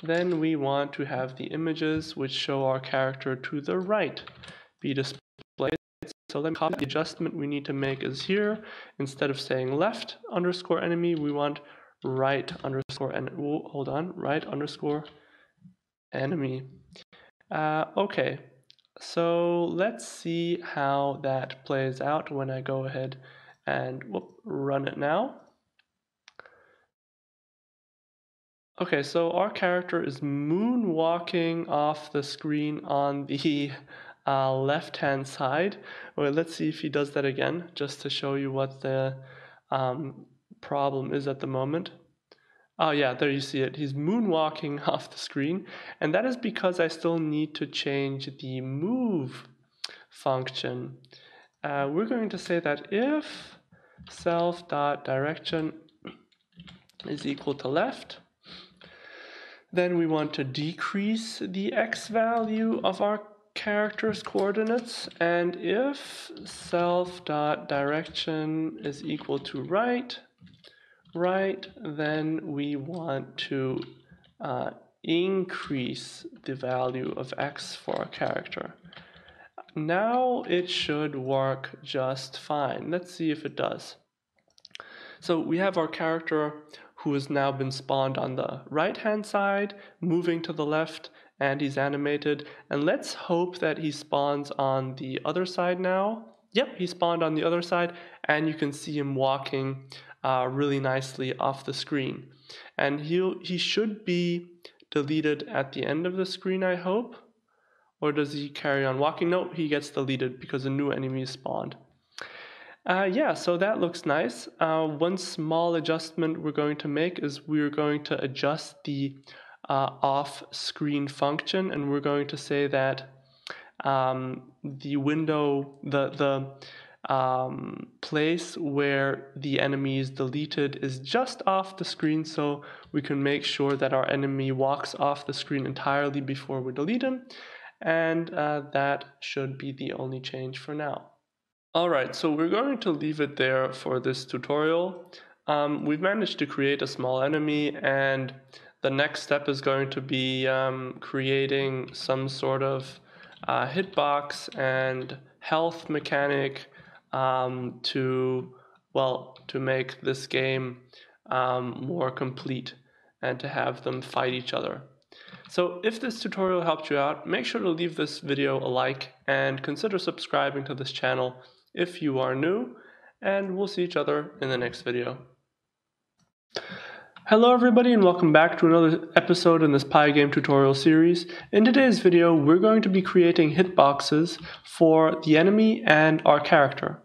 Speaker 1: then we want to have the images which show our character to the right be displayed. So let me copy the adjustment we need to make is here. Instead of saying left underscore enemy, we want right underscore right underscore enemy. Okay, so let's see how that plays out when I go ahead and run it now. Okay, so our character is moonwalking off the screen on the left-hand side. Well, let's see if he does that again, just to show you what the problem is at the moment. Oh yeah, there you see it. He's moonwalking off the screen, and that is because I still need to change the move function. We're going to say that if self.direction is equal to left, then we want to decrease the x value of our character's coordinates, and if self.direction is equal to right, then we want to increase the value of x for our character. Now it should work just fine. Let's see if it does. So we have our character who has now been spawned on the right-hand side, moving to the left, and he's animated. And let's hope that he spawns on the other side now. Yep, he spawned on the other side, and you can see him walking really nicely off the screen. And he should be deleted at the end of the screen, I hope. Or does he carry on walking? No, he gets deleted because a new enemy is spawned. Yeah, so that looks nice. One small adjustment we're going to make is we're going to adjust the off-screen function, and we're going to say that the window, the place where the enemy is deleted is just off the screen, so we can make sure that our enemy walks off the screen entirely before we delete him, and that should be the only change for now. Alright, so we're going to leave it there for this tutorial. We've managed to create a small enemy, and the next step is going to be creating some sort of hitbox and health mechanic to make this game more complete and to have them fight each other. So if this tutorial helped you out, make sure to leave this video a like and consider subscribing to this channel if you are new, and we'll see each other in the next video. Hello everybody, and welcome back to another episode in this Pygame tutorial series. In today's video, we're going to be creating hitboxes for the enemy and our character.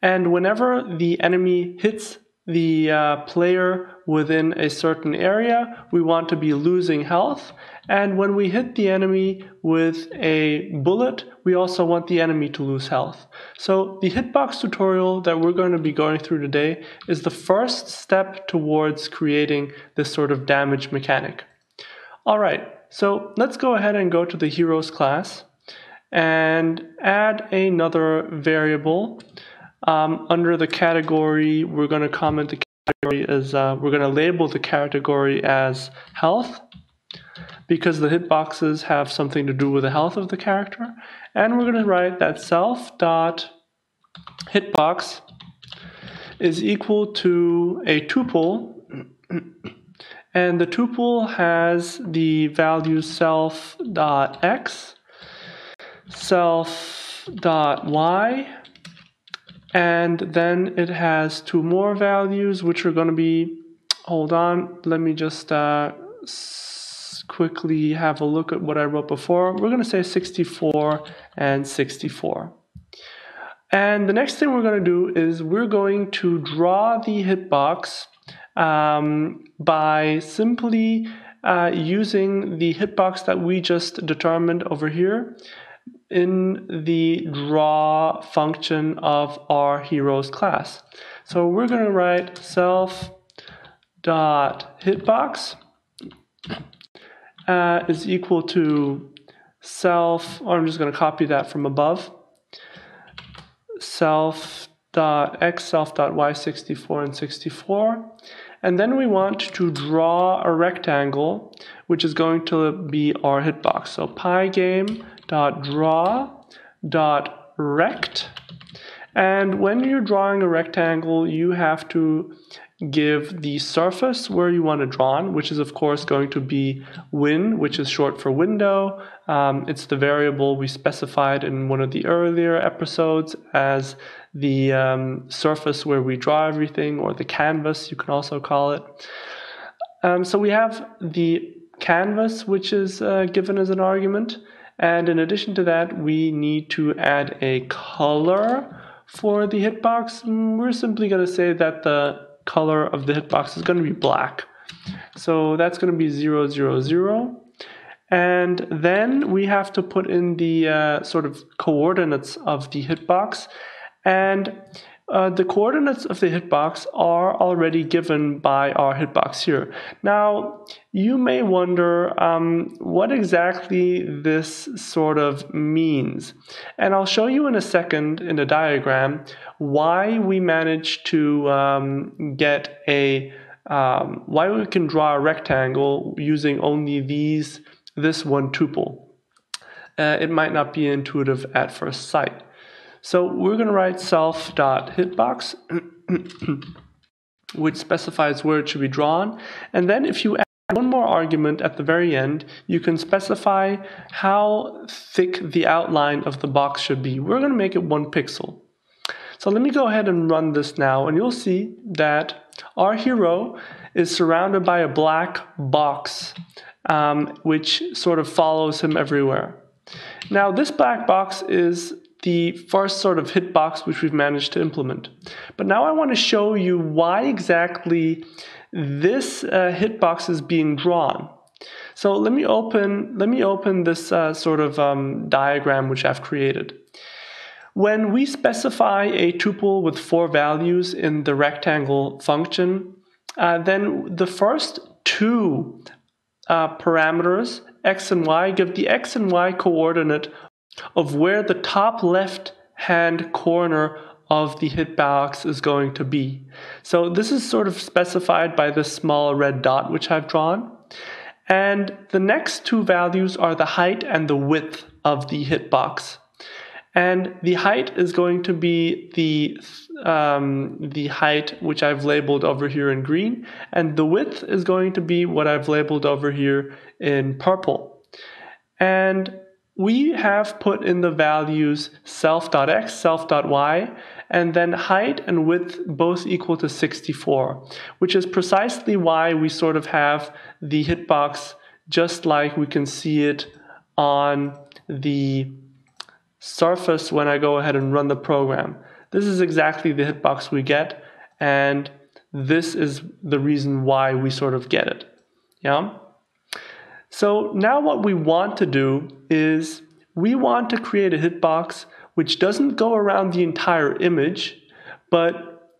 Speaker 1: And whenever the enemy hits the player within a certain area, we want to be losing health. And when we hit the enemy with a bullet, we also want the enemy to lose health. So the hitbox tutorial that we're going to be going through today is the first step towards creating this sort of damage mechanic. All right, so let's go ahead and go to the heroes class and add another variable. Under the category, we're going to comment the category as, we're going to label the category as health, because the hitboxes have something to do with the health of the character. And we're going to write that self.hitbox is equal to a tuple, and the tuple has the value self.x, self.y, and then it has two more values, which are going to be, hold on, let me just quickly have a look at what I wrote before. We're going to say 64 and 64. And the next thing we're going to do is we're going to draw the hitbox by simply using the hitbox that we just determined over here in the draw function of our heroes class. So we're going to write self.hitbox is equal to self, or I'm just going to copy that from above, self.x, self.y, 64 and 64. And then we want to draw a rectangle, which is going to be our hitbox. So pygame.draw.rect. And when you're drawing a rectangle, you have to give the surface where you want to draw on, which is of course going to be win, which is short for window. It's the variable we specified in one of the earlier episodes as the surface where we draw everything, or the canvas, you can also call it. So we have the canvas, which is given as an argument. And in addition to that, we need to add a color for the hitbox. We're simply going to say that the color of the hitbox is going to be black. So that's going to be 0, 0, 0. And then we have to put in the sort of coordinates of the hitbox. And the coordinates of the hitbox are already given by our hitbox here. Now, you may wonder what exactly this sort of means. And I'll show you in a second in a diagram why we managed to get a, why we can draw a rectangle using only this one tuple. It might not be intuitive at first sight. So we're going to write self.hitbox, which specifies where it should be drawn. And then if you add one more argument at the very end, you can specify how thick the outline of the box should be. We're going to make it 1 pixel. So let me go ahead and run this now, and you'll see that our hero is surrounded by a black box, which sort of follows him everywhere. Now this black box is the first sort of hitbox which we've managed to implement. But now I want to show you why exactly this hitbox is being drawn. So let me open this sort of diagram which I've created. When we specify a tuple with 4 values in the rectangle function, then the first 2 parameters, x and y, give the x and y coordinate of where the top left hand corner of the hitbox is going to be. So this is sort of specified by this small red dot which I've drawn. And the next 2 values are the height and the width of the hitbox. And the height is going to be the height which I've labeled over here in green, and the width is going to be what I've labeled over here in purple. And we have put in the values self.x, self.y, and then height and width both equal to 64, which is precisely why we sort of have the hitbox just like we can see it on the surface when I go ahead and run the program. This is exactly the hitbox we get, and this is the reason why we sort of get it. Yeah. So now what we want to do is we want to create a hitbox which doesn't go around the entire image, but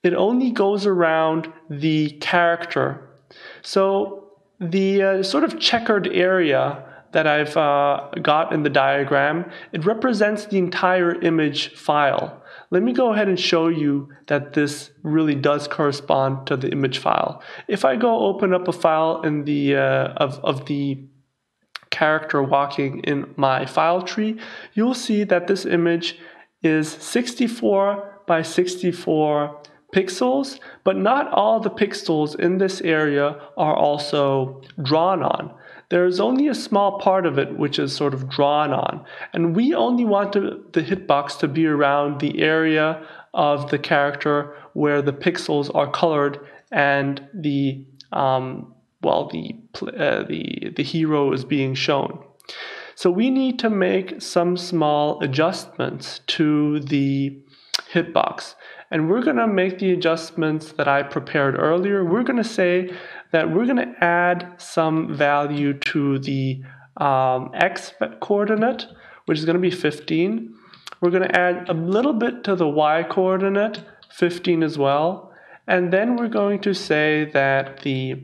Speaker 1: it only goes around the character. So the sort of checkered area that I've got in the diagram, it represents the entire image file. Let me go ahead and show you that this really does correspond to the image file. If I go open up a file in the of the character walking in my file tree, you'll see that this image is 64 by 64 pixels, but not all the pixels in this area are also drawn on. There's only a small part of it which is sort of drawn on, and we only want the hitbox to be around the area of the character where the pixels are colored and the hero is being shown. So we need to make some small adjustments to the hitbox. And we're going to make the adjustments that I prepared earlier. We're going to say that we're going to add some value to the x coordinate, which is going to be 15. We're going to add a little bit to the y coordinate, 15 as well. And then we're going to say that the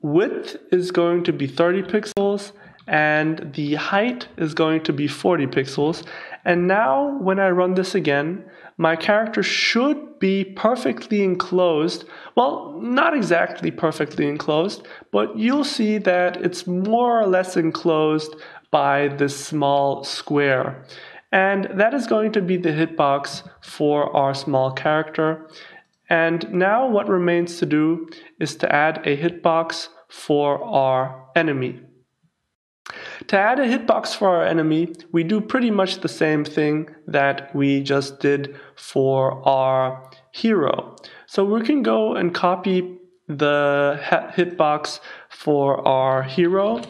Speaker 1: width is going to be 30 pixels and the height is going to be 40 pixels. And now when I run this again, my character should be perfectly enclosed. Well, not exactly perfectly enclosed, but you'll see that it's more or less enclosed by this small square. And that is going to be the hitbox for our small character. And now what remains to do is to add a hitbox for our enemy. To add a hitbox for our enemy, we do pretty much the same thing that we just did for our hero. So we can go and copy the hitbox for our hero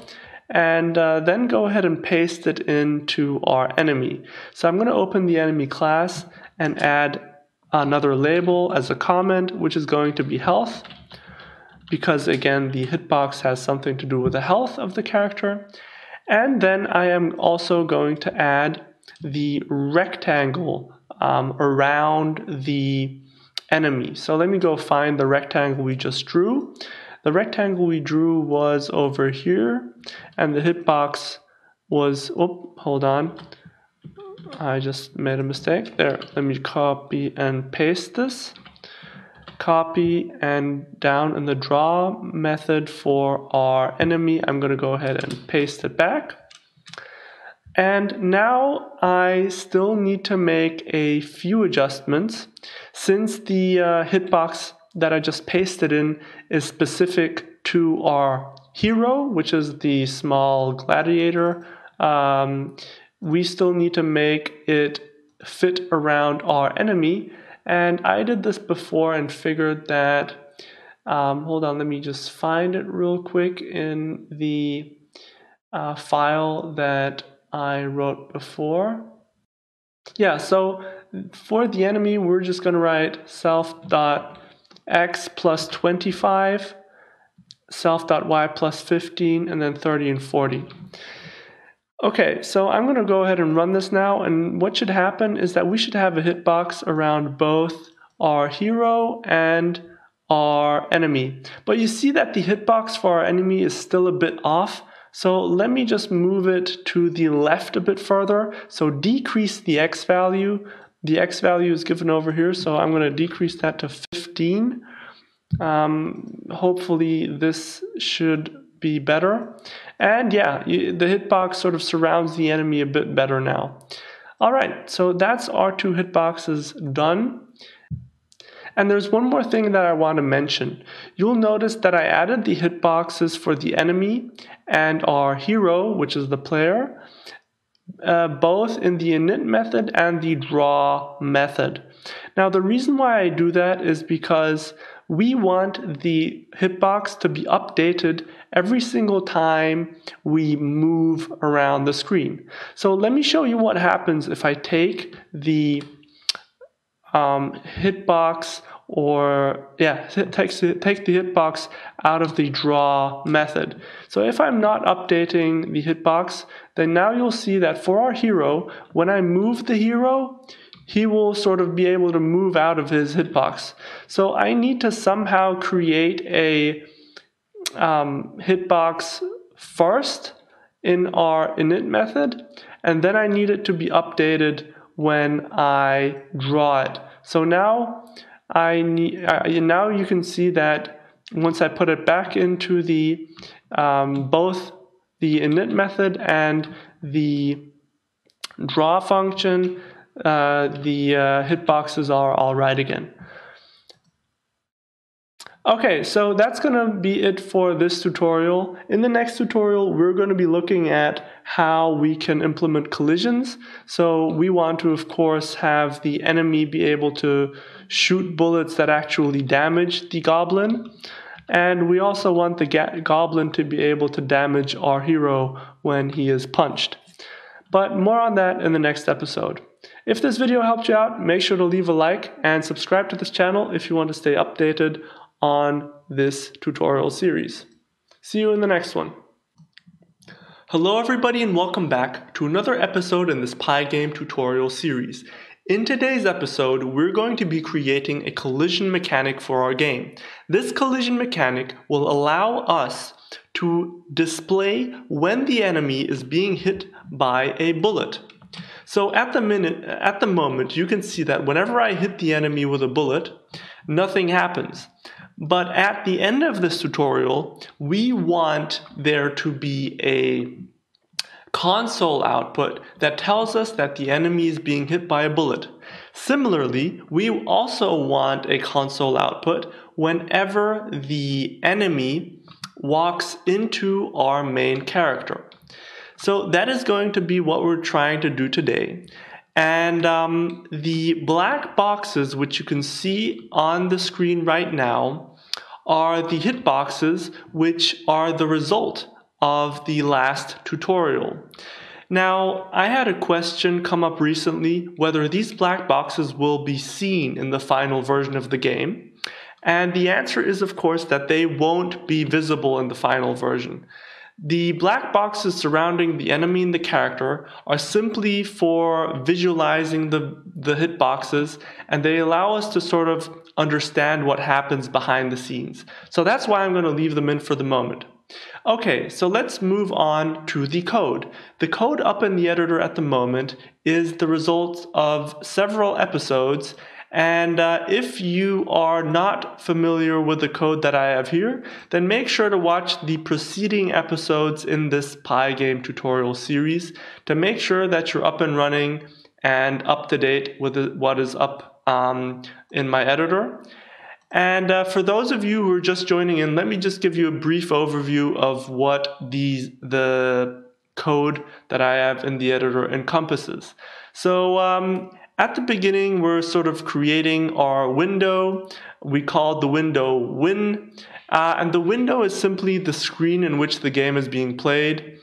Speaker 1: and then go ahead and paste it into our enemy. So I'm going to open the enemy class and add another label as a comment, which is going to be health, because again the hitbox has something to do with the health of the character. And then I am also going to add the rectangle around the enemy. So let me go find the rectangle we just drew. The rectangle we drew was over here, and the hitbox was, oh, hold on. I just made a mistake. There, let me copy and paste this. Copy, and down in the draw method for our enemy, I'm going to go ahead and paste it back. And now I still need to make a few adjustments. Since the hitbox that I just pasted in is specific to our hero, which is the small gladiator, we still need to make it fit around our enemy. And I did this before and figured that, hold on, let me just find it real quick in the file that I wrote before. Yeah, so for the enemy, we're just going to write self.x plus 25, self.y plus 15, and then 30 and 40. Okay, so I'm going to go ahead and run this now, and what should happen is that we should have a hitbox around both our hero and our enemy. But you see that the hitbox for our enemy is still a bit off, so let me just move it to the left a bit further. So decrease the x value. The x value is given over here, so I'm going to decrease that to 15. Hopefully this should be better. And yeah, the hitbox sort of surrounds the enemy a bit better now. All right, so that's our two hitboxes done. And there's one more thing that I want to mention. You'll notice that I added the hitboxes for the enemy and our hero, which is the player, both in the init method and the draw method. Now the reason why I do that is because we want the hitbox to be updated every single time we move around the screen. So let me show you what happens if I take the hitbox takes the hitbox out of the draw method. So if I'm not updating the hitbox, then now you'll see that for our hero, when I move the hero, he will sort of be able to move out of his hitbox. So I need to somehow create a hitbox first in our init method, and then I need it to be updated when I draw it. So now now you can see that once I put it back into the both the init method and the draw function, the hitboxes are all right again. Okay, so that's going to be it for this tutorial. In the next tutorial, we're going to be looking at how we can implement collisions. So we want to, of course, have the enemy be able to shoot bullets that actually damage the goblin. And we also want the goblin to be able to damage our hero when he is punched. But more on that in the next episode. If this video helped you out, make sure to leave a like and subscribe to this channel if you want to stay updated on this tutorial series. See you in the next one. Hello everybody and welcome back to another episode in this Pygame tutorial series. In today's episode, we're going to be creating a collision mechanic for our game. This collision mechanic will allow us to display when the enemy is being hit by a bullet. So at the moment, you can see that whenever I hit the enemy with a bullet, nothing happens. But at the end of this tutorial, we want there to be a console output that tells us that the enemy is being hit by a bullet. Similarly, we also want a console output whenever the enemy walks into our main character. So that is going to be what we're trying to do today. And the black boxes, which you can see on the screen right now, are the hitboxes, which are the result of the last tutorial. Now, I had a question come up recently whether these black boxes will be seen in the final version of the game. And the answer is, of course, that they won't be visible in the final version. The black boxes surrounding the enemy and the character are simply for visualizing the hitboxes, and they allow us to sort of understand what happens behind the scenes. So that's why I'm going to leave them in for the moment. Okay, so let's move on to the code. The code up in the editor at the moment is the result of several episodes. And if you are not familiar with the code that I have here, then make sure to watch the preceding episodes in this Pygame tutorial series to make sure that you're up and running and up to date with what is up in my editor. And for those of you who are just joining in, let me just give you a brief overview of what the code that I have in the editor encompasses. So at the beginning, we're sort of creating our window. We called the window win, and the window is simply the screen in which the game is being played.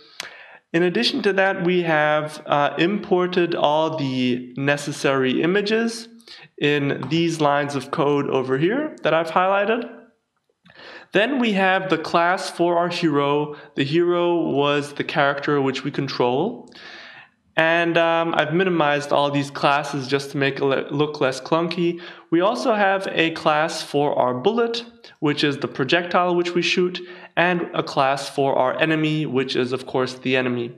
Speaker 1: In addition to that, we have imported all the necessary images in these lines of code over here that I've highlighted. Then we have the class for our hero. The hero was the character which we control. And I've minimized all these classes just to make it look less clunky. We also have a class for our bullet, which is the projectile which we shoot, and a class for our enemy, which is, of course, the enemy.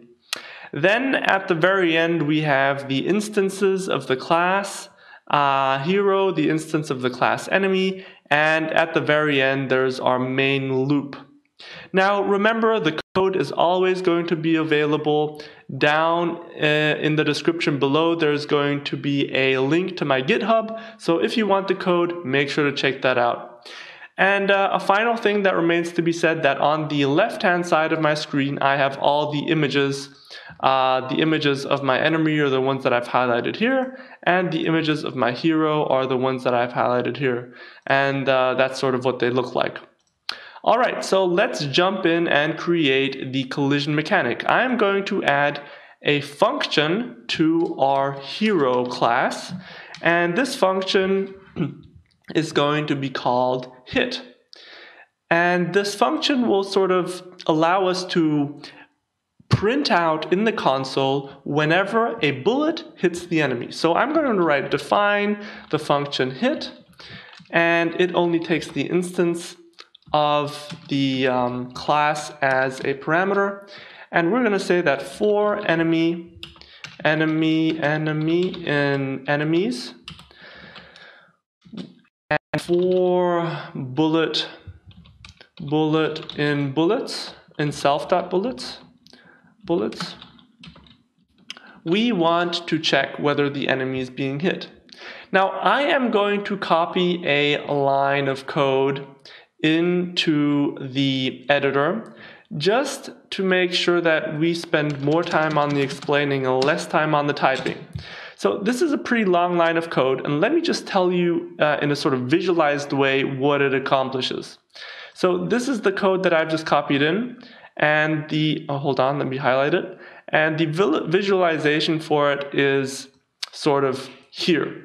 Speaker 1: Then at the very end, we have the instances of the class hero, the instance of the class enemy, and at the very end, there's our main loop. Now, remember, the code is always going to be available. Down in the description below, there's going to be a link to my GitHub. So if you want the code, make sure to check that out. And a final thing that remains to be said, that on the left-hand side of my screen, I have all the images. The images of my enemy are the ones that I've highlighted here, and the images of my hero are the ones that I've highlighted here. And that's sort of what they look like. Alright, so let's jump in and create the collision mechanic. I am going to add a function to our hero class, and this function is going to be called hit. And this function will sort of allow us to print out in the console whenever a bullet hits the enemy. So I'm going to write define the function hit, and it only takes the instance of the class as a parameter. And we're going to say that for enemy in enemies, and for bullet in bullets, in self.bullets, we want to check whether the enemy is being hit. Now I am going to copy a line of code into the editor just to make sure that we spend more time on the explaining and less time on the typing. So this is a pretty long line of code, and let me just tell you in a sort of visualized way what it accomplishes. So this is the code that I've just copied in, and hold on, let me highlight it. And the visualization for it is sort of here.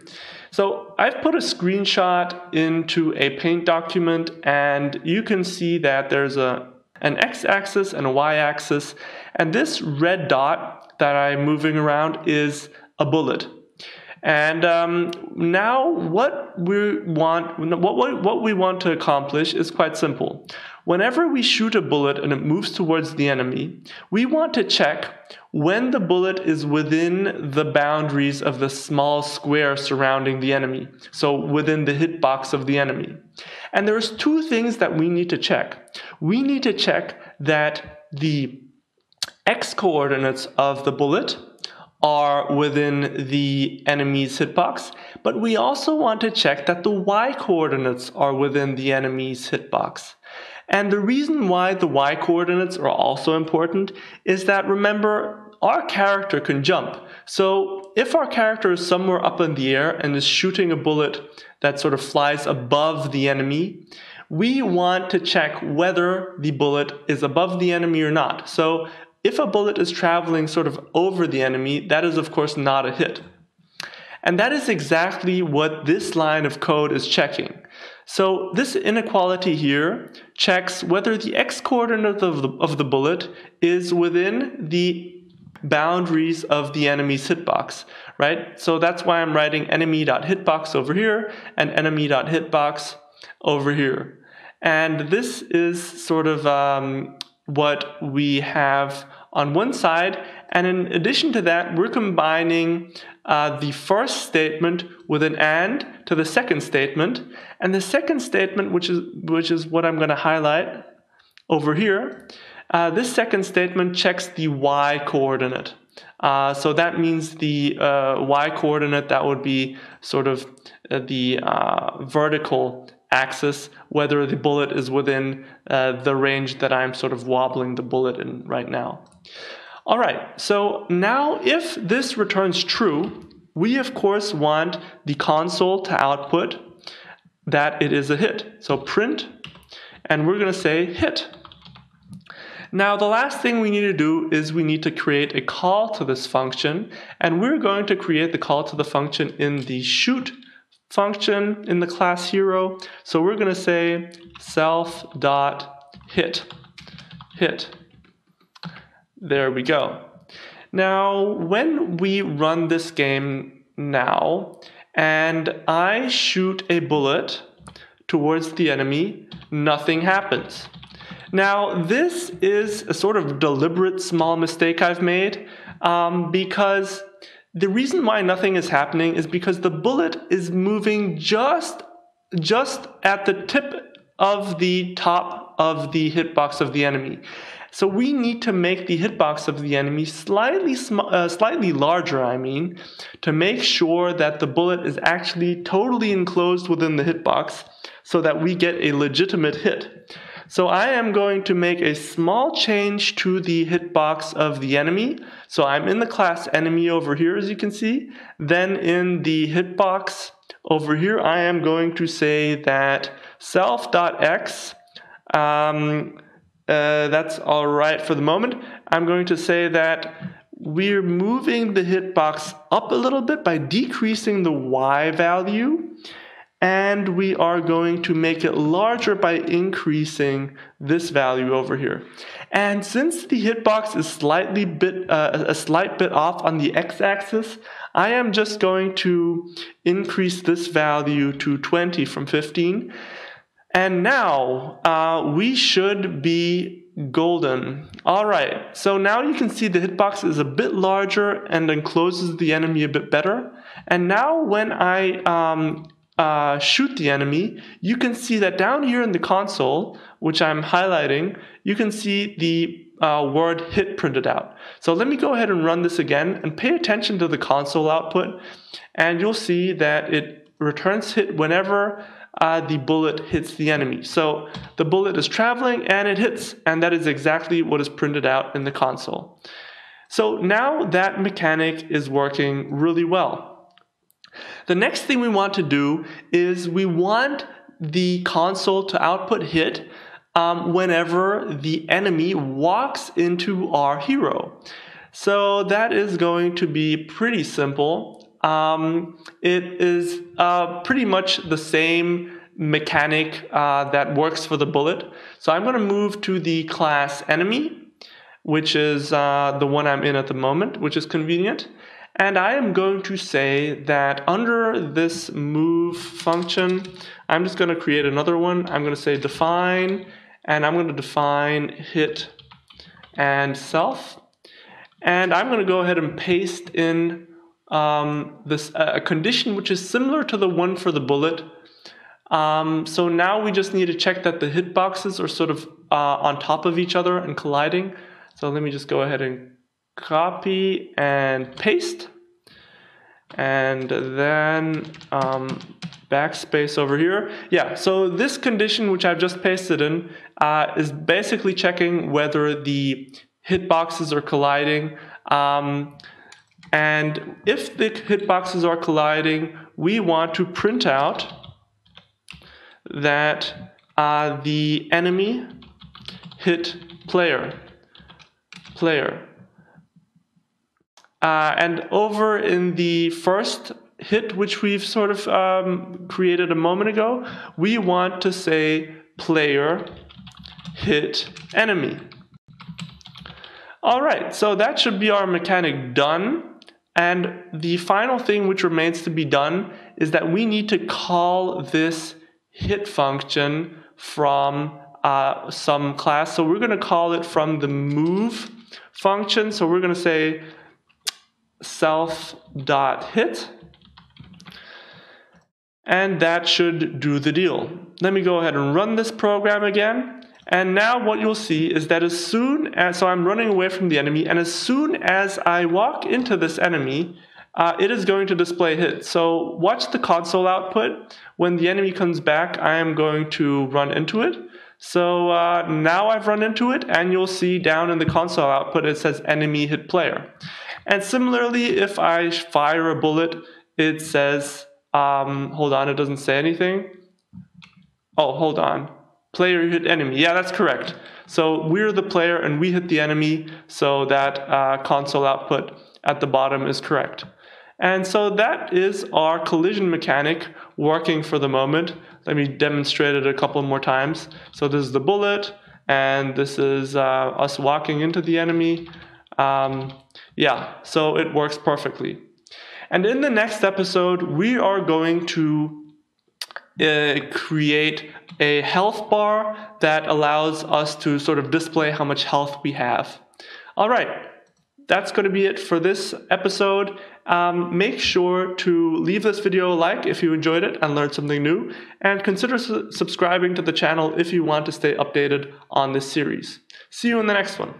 Speaker 1: So I've put a screenshot into a Paint document, and you can see that there's an x-axis and a y-axis, and this red dot that I'm moving around is a bullet. And now what we want to accomplish is quite simple. Whenever we shoot a bullet and it moves towards the enemy, we want to check when the bullet is within the boundaries of the small square surrounding the enemy, so within the hitbox of the enemy. And there's two things that we need to check. We need to check that the x-coordinates of the bullet are within the enemy's hitbox, but we also want to check that the y-coordinates are within the enemy's hitbox. And the reason why the y-coordinates are also important is that, remember, our character can jump. So if our character is somewhere up in the air and is shooting a bullet that sort of flies above the enemy, we want to check whether the bullet is above the enemy or not. So if a bullet is traveling sort of over the enemy, that is of course not a hit. And that is exactly what this line of code is checking. So this inequality here checks whether the x-coordinate of the bullet is within the boundaries of the enemy's hitbox, right? So that's why I'm writing enemy.hitbox over here and enemy.hitbox over here. And this is sort of what we have on one side, and in addition to that, we're combining the first statement with an AND to the second statement, and the second statement, which is what I'm going to highlight over here, this second statement checks the y coordinate. So that means the y coordinate, that would be sort of the vertical axis, whether the bullet is within the range that I'm sort of wobbling the bullet in right now. All right, so now if this returns true, we of course want the console to output that it is a hit. So print, and we're going to say hit. Now the last thing we need to do is we need to create a call to this function, and we're going to create the call to the function in the shoot function in the class hero. So we're going to say self.hit. There we go. Now when we run this game now and I shoot a bullet towards the enemy, nothing happens. Now this is a sort of deliberate small mistake I've made because the reason why nothing is happening is because the bullet is moving just at the tip of the top of the hitbox of the enemy. So we need to make the hitbox of the enemy slightly larger, to make sure that the bullet is actually totally enclosed within the hitbox so that we get a legitimate hit. So I am going to make a small change to the hitbox of the enemy. So I'm in the class enemy over here, as you can see. Then in the hitbox over here, I am going to say that self.x, that's all right for the moment. I'm going to say that we're moving the hitbox up a little bit by decreasing the y value. and we are going to make it larger by increasing this value over here. And since the hitbox is a slight bit off on the x-axis, I am just going to increase this value to 20 from 15. And now we should be golden. All right, so now you can see the hitbox is a bit larger and encloses the enemy a bit better. And now when I shoot the enemy, you can see that down here in the console, which I'm highlighting, you can see the word hit printed out. So let me go ahead and run this again and pay attention to the console output, and you'll see that it returns hit whenever the bullet hits the enemy. So the bullet is traveling and it hits, and that is exactly what is printed out in the console. So now that mechanic is working really well. The next thing we want to do is we want the console to output hit whenever the enemy walks into our hero. So that is going to be pretty simple. It is pretty much the same mechanic that works for the bullet. So I'm going to move to the class enemy, which is the one I'm in at the moment, which is convenient. And I am going to say that under this move function, I'm just going to create another one. I'm going to say define, and I'm going to define hit and self. And I'm going to go ahead and paste in this condition which is similar to the one for the bullet. So now we just need to check that the hitboxes are sort of on top of each other and colliding. So let me just go ahead and copy and paste, and then backspace over here. Yeah, so this condition which I've just pasted in is basically checking whether the hitboxes are colliding, and if the hitboxes are colliding, we want to print out that the enemy hit player. And over in the first hit, which we've sort of created a moment ago, we want to say player hit enemy. All right, so that should be our mechanic done. And the final thing which remains to be done is that we need to call this hit function from some class. So we're going to call it from the move function. So we're going to say self.hit, and that should do the deal. Let me go ahead and run this program again. And now what you'll see is that as soon as, so I'm running away from the enemy, and as soon as I walk into this enemy, it is going to display hit. So watch the console output. When the enemy comes back, I am going to run into it. So now I've run into it, and you'll see down in the console output it says enemy hit player. And similarly, if I fire a bullet, it says, hold on, it doesn't say anything. Oh, hold on. Player hit enemy. Yeah, that's correct. So we're the player and we hit the enemy, so that console output at the bottom is correct. And so that is our collision mechanic working for the moment. Let me demonstrate it a couple more times. So this is the bullet, and this is us walking into the enemy. Yeah, so it works perfectly. And in the next episode, we are going to create a health bar that allows us to sort of display how much health we have. All right, that's going to be it for this episode. Make sure to leave this video a like if you enjoyed it and learned something new, and consider subscribing to the channel if you want to stay updated on this series. See you in the next one.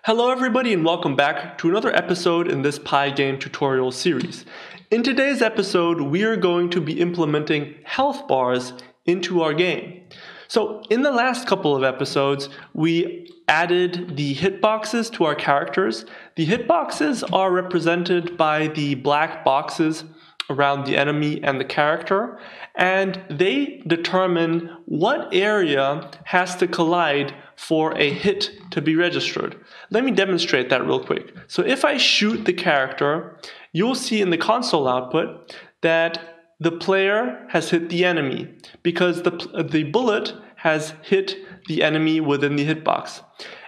Speaker 1: Hello everybody, and welcome back to another episode in this Pygame tutorial series. In today's episode, we are going to be implementing health bars into our game. So in the last couple of episodes, we added the hitboxes to our characters. The hitboxes are represented by the black boxes around the enemy and the character, and they determine what area has to collide for a hit to be registered. Let me demonstrate that real quick. So if I shoot the character, you'll see in the console output that the player has hit the enemy because the bullet has hit the enemy within the hitbox.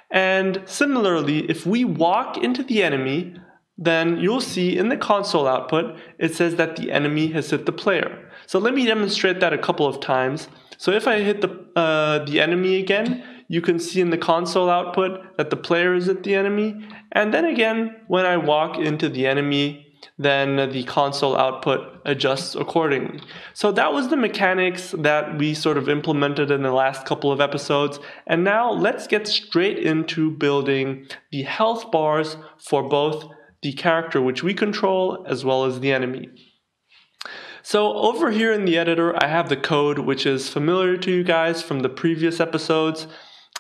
Speaker 1: And similarly, if we walk into the enemy, then you'll see in the console output, it says that the enemy has hit the player. So let me demonstrate that a couple of times. So if I hit the enemy again, you can see in the console output that the player is at the enemy. And then again, when I walk into the enemy, then the console output adjusts accordingly. So that was the mechanics that we sort of implemented in the last couple of episodes. And now let's get straight into building the health bars for both the character which we control as well as the enemy. So over here in the editor, I have the code which is familiar to you guys from the previous episodes.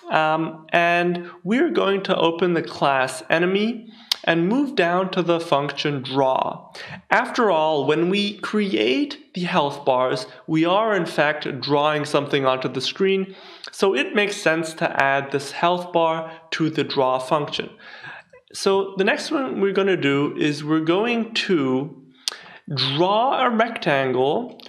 Speaker 1: And we're going to open the class enemy and move down to the function draw. After all, when we create the health bars, we are in fact drawing something onto the screen, so it makes sense to add this health bar to the draw function. So the next one we're going to do is we're going to draw a rectangle.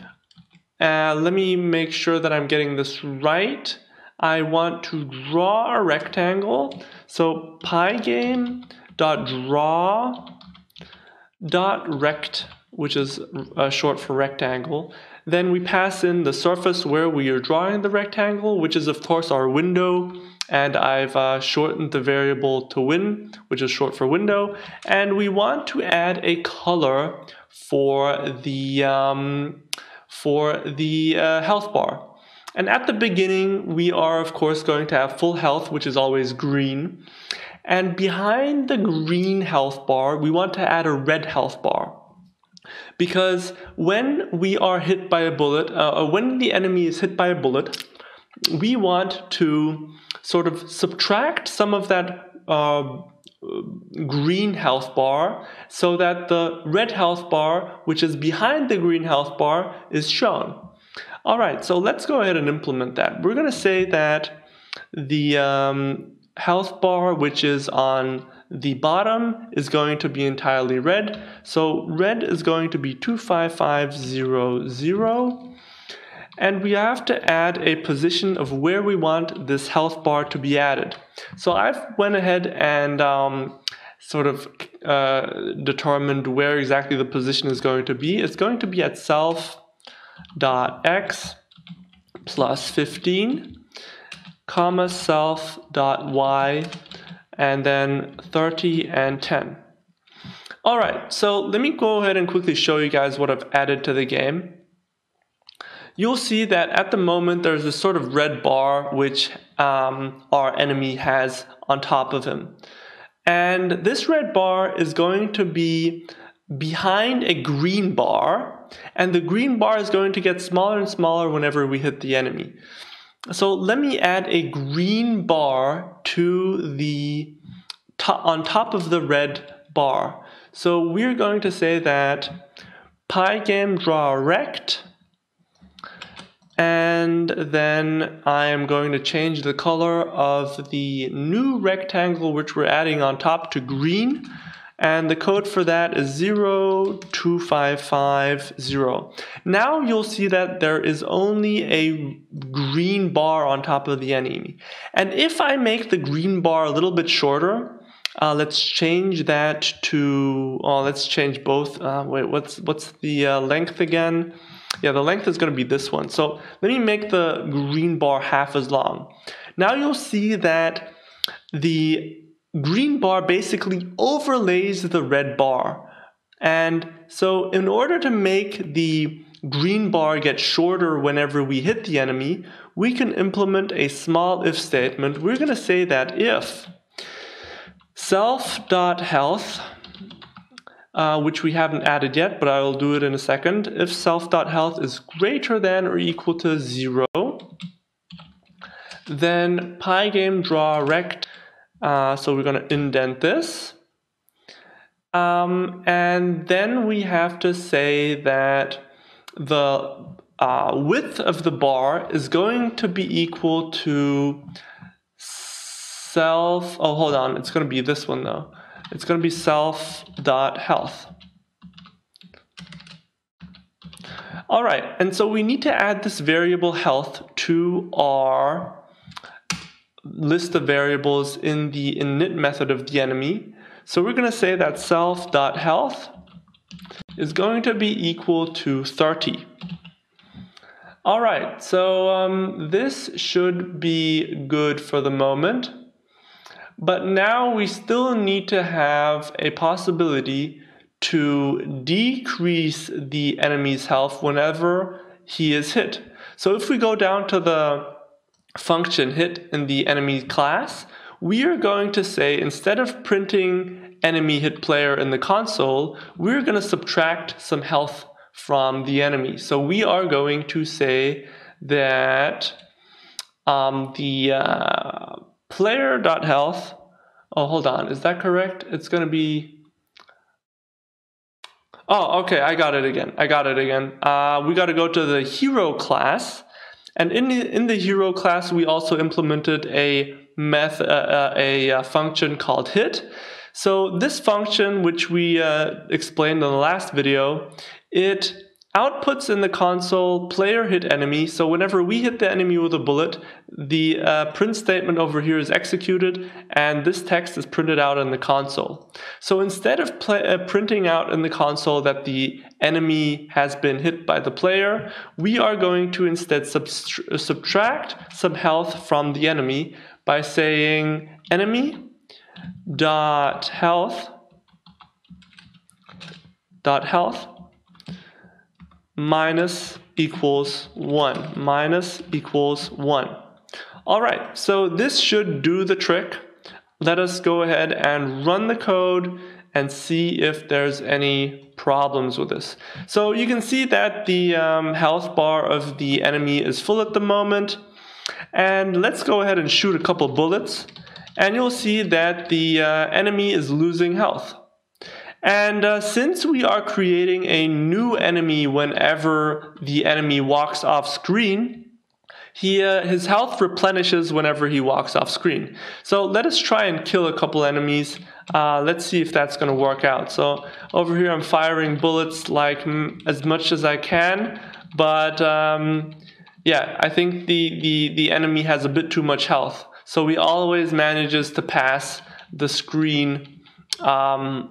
Speaker 1: Let me make sure that I'm getting this right. I want to draw a rectangle. So pygame.draw.rect, which is short for rectangle. Then we pass in the surface where we are drawing the rectangle, which is of course our window. And I've shortened the variable to win, which is short for window. And we want to add a color for the health bar. And at the beginning, we are, of course, going to have full health, which is always green. And behind the green health bar, we want to add a red health bar. Because when we are hit by a bullet, when the enemy is hit by a bullet, we want to sort of subtract some of that green health bar so that the red health bar, which is behind the green health bar, is shown. All right, so let's go ahead and implement that. We're going to say that the health bar, which is on the bottom, is going to be entirely red. So red is going to be 25500. And we have to add a position of where we want this health bar to be added. So I've went ahead and sort of determined where exactly the position is going to be. It's going to be at self.x plus 15, comma self.y, and then 30 and 10. All right, so let me go ahead and quickly show you guys what I've added to the game. You'll see that at the moment there's this sort of red bar which our enemy has on top of him. And this red bar is going to be behind a green bar, and the green bar is going to get smaller and smaller whenever we hit the enemy. So let me add a green bar to the on top of the red bar. So we're going to say that pygame.drawRect, and then I am going to change the color of the new rectangle which we're adding on top to green, and the code for that is 02550. Now you'll see that there is only a green bar on top of the enemy. And if I make the green bar a little bit shorter, let's change that to, let's change both. Wait, what's the length again? Yeah, the length is going to be this one. So let me make the green bar half as long. Now you'll see that the green bar basically overlays the red bar. And so in order to make the green bar get shorter whenever we hit the enemy, we can implement a small if statement. We're going to say that if self.health, which we haven't added yet, but I will do it in a second. If self.health is greater than or equal to 0, then pygame.drawRect, so we're going to indent this. And then we have to say that the width of the bar is going to be equal to hold on, it's going to be this one though. It's going to be self.health. All right, and so we need to add this variable health to our list of variables in the init method of the enemy. So we're going to say that self.health is going to be equal to 30. All right, so this should be good for the moment. But now we still need to have a possibility to decrease the enemy's health whenever he is hit. So if we go down to the function hit in the enemy class, we are going to say, instead of printing enemy hit player in the console, we're going to subtract some health from the enemy. So we are going to say that the player.health, oh, hold on, is that correct? It's going to be, oh, okay, I got it again. We got to go to the hero class, and in the hero class, we also implemented a function called hit. So this function, which we explained in the last video, it outputs in the console player hit enemy. So whenever we hit the enemy with a bullet, the print statement over here is executed, and this text is printed out in the console. So instead of printing out in the console that the enemy has been hit by the player, we are going to instead subtract some health from the enemy by saying enemy.health minus equals 1. All right, so this should do the trick. Let us go ahead and run the code and see if there's any problems with this. So you can see that the health bar of the enemy is full at the moment. And let's go ahead and shoot a couple bullets, and you'll see that the enemy is losing health. And since we are creating a new enemy whenever the enemy walks off screen, his health replenishes whenever he walks off screen. So let us try and kill a couple enemies. Let's see if that's going to work out. So over here I'm firing bullets like as much as I can, but yeah, I think the enemy has a bit too much health. So he always manages to pass the screen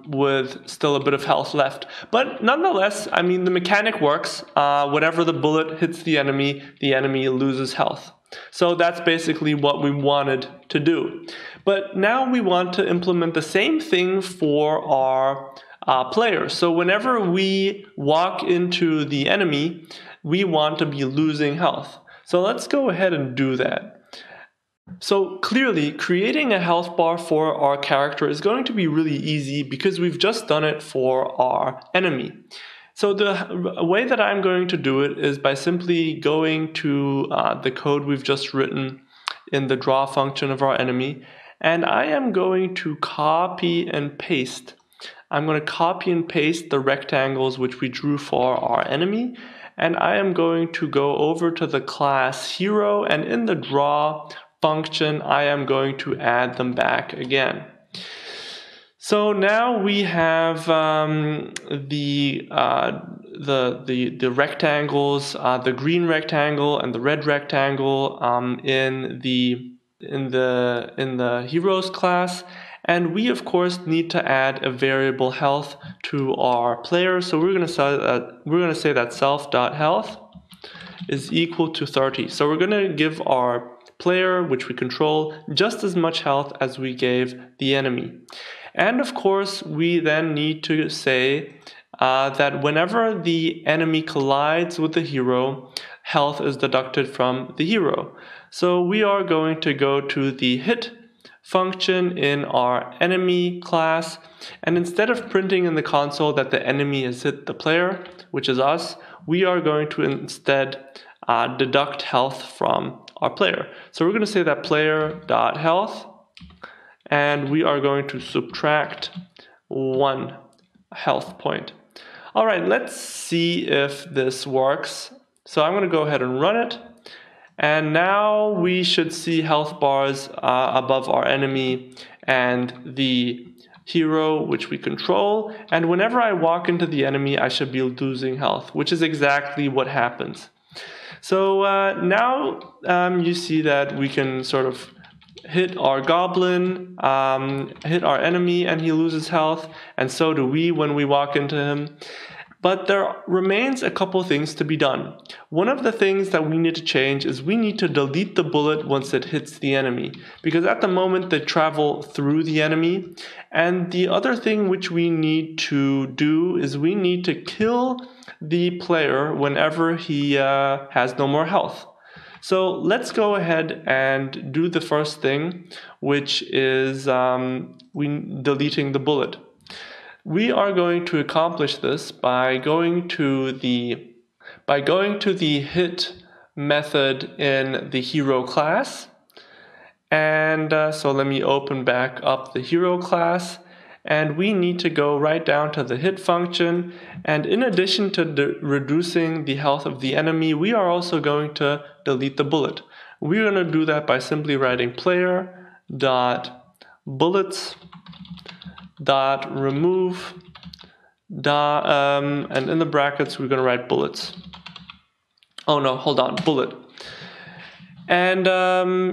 Speaker 1: with still a bit of health left. But nonetheless, I mean, the mechanic works. Whenever the bullet hits the enemy loses health. So that's basically what we wanted to do. But now we want to implement the same thing for our player. So whenever we walk into the enemy, we want to be losing health. So let's go ahead and do that. So clearly, creating a health bar for our character is going to be really easy because we've just done it for our enemy. So the way that I'm going to do it is by simply going to the code we've just written in the draw function of our enemy, and I am going to copy and paste. I'm going to copy and paste the rectangles which we drew for our enemy, and I am going to go over to the class hero, and in the draw function I am going to add them back again. So now we have the rectangles, the green rectangle and the red rectangle in the heroes class, and we of course need to add a variable health to our player. So we're going to say that self.health is equal to 30. So we're going to give our player, which we control, just as much health as we gave the enemy. And of course, we then need to say that whenever the enemy collides with the hero, health is deducted from the hero. So we are going to go to the hit function in our enemy class, and instead of printing in the console that the enemy has hit the player, which is us, we are going to instead deduct health from our player. So we're going to say that player.health, and we are going to subtract 1 health point. All right, let's see if this works. So I'm going to go ahead and run it, and now we should see health bars above our enemy, and the hero which we control, and whenever I walk into the enemy, I should be losing health, which is exactly what happens. So now you see that we can sort of hit our goblin, hit our enemy, and he loses health, and so do we when we walk into him. But there remains a couple things to be done. One of the things that we need to change is we need to delete the bullet once it hits the enemy, because at the moment they travel through the enemy. And the other thing which we need to do is we need to kill the player whenever he has no more health. So let's go ahead and do the first thing, which is deleting the bullet. We are going to accomplish this by going to the hit method in the hero class. And so let me open back up the hero class, and we need to go right down to the hit function. And in addition to reducing the health of the enemy, we are also going to delete the bullet. We're going to do that by simply writing player.bullets.remove and in the brackets we're going to write bullets. Oh no, hold on, bullet. And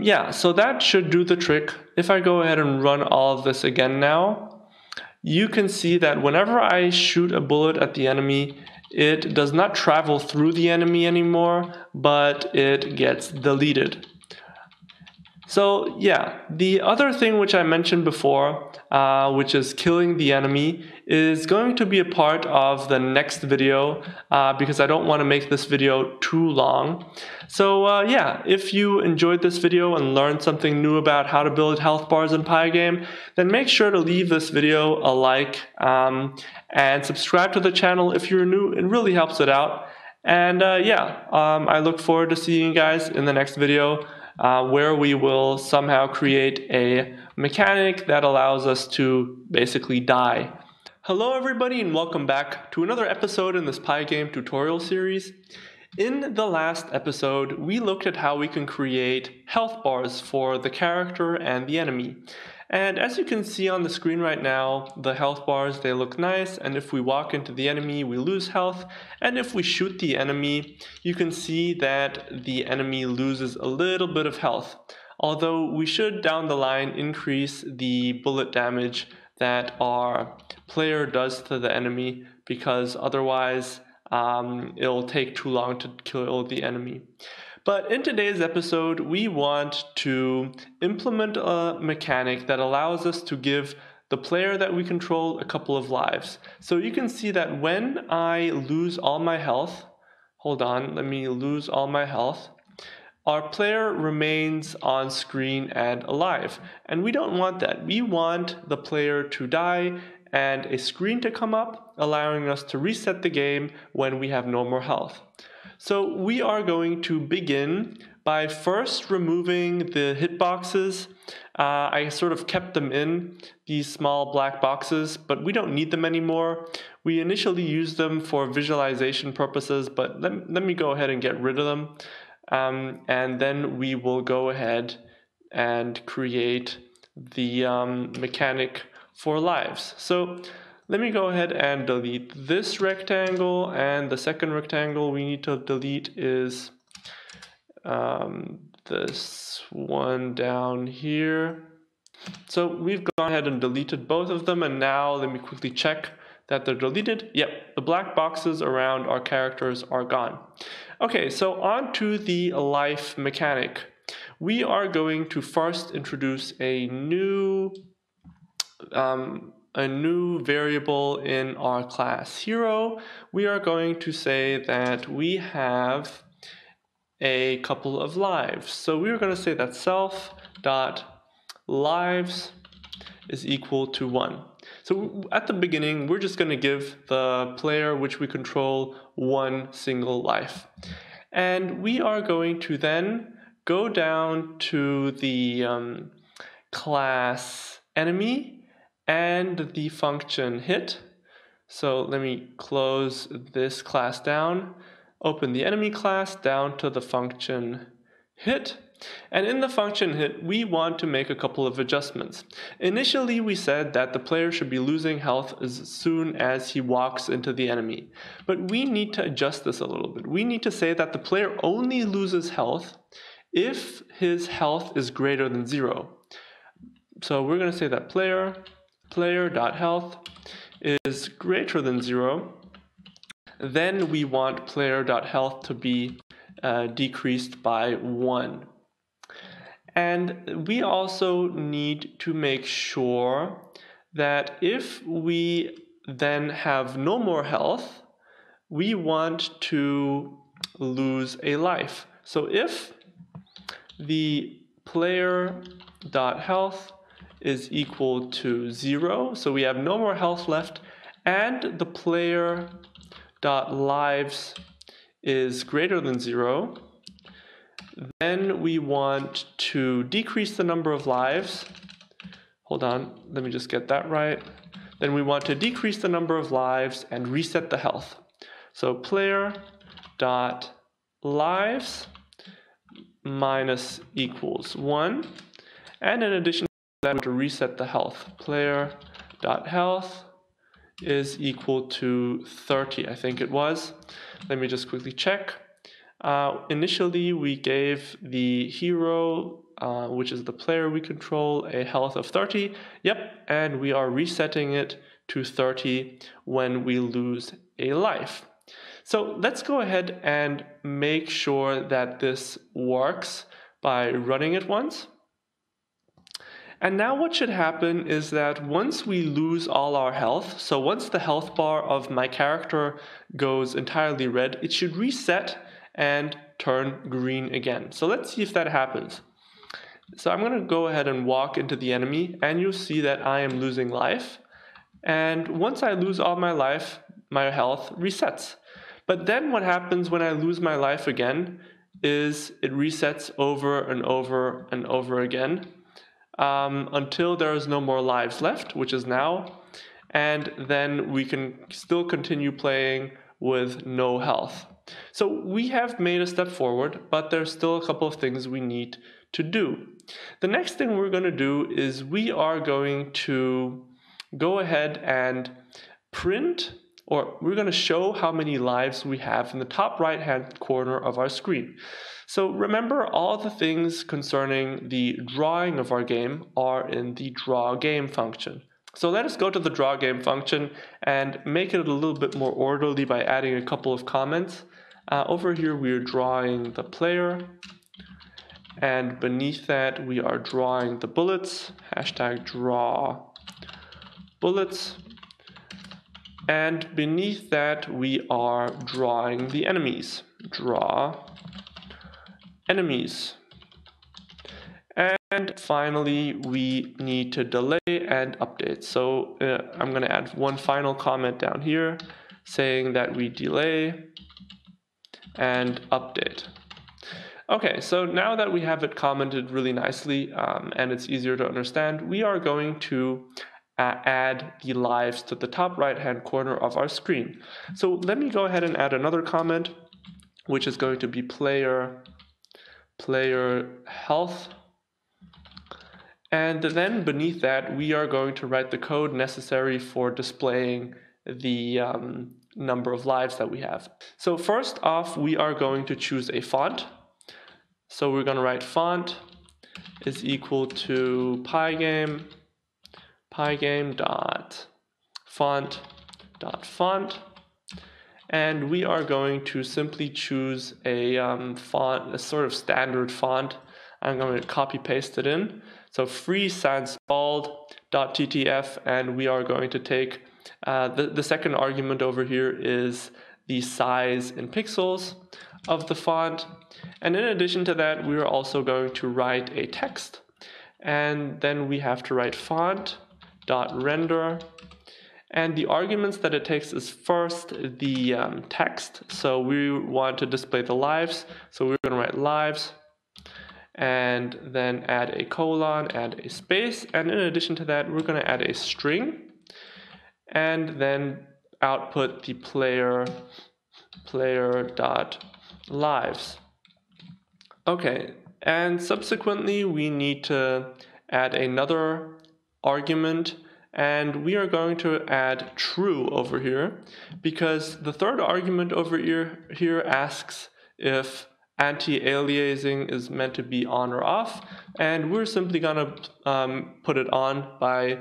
Speaker 1: yeah, so that should do the trick. If I go ahead and run all of this again now, you can see that whenever I shoot a bullet at the enemy, it does not travel through the enemy anymore, but it gets deleted. So yeah, the other thing which I mentioned before, which is killing the enemy, is going to be a part of the next video because I don't want to make this video too long. So yeah, if you enjoyed this video and learned something new about how to build health bars in Pygame, then make sure to leave this video a like and subscribe to the channel if you're new. It really helps it out. And yeah, I look forward to seeing you guys in the next video. Where we will somehow create a mechanic that allows us to basically die. Hello everybody and welcome back to another episode in this Pygame tutorial series. In the last episode, we looked at how we can create health bars for the character and the enemy. And as you can see on the screen right now, the health bars, they look nice, and if we walk into the enemy, we lose health, and if we shoot the enemy, you can see that the enemy loses a little bit of health. Although we should down the line increase the bullet damage that our player does to the enemy, because otherwise it'll take too long to kill the enemy. But in today's episode, we want to implement a mechanic that allows us to give the player that we control a couple of lives. So you can see that when I lose all my health, hold on, let me lose all my health, our player remains on screen and alive. And we don't want that. We want the player to die and a screen to come up, allowing us to reset the game when we have no more health. So we are going to begin by first removing the hitboxes. I sort of kept them in, these small black boxes, but we don't need them anymore. We initially used them for visualization purposes, but let me go ahead and get rid of them. And then we will go ahead and create the mechanic for lives. So let me go ahead and delete this rectangle, and the second rectangle we need to delete is this one down here. So we've gone ahead and deleted both of them, and now let me quickly check that they're deleted. Yep, the black boxes around our characters are gone. Okay, so on to the life mechanic. We are going to first introduce a new variable in our class hero. We are going to say that we have a couple of lives. So we're going to say that self.lives is equal to 1. So at the beginning, we're just going to give the player which we control one single life. And we are going to then go down to the class enemy and the function hit. So let me close this class down, open the enemy class, down to the function hit, And in the function hit, we want to make a couple of adjustments. Initially, we said that the player should be losing health as soon as he walks into the enemy. But we need to adjust this a little bit. We need to say that the player only loses health if his health is greater than 0. So we're going to say that player.health is greater than 0. Then we want player.health to be decreased by 1. And we also need to make sure that if we then have no more health, we want to lose a life. So if the player.health is equal to 0, so we have no more health left, and the player.lives is greater than 0, then we want to decrease the number of lives. Hold on, let me just get that right. Then we want to decrease the number of lives and reset the health. So player.lives minus equals 1. And in addition to that, we want to reset the health. Player.health is equal to 30, I think it was. Let me just quickly check. Initially, we gave the hero, which is the player we control, a health of 30. Yep, and we are resetting it to 30 when we lose a life. So let's go ahead and make sure that this works by running it once. And now what should happen is that once we lose all our health, so once the health bar of my character goes entirely red, it should reset and turn green again. So let's see if that happens. So I'm going to go ahead and walk into the enemy, and you'll see that I am losing life. And once I lose all my life, my health resets. But then what happens when I lose my life again is it resets over and over and over again until there is no more lives left, which is now. And then we can still continue playing with no health. So we have made a step forward, but there's still a couple of things we need to do. The next thing we're going to do is we are going to go ahead and print, or we're going to show how many lives we have in the top right hand corner of our screen. So remember, all the things concerning the drawing of our game are in the drawGame function. So let us go to the drawGame function and make it a little bit more orderly by adding a couple of comments. Over here we are drawing the player, and beneath that we are drawing the bullets, #draw bullets, and beneath that we are drawing the enemies, draw enemies. And finally, we need to delay and update. So I'm going to add one final comment down here saying that we delay and update. Okay, so now that we have it commented really nicely and it's easier to understand, we are going to add the lives to the top right hand corner of our screen. So let me go ahead and add another comment, which is going to be player health. And then beneath that, we are going to write the code necessary for displaying the number of lives that we have. So first off, we are going to choose a font. So we're going to write font is equal to pygame dot font, and we are going to simply choose a font, a sort of standard font. I'm going to copy paste it in. So free sans bold.ttf, and we are going to take the second argument over here is the size in pixels of the font. And in addition to that, we are also going to write a text, and then we have to write font.render. And the arguments that it takes is first the text. So we want to display the lives. So we're going to write lives and then add a colon, add a space. And in addition to that, we're going to add a string and then output the player.lives. Okay, And subsequently, we need to add another argument, and we are going to add true over here, because the third argument over here asks if anti-aliasing is meant to be on or off, and we're simply gonna put it on by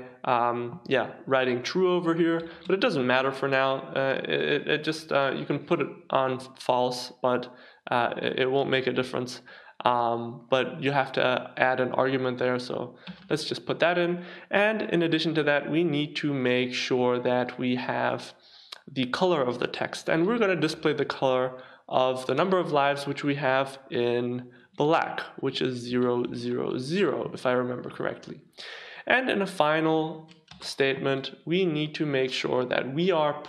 Speaker 1: writing true over here, but it doesn't matter for now. It just you can put it on false, but it won't make a difference. But you have to add an argument there, so let's just put that in. And in addition to that, we need to make sure that we have the color of the text, and we're going to display the color of the number of lives which we have in black, which is 0, 0, 0, if I remember correctly. And in a final statement, we need to make sure that we are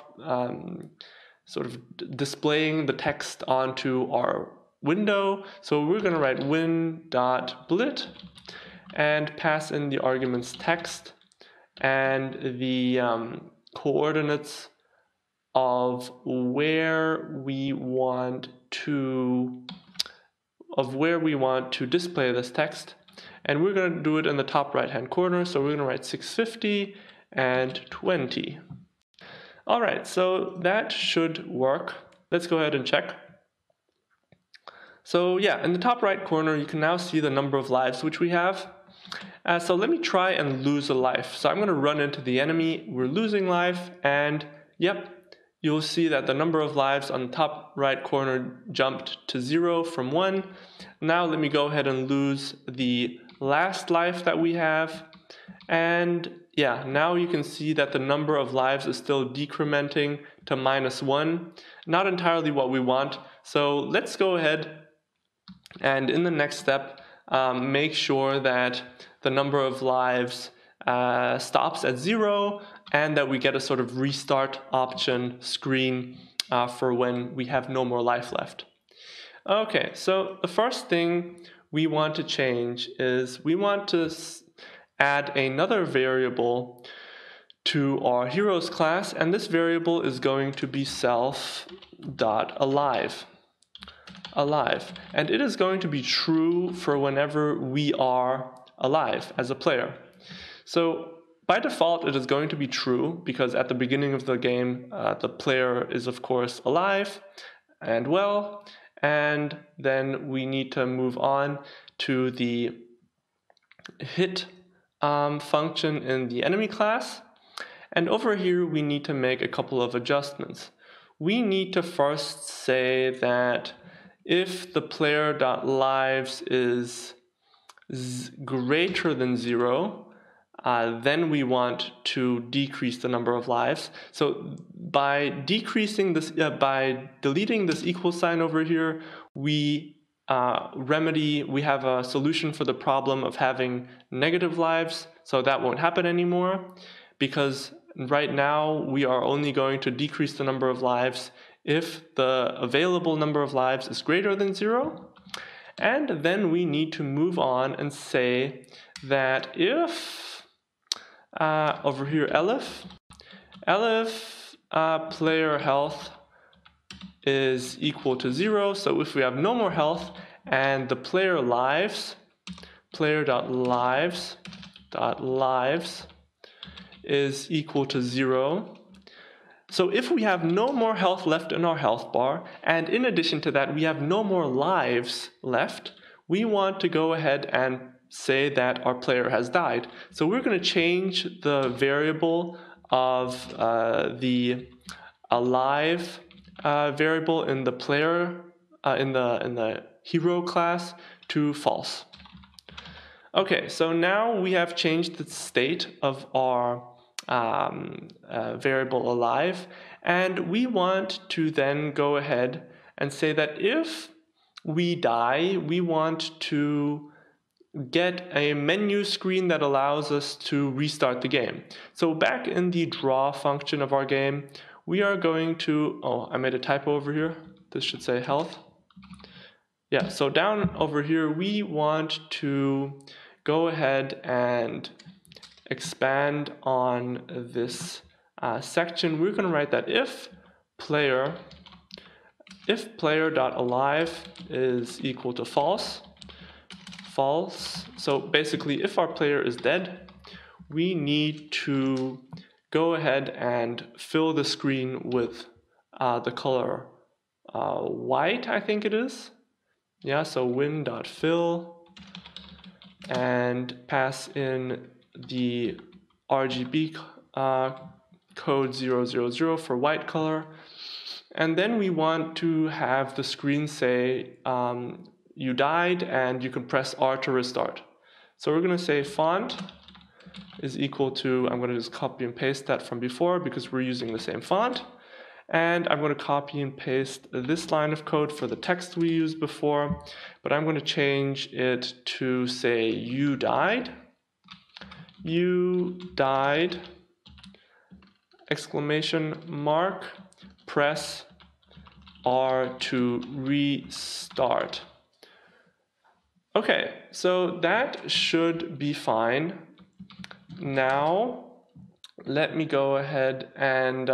Speaker 1: sort of displaying the text onto our window. So we're going to write win.blit and pass in the arguments text and the coordinates of where we want to display this text, and we're going to do it in the top right hand corner. So we're going to write 650 and 20. All right, so that should work. Let's go ahead and check. So yeah, in the top right corner, you can now see the number of lives which we have. So let me try and lose a life. So I'm going to run into the enemy. We're losing life, and yep, you'll see that the number of lives on the top right corner jumped to 0 from 1. Now let me go ahead and lose the last life that we have. And yeah, now you can see that the number of lives is still decrementing to -1. Not entirely what we want. So let's go ahead and in the next step, make sure that the number of lives stops at 0, and that we get a sort of restart option screen for when we have no more life left. Okay, so the first thing we want to change is we want to add another variable to our heroes class, and this variable is going to be self.alive. And it is going to be true for whenever we are alive as a player. So by default, it is going to be true because at the beginning of the game, the player is of course alive and well, and then we need to move on to the hit function in the enemy class. And over here, we need to make a couple of adjustments. We need to first say that if the player.lives is greater than 0, then we want to decrease the number of lives. So by decreasing this, by deleting this equal sign over here, we have a solution for the problem of having negative lives. So that won't happen anymore, because right now we are only going to decrease the number of lives if the available number of lives is greater than 0. And then we need to move on and say that if, over here, elif player health is equal to 0, so if we have no more health and the player.lives is equal to 0, so if we have no more health left in our health bar, and in addition to that we have no more lives left, we want to go ahead and say that our player has died. So we're going to change the variable of the alive variable in the player in the hero class to false. Okay, so now we have changed the state of our variable alive, and we want to then go ahead and say that if we die, we want to get a menu screen that allows us to restart the game. So back in the draw function of our game, we are going to, oh, I made a typo over here. This should say health. Yeah, so down over here, we want to go ahead and expand on this section. We're going to write that if player.alive is equal to false, false. So basically, if our player is dead, we need to go ahead and fill the screen with the color white, I think it is. Yeah, so win.fill and pass in the RGB code 000 for white color. And then we want to have the screen say you died and you can press R to restart. So we're going to say font is equal to, I'm going to just copy and paste that from before because we're using the same font. And I'm going to copy and paste this line of code for the text we used before, but I'm going to change it to say you died. You died, exclamation mark, press R to restart. Okay, so that should be fine. Now, let me go ahead and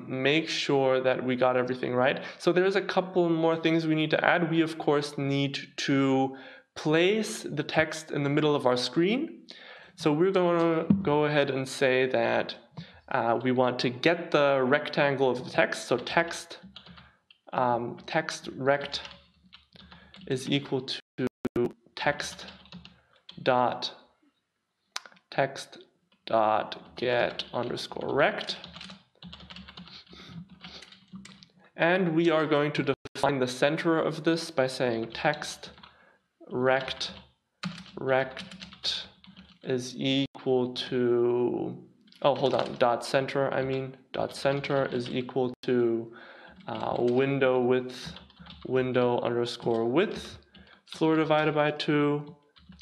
Speaker 1: make sure that we got everything right. So there's a couple more things we need to add. We, of course, need to place the text in the middle of our screen. So we're going to go ahead and say that we want to get the rectangle of the text. So text rect is equal to text dot get underscore rect, and we are going to define the center of this by saying text rect is equal to dot center is equal to window underscore width floor divided by 2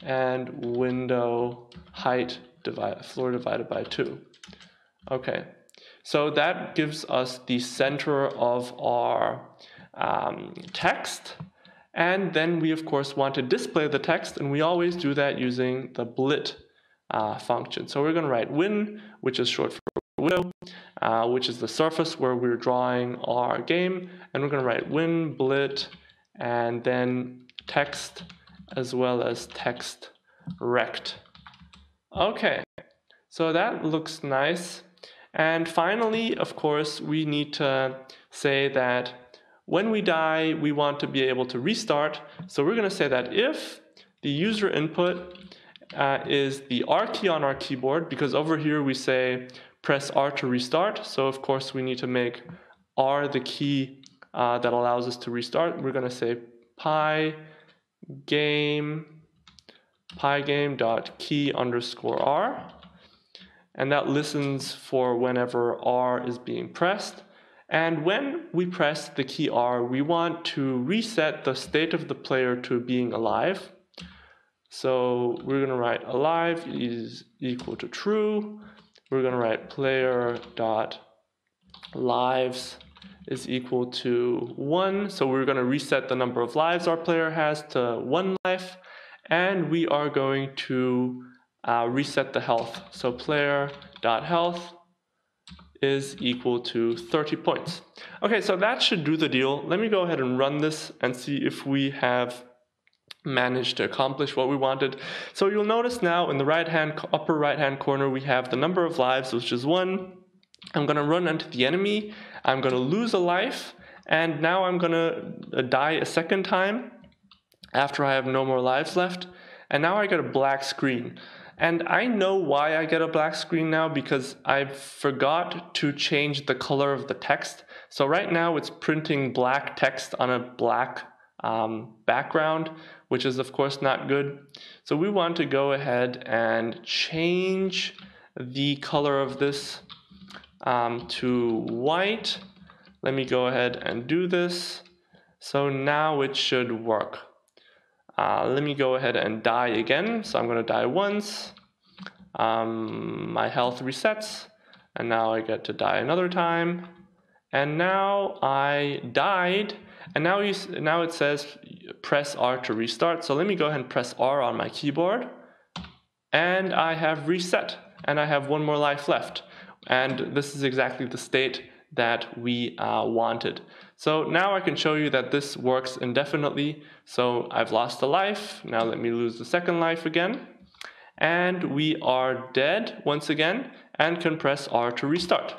Speaker 1: and window height floor divided by 2. Okay, so that gives us the center of our text, and then we of course want to display the text, and we always do that using the blit function. So we're going to write win, which is short for window, which is the surface where we're drawing our game, and we're going to write win blit and then text as well as text rect. Okay, so that looks nice. And finally, of course, we need to say that when we die, we want to be able to restart. So we're going to say that if the user input is the R key on our keyboard, because over here we say press R to restart. So of course we need to make R the key that allows us to restart. We're going to say pygame.key underscore R, and that listens for whenever R is being pressed. And when we press the key R, we want to reset the state of the player to being alive. So we're going to write alive is equal to true. We're going to write player.lives is equal to 1. So we're going to reset the number of lives our player has to 1 life. And we are going to reset the health. So player.health is equal to 30 points. Okay, so that should do the deal. Let me go ahead and run this and see if we have managed to accomplish what we wanted. So you'll notice now in the upper right hand corner we have the number of lives, which is 1. I'm going to run into the enemy. I'm going to lose a life, and now I'm going to die a second time after I have no more lives left, and now I get a black screen. And I know why I get a black screen now, because I forgot to change the color of the text. So right now it's printing black text on a black background, which is of course not good. So we want to go ahead and change the color of this to white. Let me go ahead and do this. So now it should work. Let me go ahead and die again. So I'm going to die once. My health resets, and now I get to die another time. And now I died, and now it says press R to restart. So let me go ahead and press R on my keyboard, and I have reset, and I have 1 more life left. And this is exactly the state that we wanted. So now I can show you that this works indefinitely. So I've lost a life. Now let me lose the second life again. And we are dead once again and can press R to restart.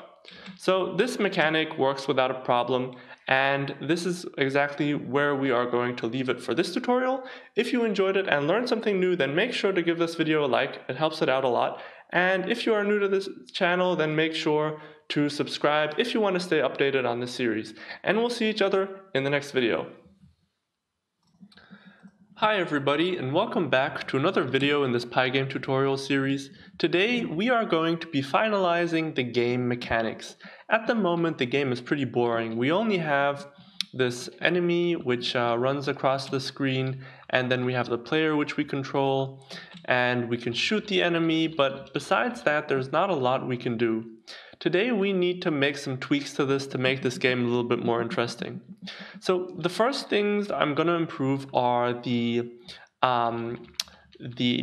Speaker 1: So this mechanic works without a problem, and this is exactly where we are going to leave it for this tutorial. If you enjoyed it and learned something new, then make sure to give this video a like. It helps it out a lot. And if you are new to this channel, then make sure to subscribe if you want to stay updated on this series. And we'll see each other in the next video. Hi everybody, and welcome back to another video in this Pygame tutorial series. Today we are going to be finalizing the game mechanics. At the moment the game is pretty boring. We only have this enemy which runs across the screen, and then we have the player which we control, and we can shoot the enemy, but besides that there's not a lot we can do. Today we need to make some tweaks to this to make this game a little bit more interesting. So the first things I'm going to improve are the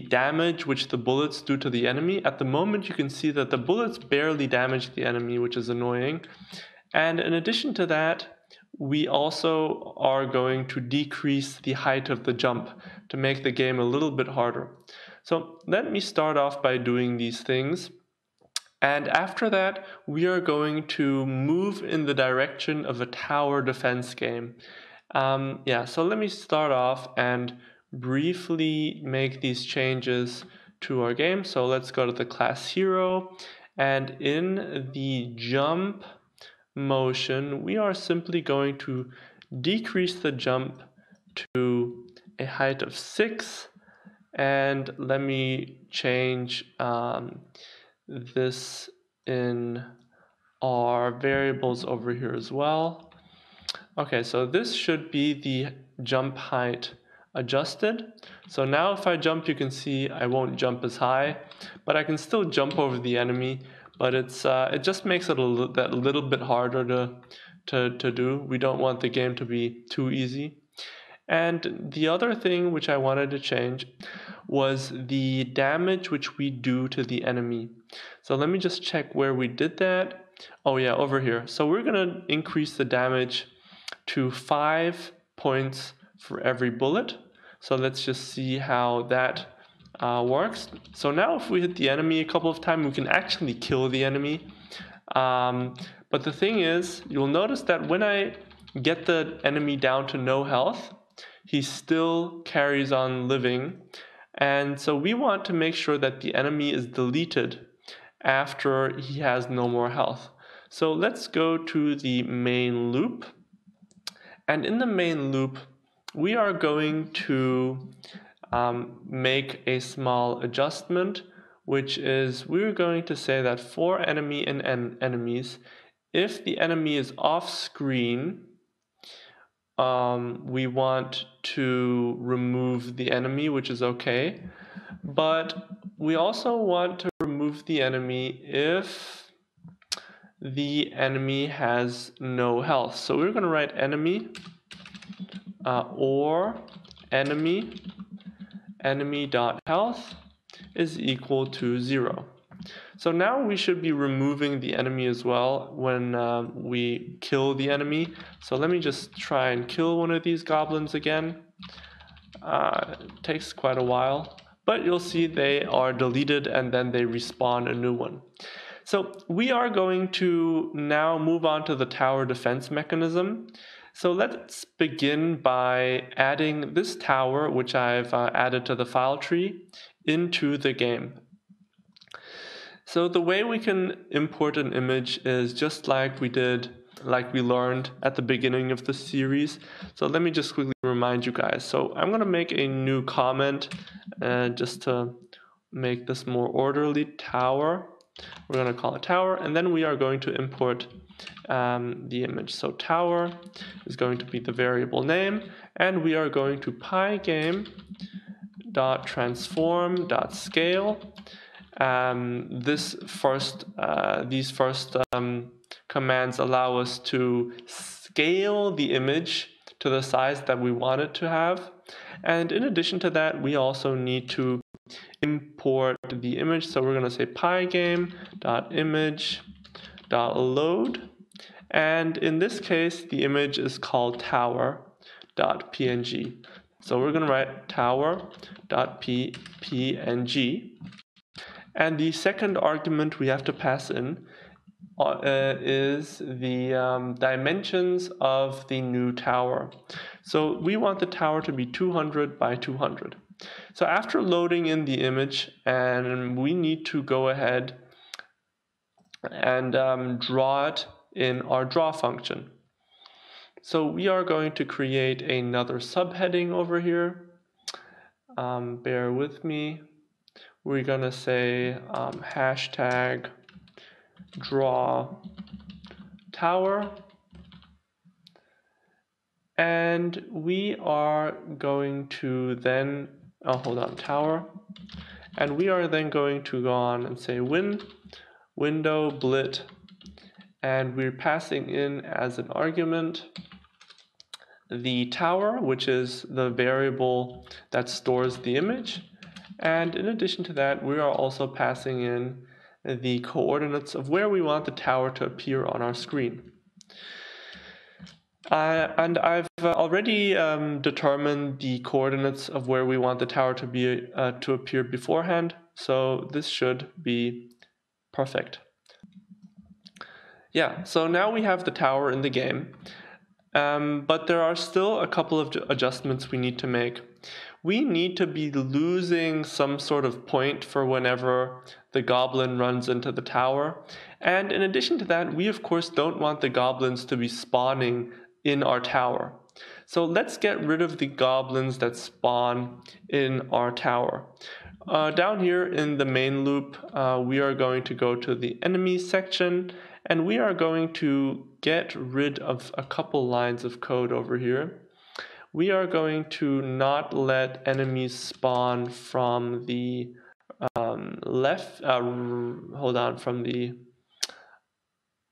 Speaker 1: damage which the bullets do to the enemy. At the moment you can see that the bullets barely damage the enemy, which is annoying. And in addition to that, we also are going to decrease the height of the jump to make the game a little bit harder. So let me start off by doing these things. And after that, we are going to move in the direction of a tower defense game. So let me start off and briefly make these changes to our game. So let's go to the class hero, and in the jump motion, we are simply going to decrease the jump to a height of 6, and let me change this in our variables over here as well. Okay, so this should be the jump height adjusted. So now if I jump, you can see I won't jump as high, but I can still jump over the enemy, but it just makes it that little bit harder to do. We don't want the game to be too easy. And the other thing which I wanted to change was the damage which we do to the enemy. So let me just check where we did that. Oh yeah, over here. So we're going to increase the damage to 5 points for every bullet. So let's just see how that works. So now if we hit the enemy a couple of times, we can actually kill the enemy. But the thing is, you'll notice that when I get the enemy down to no health, he still carries on living. And so we want to make sure that the enemy is deleted after he has no more health. So let's go to the main loop. And in the main loop, we are going to make a small adjustment, which is we're going to say that for enemy and enemies, if the enemy is off screen, we want to remove the enemy, which is okay, but we also want to remove the enemy if the enemy has no health. So we're going to write enemy or enemy.health is equal to 0. So now we should be removing the enemy as well when we kill the enemy. So let me just try and kill one of these goblins again. It takes quite a while, but you'll see they are deleted and then they respawn a new one. So we are going to now move on to the tower defense mechanism. So let's begin by adding this tower, which I've added to the file tree, into the game. So the way we can import an image is just like we learned at the beginning of the series. So let me just quickly remind you guys. So I'm going to make a new comment just to make this more orderly. Tower. We're going to call it tower, and then we are going to import the image. So tower is going to be the variable name, and we are going to pygame.transform.scale. These first commands allow us to scale the image to the size that we want it to have. And in addition to that, we also need to import the image. So we're going to say pygame.image.load. And in this case, the image is called tower.png. So we're going to write tower.png. And the second argument we have to pass in is the dimensions of the new tower. So we want the tower to be 200 by 200. So after loading in the image, and we need to go ahead and draw it in our draw function. So we are going to create another subheading over here. Bear with me. We're going to say hashtag draw tower, and we are going to then tower, and we are then going to go on and say window blit, and we're passing in as an argument the tower, which is the variable that stores the image, and in addition to that, we are also passing in the coordinates of where we want the tower to appear on our screen. And I've already determined the coordinates of where we want the tower to appear beforehand, so this should be perfect. Yeah, so now we have the tower in the game, but there are still a couple of adjustments we need to make. We need to be losing some sort of point for whenever the goblin runs into the tower. And in addition to that, we of course don't want the goblins to be spawning in our tower. So let's get rid of the goblins that spawn in our tower. Down here in the main loop, we are going to go to the enemies section, and we are going to get rid of a couple lines of code over here. We are going to not let enemies spawn from the from the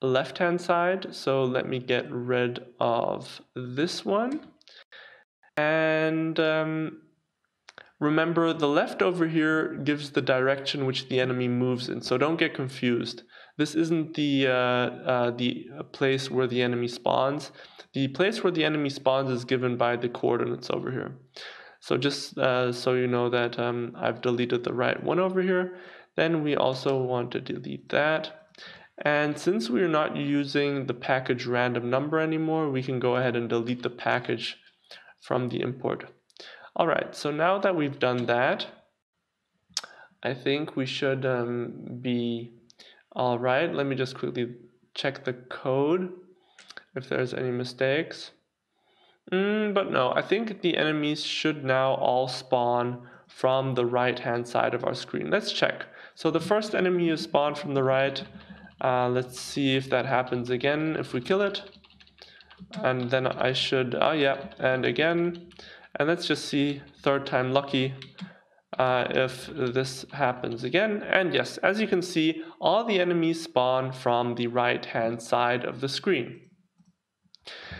Speaker 1: left-hand side. So let me get rid of this one. And remember, the left over here gives the direction which the enemy moves in, so don't get confused. This isn't the place where the enemy spawns. The place where the enemy spawns is given by the coordinates over here. So just so you know that I've deleted the right one over here. Then we also want to delete that. And since we're not using the package random number anymore, we can go ahead and delete the package from the import. All right, so now that we've done that, I think we should be all right. Let me just quickly check the code if there's any mistakes. But no, I think the enemies should now all spawn from the right-hand side of our screen. Let's check. So the first enemy is spawned from the right. Let's see if that happens again if we kill it. And then I should, yeah, and again. And let's just see, third time lucky, if this happens again. And yes, as you can see, all the enemies spawn from the right-hand side of the screen.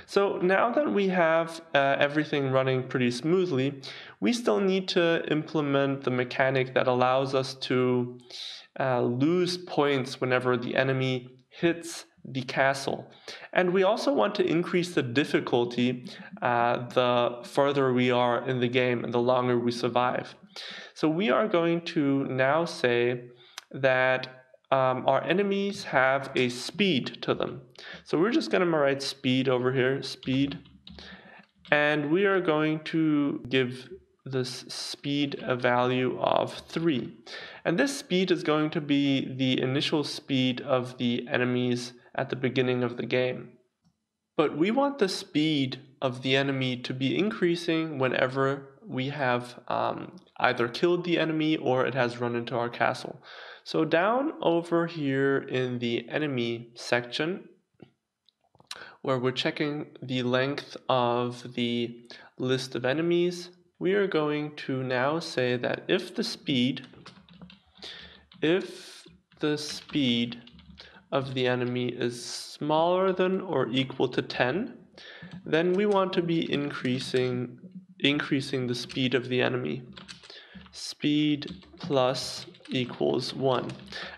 Speaker 1: So now that we have everything running pretty smoothly, we still need to implement the mechanic that allows us to lose points whenever the enemy hits the castle. And we also want to increase the difficulty the further we are in the game and the longer we survive. So we are going to now say that our enemies have a speed to them. So we're just going to write speed over here, speed, and we are going to give this speed a value of 3. And this speed is going to be the initial speed of the enemies at the beginning of the game. But we want the speed of the enemy to be increasing whenever we have either killed the enemy or it has run into our castle. So down over here in the enemy section, where we're checking the length of the list of enemies, we are going to now say that if the speed of the enemy is smaller than or equal to 10, then we want to be increasing the speed of the enemy. Speed plus equals 1.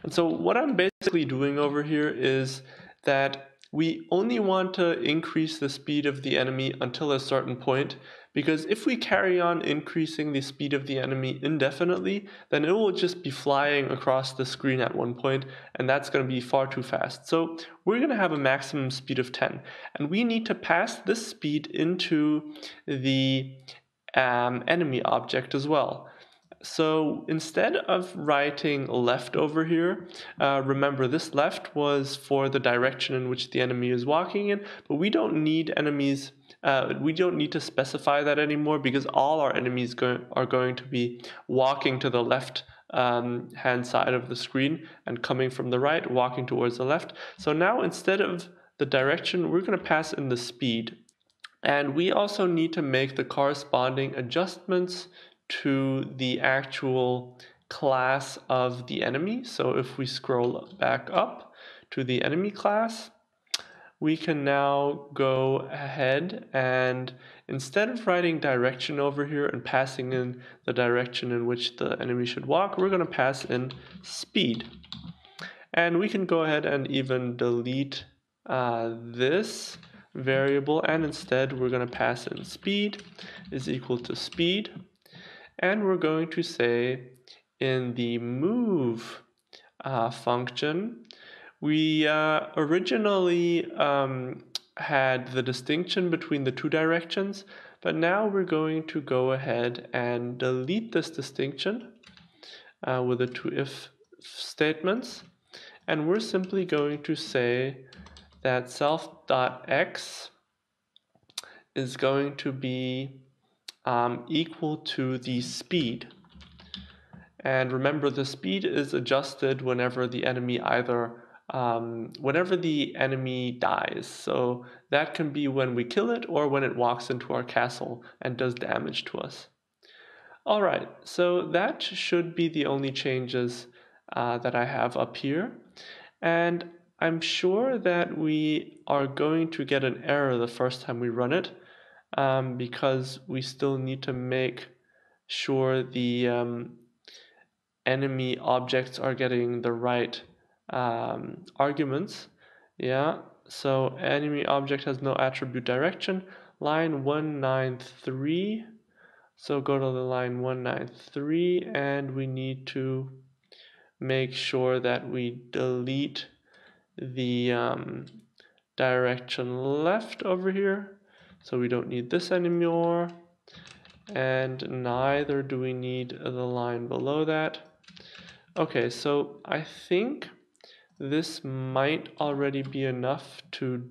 Speaker 1: And so what I'm basically doing over here is that we only want to increase the speed of the enemy until a certain point, because if we carry on increasing the speed of the enemy indefinitely, then it will just be flying across the screen at one point, and that's going to be far too fast. So we're going to have a maximum speed of 10, and we need to pass this speed into the enemy object as well. So instead of writing left over here, remember this left was for the direction in which the enemy is walking in, but we don't need enemies. We don't need to specify that anymore, because all our enemies are going to be walking to the left hand side of the screen and coming from the right, walking towards the left. So now instead of the direction, we're going to pass in the speed. And we also need to make the corresponding adjustments to the actual class of the enemy. So if we scroll back up to the enemy class, we can now go ahead and instead of writing direction over here and passing in the direction in which the enemy should walk, we're going to pass in speed. And we can go ahead and even delete this variable, and instead we're going to pass in speed is equal to speed, and we're going to say in the move function, we originally had the distinction between the two directions, but now we're going to go ahead and delete this distinction with the two if statements, and we're simply going to say that self.x is going to be equal to the speed. And remember, the speed is adjusted whenever the enemy whenever the enemy dies. So that can be when we kill it or when it walks into our castle and does damage to us. All right, so that should be the only changes that I have up here. And I'm sure that we are going to get an error the first time we run it, because we still need to make sure the enemy objects are getting the right arguments. Yeah, so enemy object has no attribute direction, line 193. So go to the line 193, and we need to make sure that we delete the direction left over here. So we don't need this anymore, and neither do we need the line below that. Okay, so I think this might already be enough to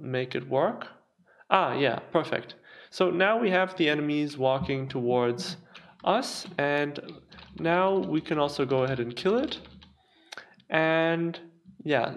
Speaker 1: make it work. Yeah, perfect. So now we have the enemies walking towards us, and now we can also go ahead and kill it. And yeah,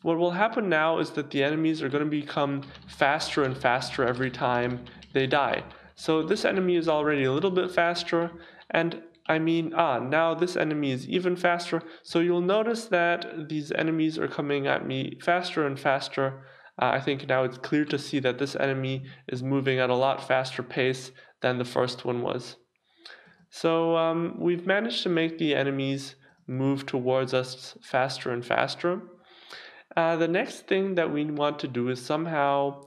Speaker 1: what will happen now is that the enemies are going to become faster and faster every time they die. So this enemy is already a little bit faster, and I mean, now this enemy is even faster. So you'll notice that these enemies are coming at me faster and faster. I think now it's clear to see that this enemy is moving at a lot faster pace than the first one was. So we've managed to make the enemies move towards us faster and faster. The next thing that we want to do is somehow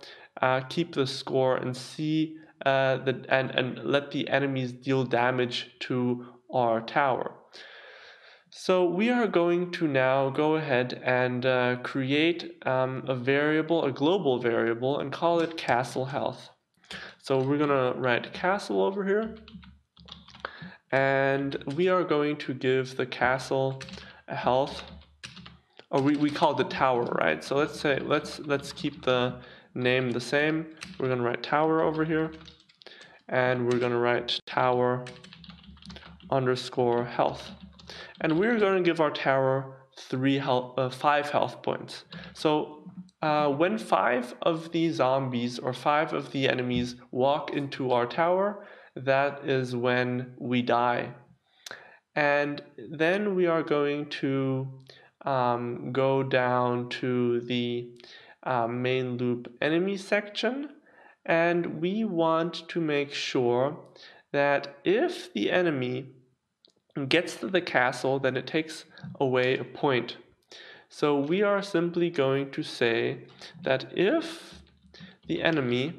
Speaker 1: keep the score and see and let the enemies deal damage to our tower. So we are going to now go ahead and create a global variable, and call it castle health. So we're gonna write castle over here, and we are going to give the castle a health, or we call the tower, right? So let's keep the name the same. We're gonna write tower over here, and we're gonna write tower underscore health, and we're going to give our tower 5 health points. So when 5 of the zombies or 5 of the enemies walk into our tower, that is when we die. And then we are going to go down to the main loop enemy section, and we want to make sure that if the enemy gets to the castle, then it takes away a point. So we are simply going to say that if the enemy,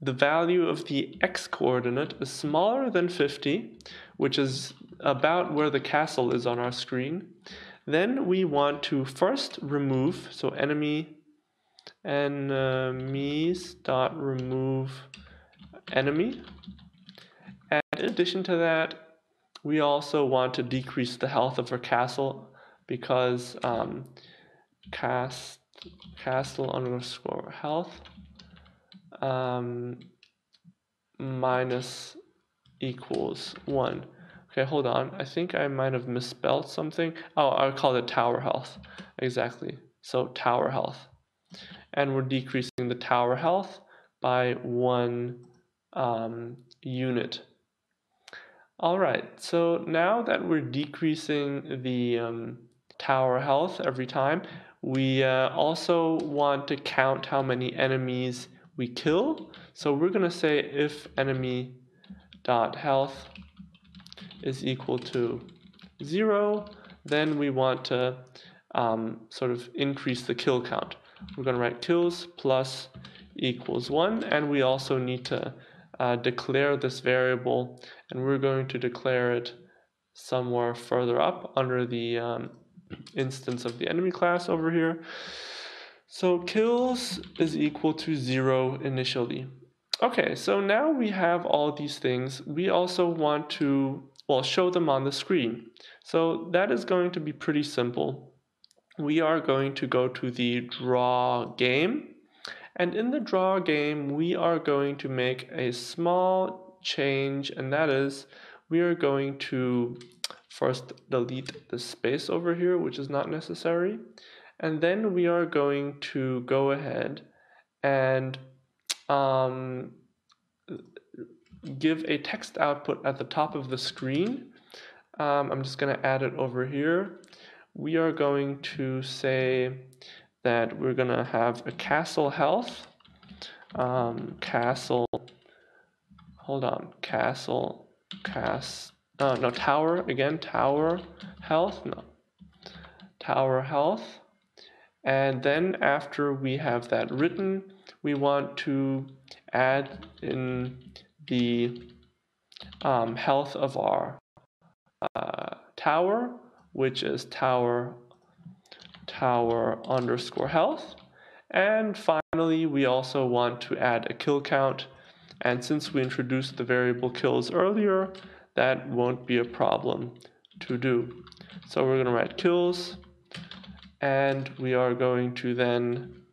Speaker 1: the value of the x-coordinate is smaller than 50, which is about where the castle is on our screen, then we want to first remove, so enemies.remove enemy. And in addition to that, we also want to decrease the health of our castle because castle_health minus equals 1. Okay, hold on. I think I might have misspelled something. Oh, I'll call it tower health. Exactly. So tower health. And we're decreasing the tower health by 1 unit. All right, so now that we're decreasing the tower health every time, we also want to count how many enemies we kill. So we're going to say if enemy.health is equal to 0, then we want to sort of increase the kill count. We're going to write kills plus equals 1, and we also need to declare this variable, and we're going to declare it somewhere further up under the instance of the enemy class over here. So kills is equal to 0 initially. Okay, so now we have all these things. We also want to, well, show them on the screen. So that is going to be pretty simple. We are going to go to the draw game. And in the draw game, we are going to make a small change, and that is we are going to first delete the space over here, which is not necessary. And then we are going to go ahead and give a text output at the top of the screen. I'm just going to add it over here. We are going to say that we're going to have a castle health, tower, tower health. And then after we have that written, we want to add in the health of our tower, which is tower underscore health. And finally, we also want to add a kill count. And since we introduced the variable kills earlier, that won't be a problem to do. So we're going to write kills, and we are going to then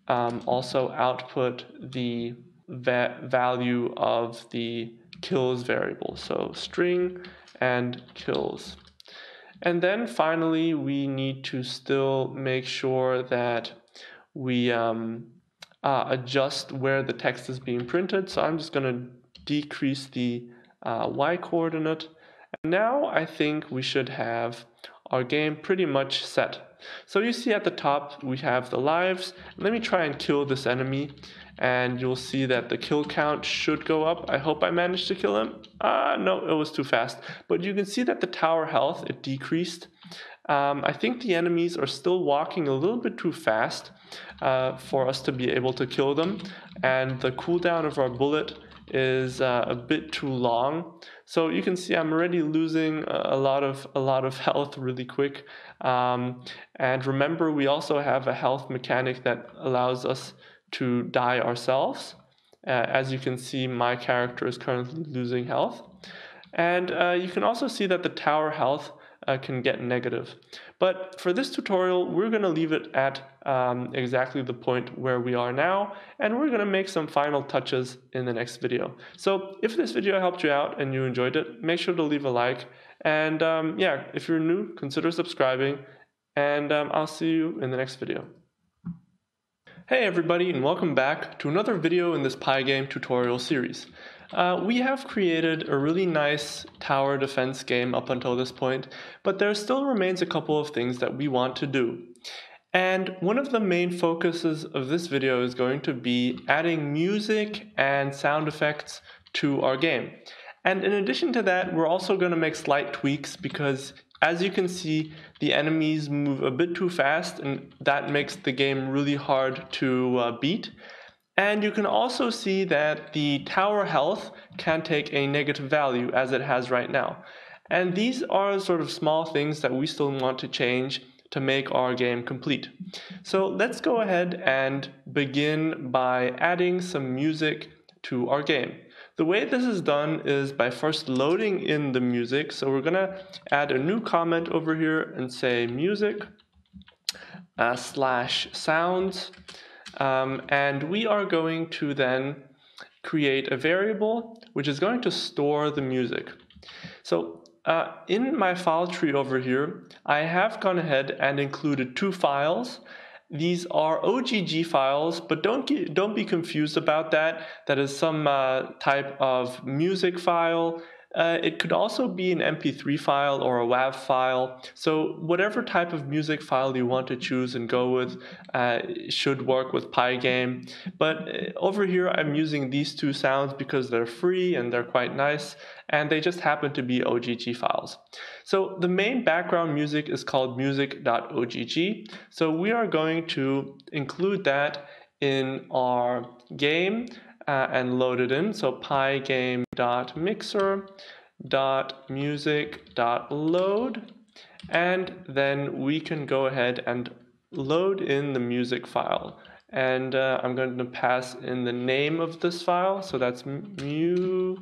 Speaker 1: also output the value of the kills variable. So string and kills. And then finally, we need to still make sure that we adjust where the text is being printed. So I'm just going to decrease the y coordinate. And now I think we should have our game pretty much set. So you see at the top we have the lives. Let me try and kill this enemy, and you'll see that the kill count should go up. I hope I managed to kill him. No, it was too fast. But you can see that the tower health, it decreased. I think the enemies are still walking a little bit too fast for us to be able to kill them, and the cooldown of our bullet is a bit too long. So you can see I'm already losing a lot of health really quick. And remember, we also have a health mechanic that allows us to die ourselves. As you can see, my character is currently losing health. And you can also see that the tower health can get negative. But for this tutorial, we're going to leave it at exactly the point where we are now, and we're going to make some final touches in the next video. So if this video helped you out and you enjoyed it, make sure to leave a like. And yeah, if you're new, consider subscribing, and I'll see you in the next video. Hey everybody, and welcome back to another video in this Pygame tutorial series. We have created a really nice tower defense game up until this point, but there still remains a couple of things that we want to do. And one of the main focuses of this video is going to be adding music and sound effects to our game. And in addition to that, we're also going to make slight tweaks because, as you can see, the enemies move a bit too fast, and that makes the game really hard to beat. And you can also see that the tower health can take a negative value, as it has right now. And these are sort of small things that we still want to change to make our game complete. So let's go ahead and begin by adding some music to our game. The way this is done is by first loading in the music. So we're going to add a new comment over here and say music / sounds. And we are going to then create a variable which is going to store the music. So in my file tree over here, I have gone ahead and included two files. These are OGG files, but don't be confused about that. That is some type of music file. It could also be an MP3 file or a WAV file. So whatever type of music file you want to choose and go with should work with Pygame. But over here, I'm using these two sounds because they're free and they're quite nice, and they just happen to be OGG files. So the main background music is called music.ogg. So we are going to include that in our game and load it in. So pygame.mixer.music.load, and then we can go ahead and load in the music file. And I'm going to pass in the name of this file. So that's music.ogg.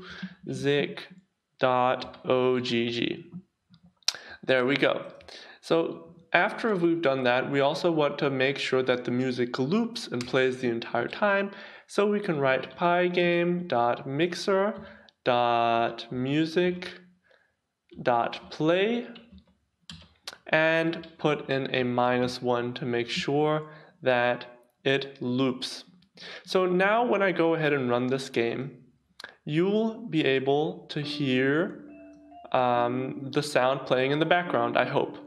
Speaker 1: There we go. So after we've done that, we also want to make sure that the music loops and plays the entire time. So we can write pygame.mixer.music.play and put in a -1 to make sure that it loops. So now when I go ahead and run this game, you'll be able to hear the sound playing in the background, I hope.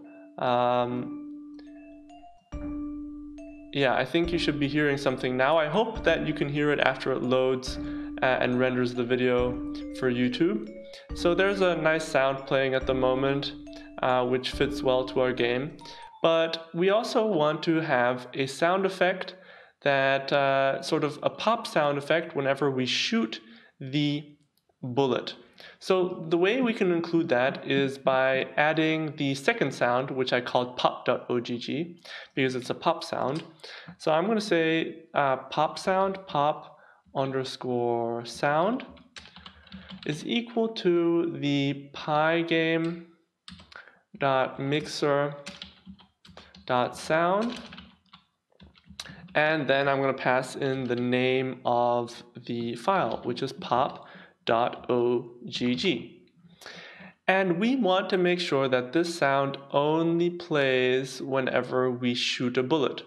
Speaker 1: Yeah, I think you should be hearing something now. I hope that you can hear it after it loads and renders the video for YouTube. So there's a nice sound playing at the moment, which fits well to our game. But we also want to have a sound effect that sort of a pop sound effect whenever we shoot the bullet. So the way we can include that is by adding the second sound, which I called pop.ogg, because it's a pop sound. So I'm going to say pop _sound is equal to the pygame.mixer.sound, and then I'm going to pass in the name of the file, which is pop.ogg. And we want to make sure that this sound only plays whenever we shoot a bullet.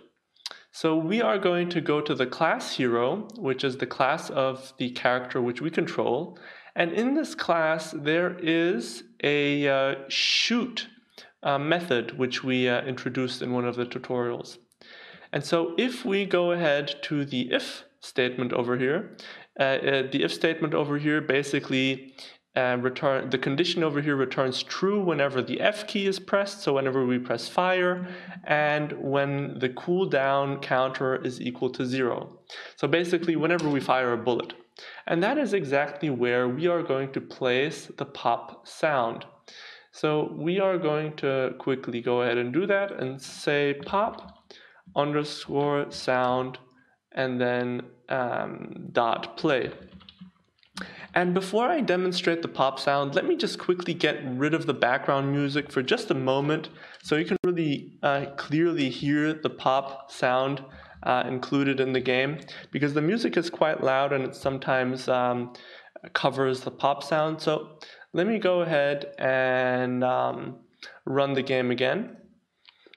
Speaker 1: So we are going to go to the class hero, which is the class of the character which we control. And in this class, there is a shoot method which we introduced in one of the tutorials. And so if we go ahead to the if statement over here, the if statement over here basically the condition over here returns true whenever the F key is pressed, so whenever we press fire, and when the cooldown counter is equal to 0. So basically whenever we fire a bullet. And that is exactly where we are going to place the pop sound. So we are going to quickly go ahead and do that and say pop _sound and then .play. And before I demonstrate the pop sound, let me just quickly get rid of the background music for just a moment so you can really clearly hear the pop sound included in the game, because the music is quite loud and it sometimes covers the pop sound. So let me go ahead and run the game again.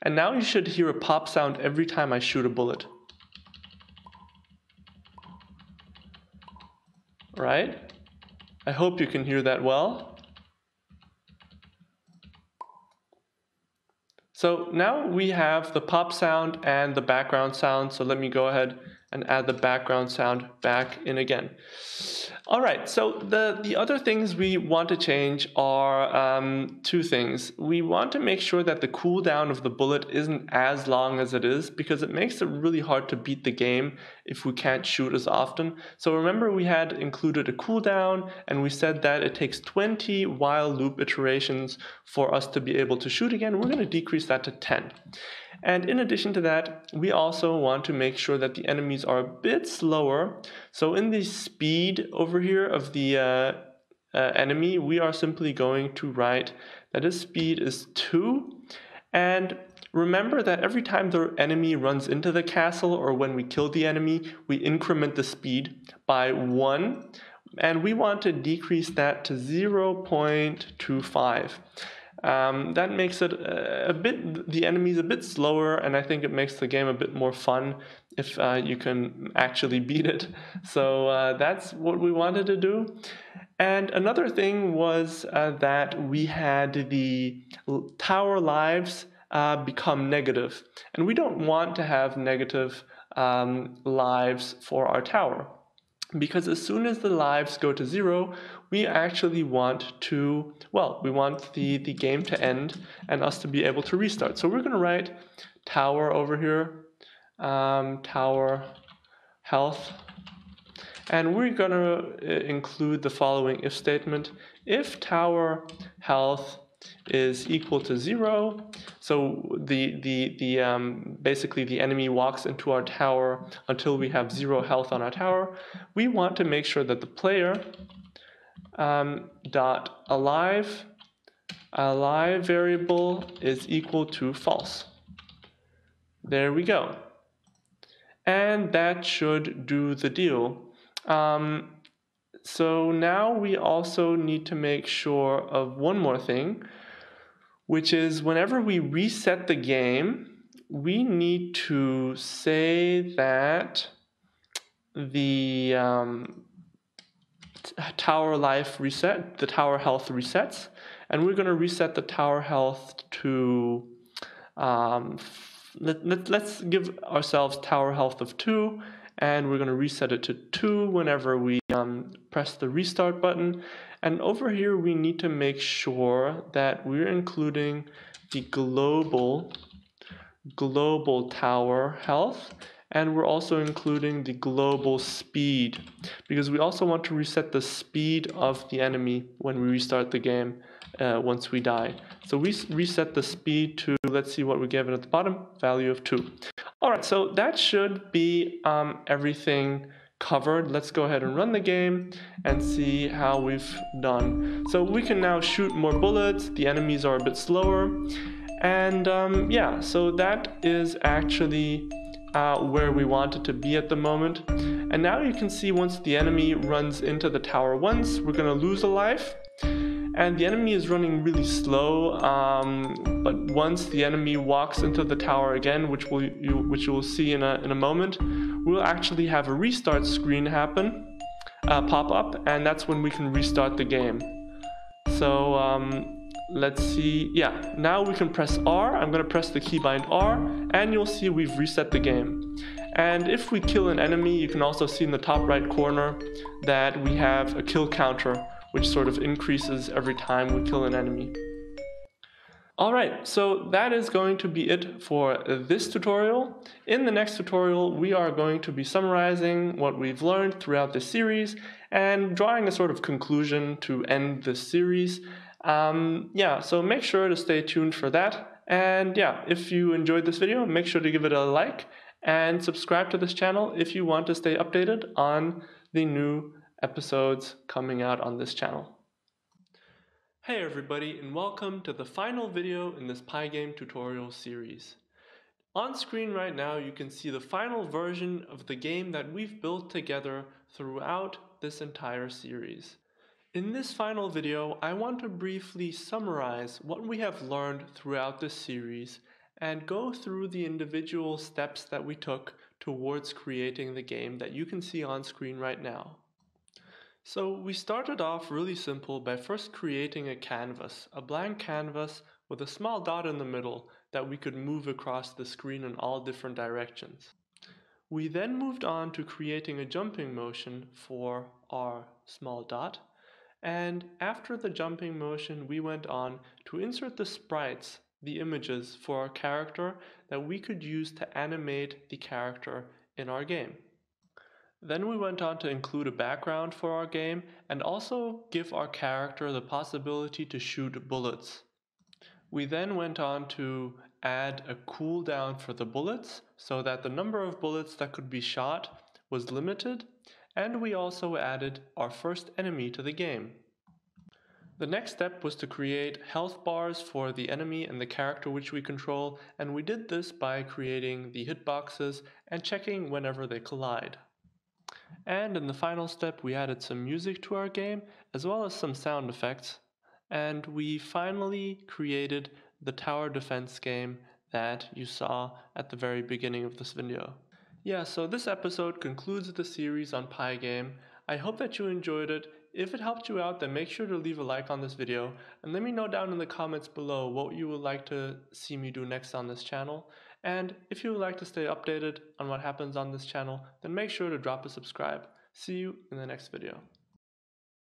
Speaker 1: And now you should hear a pop sound every time I shoot a bullet. Right? I hope you can hear that well. So now we have the pop sound and the background sound. So let me go ahead and add the background sound back in again. All right, so the other things we want to change are two things. We want to make sure that the cooldown of the bullet isn't as long as it is, because it makes it really hard to beat the game if we can't shoot as often. So remember, we had included a cooldown, and we said that it takes 20 while loop iterations for us to be able to shoot again. We're going to decrease that to 10. And in addition to that, we also want to make sure that the enemies are a bit slower. So in the speed over here of the enemy, we are simply going to write that his speed is 2. And remember that every time the enemy runs into the castle, or when we kill the enemy, we increment the speed by 1. And we want to decrease that to 0.25. That makes it the enemies a bit slower, and I think it makes the game a bit more fun if you can actually beat it. So that's what we wanted to do. And another thing was that we had the tower lives become negative, and we don't want to have negative lives for our tower. Because as soon as the lives go to 0, we actually want to, well, we want the game to end and us to be able to restart. So we're going to write tower over here, tower health, and we're going to include the following if statement. If tower health is equal to 0, so basically the enemy walks into our tower until we have 0 health on our tower, we want to make sure that the player dot alive variable is equal to false. There we go. And that should do the deal. So now we also need to make sure of one more thing, which is whenever we reset the game, we need to say that the tower life reset, the tower health resets, and we're going to reset the tower health to, let's give ourselves tower health of 2, and we're going to reset it to 2 whenever we press the restart button. And over here we need to make sure that we're including the global tower health, and we're also including the global speed, because we also want to reset the speed of the enemy when we restart the game once we die. So we reset the speed to, let's see what we gave it at the bottom, value of 2. All right, so that should be everything covered. Let's go ahead and run the game and see how we've done. So we can now shoot more bullets. The enemies are a bit slower. And yeah, so that is actually where we want it to be at the moment. And now you can see once the enemy runs into the tower once, we're going to lose a life. And the enemy is running really slow, but once the enemy walks into the tower again, which you will see in a moment, we'll actually have a restart screen pop up, and that's when we can restart the game. So let's see, yeah, now we can press R. I'm going to press the keybind R, and you'll see we've reset the game. And if we kill an enemy, you can also see in the top right corner that we have a kill counter, which sort of increases every time we kill an enemy. Alright, so that is going to be it for this tutorial. In the next tutorial, we are going to be summarizing what we've learned throughout this series and drawing a sort of conclusion to end this series. Yeah, so make sure to stay tuned for that. And yeah, if you enjoyed this video, make sure to give it a like and subscribe to this channel if you want to stay updated on the new episodes coming out on this channel. Hey everybody, and welcome to the final video in this Pygame tutorial series. On screen right now you can see the final version of the game that we've built together throughout this entire series. In this final video, I want to briefly summarize what we have learned throughout this series and go through the individual steps that we took towards creating the game that you can see on screen right now. So we started off really simple by first creating a canvas, a blank canvas with a small dot in the middle that we could move across the screen in all different directions. We then moved on to creating a jumping motion for our small dot. And after the jumping motion, we went on to insert the sprites, the images for our character that we could use to animate the character in our game. Then we went on to include a background for our game and also give our character the possibility to shoot bullets. We then went on to add a cooldown for the bullets so that the number of bullets that could be shot was limited, and we also added our first enemy to the game. The next step was to create health bars for the enemy and the character which we control, and we did this by creating the hitboxes and checking whenever they collide. And in the final step, we added some music to our game, as well as some sound effects, and we finally created the tower defense game that you saw at the very beginning of this video. Yeah, so this episode concludes the series on Pygame. I hope that you enjoyed it. If it helped you out, then make sure to leave a like on this video and let me know down in the comments below what you would like to see me do next on this channel. And if you would like to stay updated on what happens on this channel, then make sure to drop a subscribe. See you in the next video.